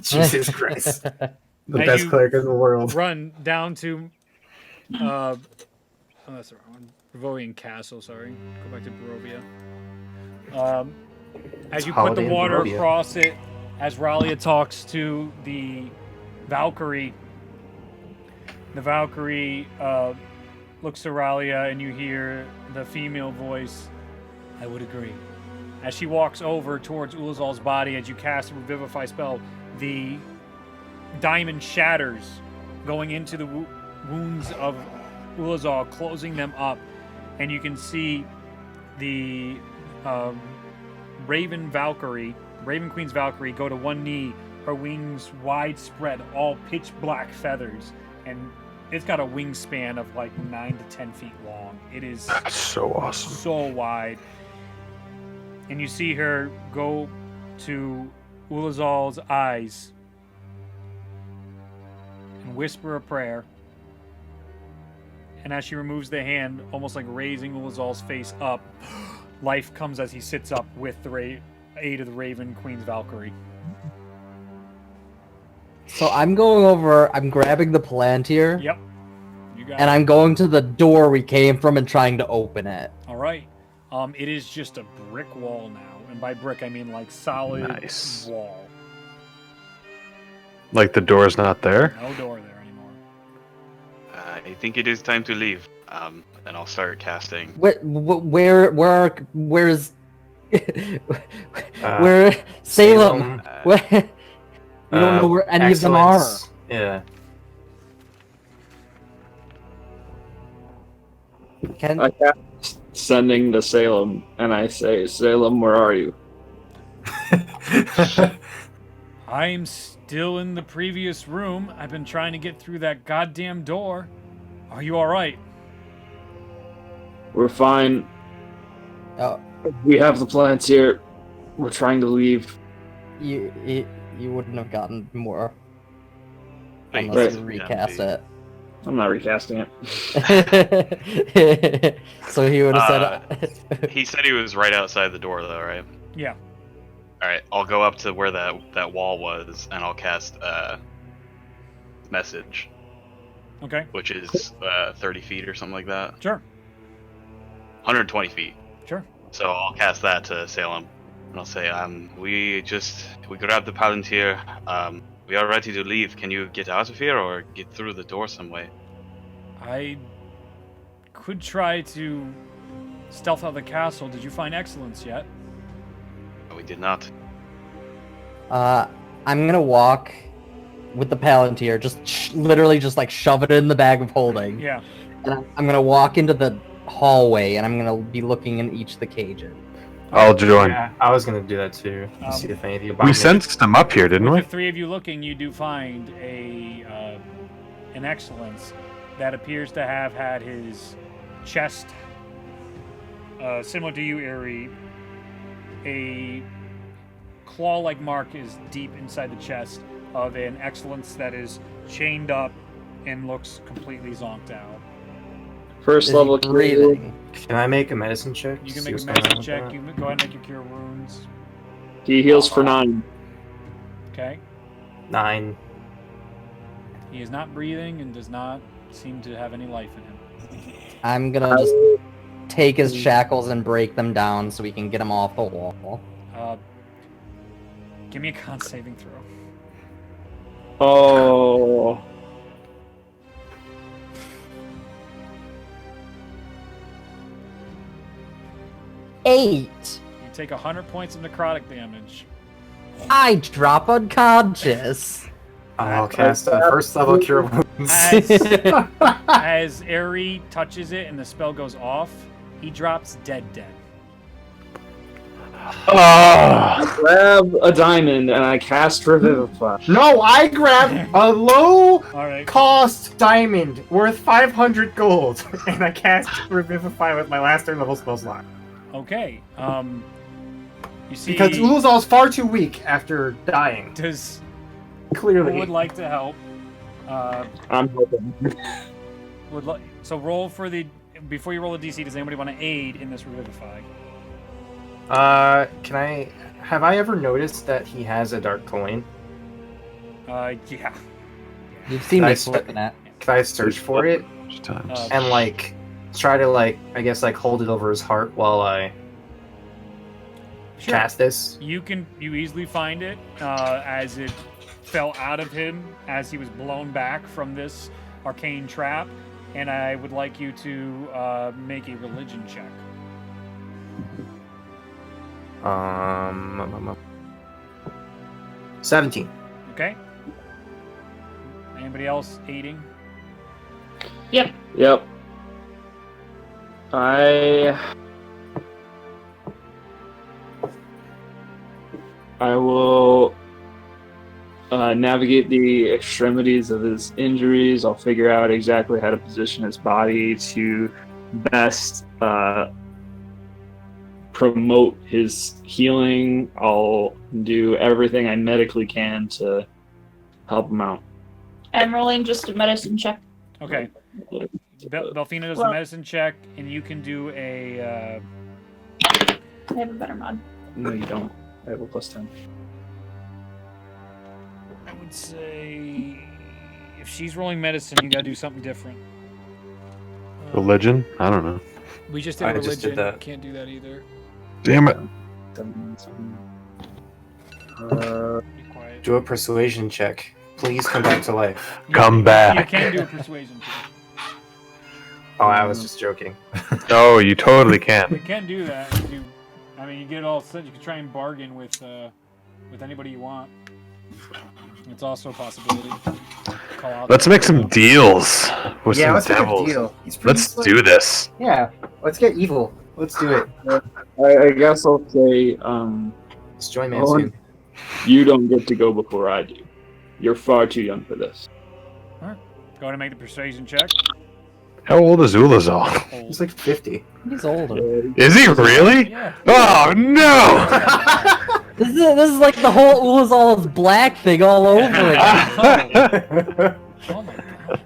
Jesus Christ. The As best you cleric in the world. Run down to oh, that's the wrong one. Barovian Castle, sorry. Go back to Barovia. As you put the Holiday in water Barovia. across it, as Ralia talks to the Valkyrie looks to Ralia and you hear the female voice, I would agree. As she walks over towards Ulazal's body, as you cast a Revivify spell, the diamond shatters, going into the wounds of Ulazal, closing them up, and you can see the Raven Queen's Valkyrie, go to one knee, her wings widespread, all pitch black feathers, and it's got a wingspan of like 9 to 10 feet long. It is That's so awesome. so wide. And you see her go to Ulazal's eyes and whisper a prayer. And as she removes the hand, almost like raising Ulazal's face up, life comes as he sits up with the aid of the Raven, Queen's Valkyrie. So I'm going over. I'm grabbing the Palantir, Yep. You got and it. I'm going to the door we came from and trying to open it. All right. It is just a brick wall now, and by brick I mean like solid Nice. wall. Like the door's not there? No door there anymore. I think it is time to leave. And I'll start casting. Where's where Salem? Where, we don't know where any of them are. Excellence. Yeah. Can I cast Sending to Salem, and I say, Salem, where are you? I'm still in the previous room. I've been trying to get through that goddamn door. Are you all right? We're fine. Oh, We have the plans here. We're trying to leave. you wouldn't have gotten more Wait, unless you yeah, recast wait. it. I'm not recasting it. So he would have said. He said he was right outside the door, though, right? Yeah. All right, I'll go up to where that wall was, and I'll cast message, Okay. which is 30 feet or something like that. Sure. 120 feet. Sure. So I'll cast that to Salem, and I'll say, we grabbed the Palantir. We are ready to leave. Can you get out of here or get through the door some way? I could try to stealth out of the castle. Did you find Excellence yet? We did not. I'm gonna walk with the Palantir, just literally just like shove it in the bag of holding. Yeah. And I'm gonna walk into the hallway, and I'm gonna be looking in each of the cages. I'll join. Yeah, I was gonna do that too. See if anything about We sensed them up here, didn't With we? the three of you looking, you do find an Excellence that appears to have had his chest, similar to you, Eerie. A claw-like mark is deep inside the chest of an Excellence that is chained up and looks completely zonked out. First Is level he breathing? Can I make a medicine check? You can See make a what's going on medicine with check. that? You can go ahead and make your cure wounds. He heals for 9. Okay. 9. He is not breathing and does not seem to have any life in him. I'm gonna just take his shackles and break them down so we can get him off the wall. Give me a con saving throw. Oh. Eight. You take 100 points of necrotic damage. I drop unconscious. I'll cast a first level cure wounds. As Aerie touches it and the spell goes off, he drops dead. Oh, Grab a diamond and I cast Revivify. No, I grabbed a low All right. cost diamond worth 500 gold, and I cast Revivify with my last third level spell slot. Okay. You see, Because Ulazal's far too weak after dying. does Clearly. who would like to help? I'm hoping. So roll for the before you roll a DC. Does anybody want to aid in this revivify? Can I... Have I ever noticed that he has a dark coin? Yeah. You've seen Can I me s- flipping it. Can I search for it? times. And, like, try to, like, I guess, like, hold it over his heart while I Sure. cast this? You easily find it as it fell out of him as he was blown back from this arcane trap, and I would like you to make a religion check. 17. Okay. Anybody else aiding? Yep. I will navigate the extremities of his injuries. I'll figure out exactly how to position his body to best promote his healing. I'll do everything I medically can to help him out. I'm rolling just a medicine check. Okay. Belfina does the Well- medicine check, and you can do a. I have a better mod. No, you don't. I have a +10. I would say if she's rolling medicine, you gotta do something different. Religion? I don't know. We just did I religion. just did that. Can't do that either. Damn it. Be quiet. Do a persuasion check. Please come back to life. Come You back. can do a persuasion check. Oh, I was just joking. Oh, you totally You can. can do that. I mean, you get all set. You can try and bargain with anybody you want. It's also a possibility. Call out Let's make some deals with Yeah, some let's make a devils. deal. He's pretty Let's slick. do this. Yeah, let's get evil. Let's do it. I guess I'll say, Let's join Oh, Manskin. you don't get to go before I do. You're far too young for this. Go ahead and make the persuasion check. How old is Ulazal? He's like 50. He's older. Is he really? Yeah. Oh no! This is like the whole Ulazal's black thing all over again. Oh my god.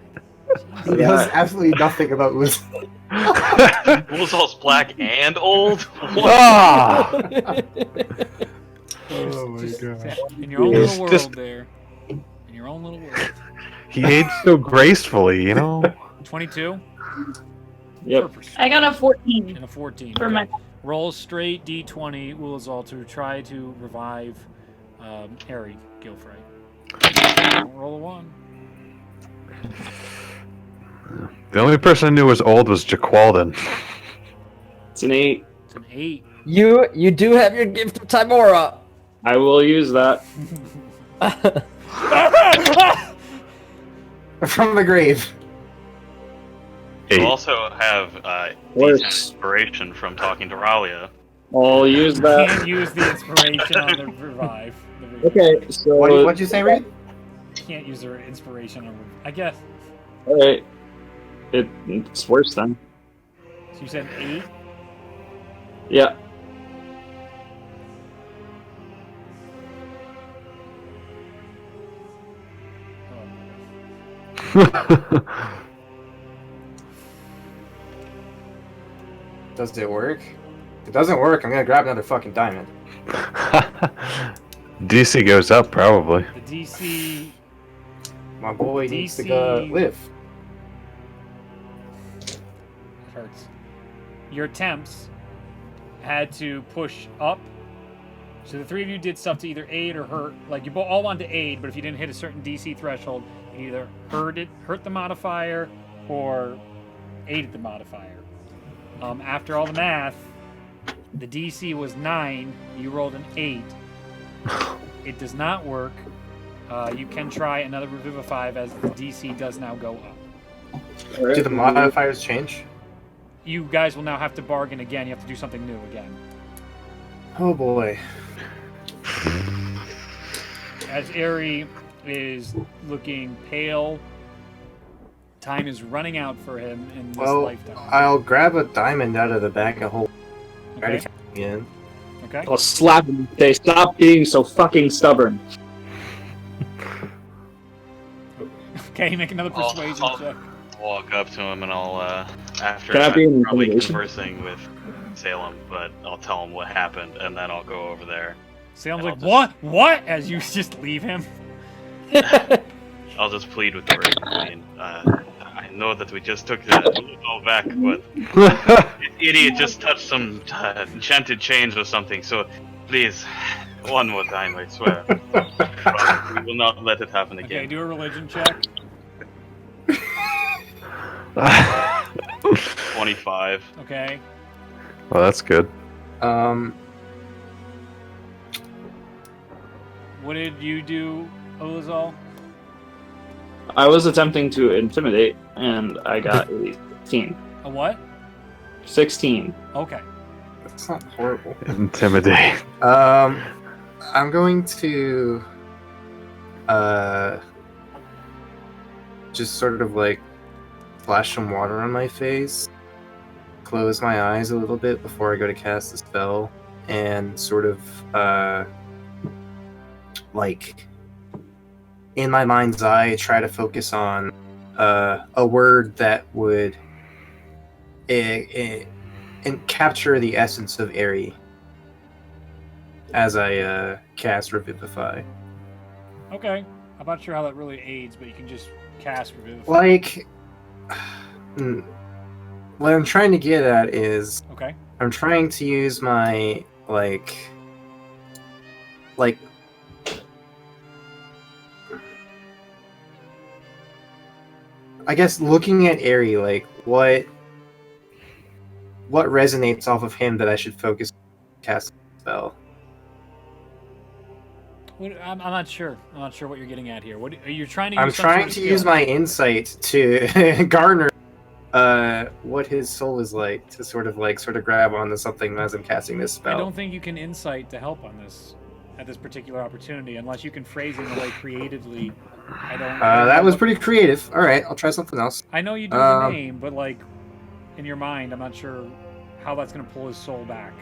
He knows absolutely nothing about Uzi. Ulazal's black and old? Ah! Oh my Just god. in your own It's little world just- there. In your own little world. He aged so gracefully, you know? 22? Yep. I got a 14 And a 14. for Okay. my. Roll straight D20 Ulazal to try to revive Harry Gilfrey. Roll a 1. The only person I knew was old was Jaqualdon. It's an 8. It's an 8. You do have your gift of Timora. I will use that. From the grave. You 8. also have Worse. decent inspiration from talking to Ralia. I'll use that. Can't use the inspiration on the revive. Okay, so What'd you say, Reed? Can't use their inspiration on I guess. alright. It's worse then. So you said 8? Yeah. Does it work? If it doesn't work, I'm gonna grab another fucking diamond. DC goes up, probably. The DC. My boy needs to DC. go live. It hurts. Your attempts had to push up. So the three of you did stuff to either aid or hurt. Like you all wanted to aid, but if you didn't hit a certain DC threshold, you either hurt the modifier, or aided the modifier. After all the math, the DC was 9. You rolled an 8. It does not work. You can try another Revivify as the DC does now go up. Alright. Do the modifiers change? You guys will now have to bargain again. You have to do something new again. Oh boy. As Aerie is looking pale, time is running out for him in this Well, lifetime. I'll grab a diamond out of the bag and hold Okay. it again. Okay. I'll slap him and say, stop being so fucking stubborn. Okay, make another persuasion I'll- check. Walk up to him and I'll, after Can I be I'm an probably intimidation? conversing with Salem, but I'll tell him what happened and then I'll go over there. Salem's I'll like, just- what? What? As you just leave him. I'll just plead with the race. I mean, I know that we just took the all back, but this idiot just touched some enchanted chains or something, so please, one more time, I swear. Promise, we will not let it happen Okay, again. do a religion check. 25. Okay. Well, that's good. What did you do, Olazal? I was attempting to intimidate, and I got a 16. A what? 16. Okay. That's not horrible. Intimidate. I'm going to just sort of like splash some water on my face, close my eyes a little bit before I go to cast the spell, and sort of like in my mind's eye try to focus on a word that would and capture the essence of Aerie. as I cast Revivify. Okay. I'm not sure how that really aids, but you can just cast Revivify. Like, what I'm trying to get at is, Okay. I'm trying to use my like. I guess looking at Aerie, like what resonates off of him that I should focus on casting the spell. I'm not sure. I'm not sure what you're getting at here. What are you trying to use? I'm some sort trying of to skill? use my insight to garner what his soul is like, to sort of grab onto something as I'm casting this spell. I don't think you can insight to help on this at this particular opportunity unless you can phrase it in a way creatively. I don't that know was what- pretty creative. All right, I'll try something else. I know you do the name, but like in your mind, I'm not sure how that's going to pull his soul back.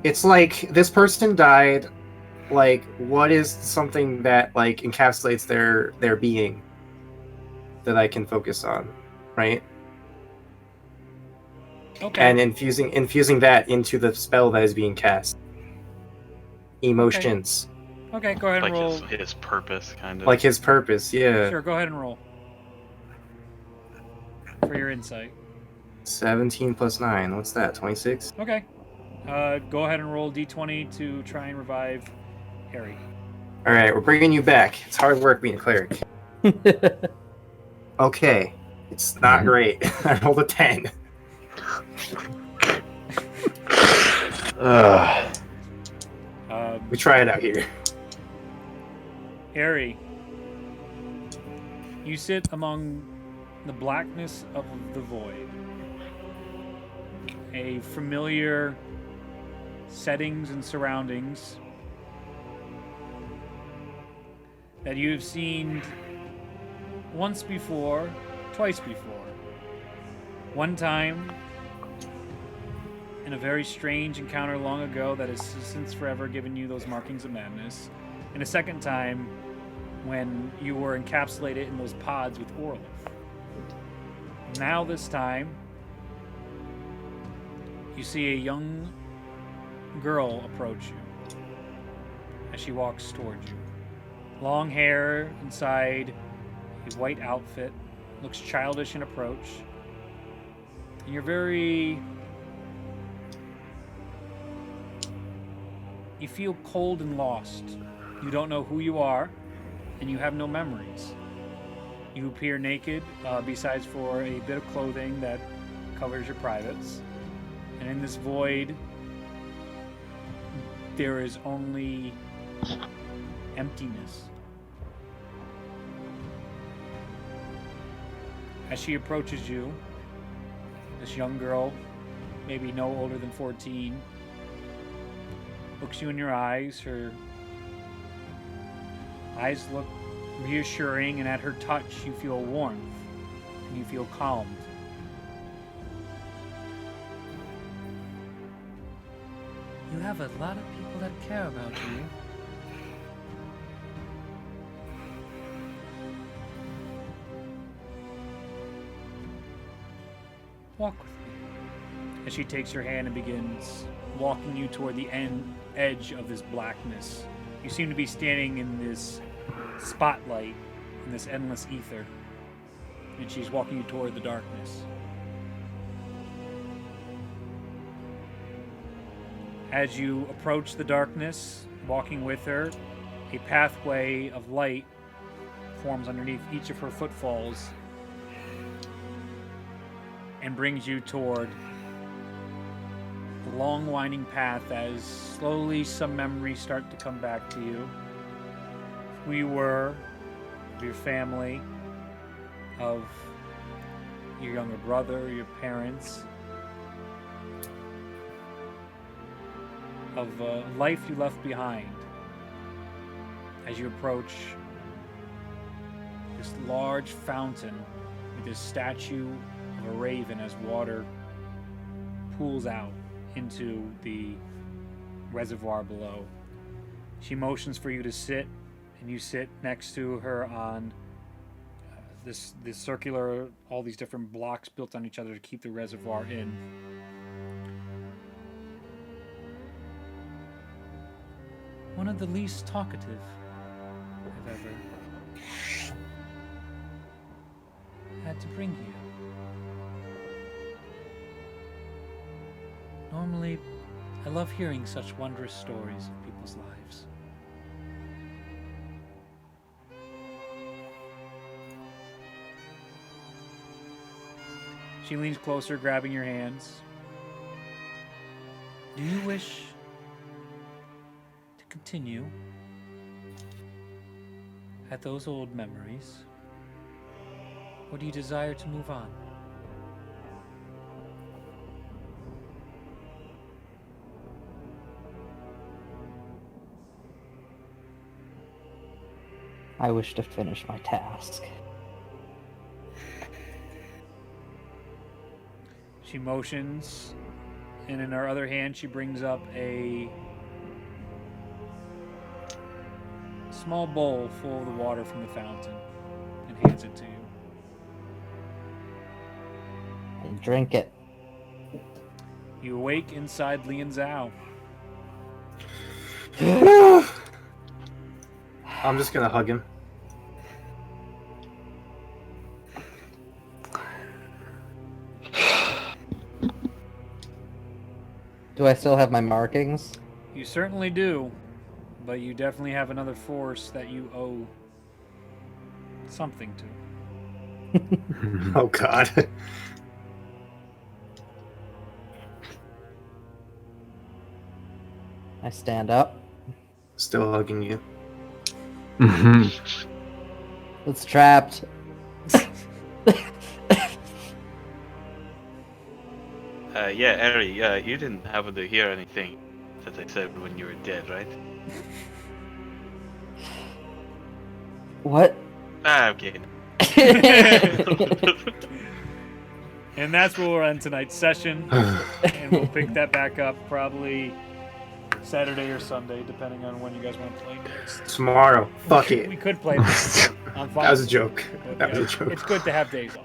It's like this person died. Like, what is something that like encapsulates their being that I can focus on, right? Okay. And infusing that into the spell that is being cast. Emotions, Okay, go ahead and Like roll. his purpose, kind of. like his purpose. Yeah. Sure, go ahead and roll for your insight. 17 plus 9. What's that? 26. Okay. Go ahead and roll d20 to try and revive Harry. All right, we're bringing you back. It's hard work being a cleric. Okay, it's not great. I rolled a 10. We try it out here. Harry, you sit among the blackness of the void. A familiar settings and surroundings that you have seen once before, twice before. One time in a very strange encounter long ago that has since forever given you those markings of madness. And a second time when you were encapsulated in those pods with Orlith. Now this time, you see a young girl approach you as she walks towards you. Long hair inside a white outfit, looks childish in approach. And you're you feel cold and lost. You don't know who you are, and you have no memories. You appear naked, besides for a bit of clothing that covers your privates. And in this void, there is only emptiness. As she approaches you, this young girl, maybe no older than 14, looks you in your eyes. Her eyes look reassuring, and at her touch you feel warmth and you feel calmed. You have a lot of people that care about you. Walk with me. As she takes your hand and begins walking you toward the edge of this blackness. You seem to be standing in this spotlight, in this endless ether. And she's walking you toward the darkness. As you approach the darkness, walking with her, a pathway of light forms underneath each of her footfalls and brings you toward the long winding path as slowly some memories start to come back to you. Who you were, of your family, of your younger brother, your parents, of life you left behind as you approach this large fountain with this statue of a raven as water pools out into the reservoir below. She motions for you to sit, and you sit next to her on this circular, all these different blocks built on each other to keep the reservoir in. one of the least talkative I've ever had to bring here. Normally, I love hearing such wondrous stories of people's lives. She leans closer, grabbing your hands. Do you wish to continue at those old memories? Or do you desire to move on? I wish to finish my task. She motions, and in her other hand, she brings up a small bowl full of the water from the fountain and hands it to you. And drink it. You awake inside Lian Zhao. I'm just gonna hug him. Do I still have my markings? You certainly do, but you definitely have another force that you owe something to. Oh God. I stand up. Still hugging you. It's trapped. Yeah, Eri, you didn't happen to hear anything that I said when you were dead, right? What? I'm kidding. And that's where we'll end tonight's session. And we'll pick that back up probably Saturday or Sunday, depending on when you guys want to play next. Tomorrow. Fuck it. We could play this. I'm fine. That was a joke. But, That yeah, was a joke. It's good to have days off.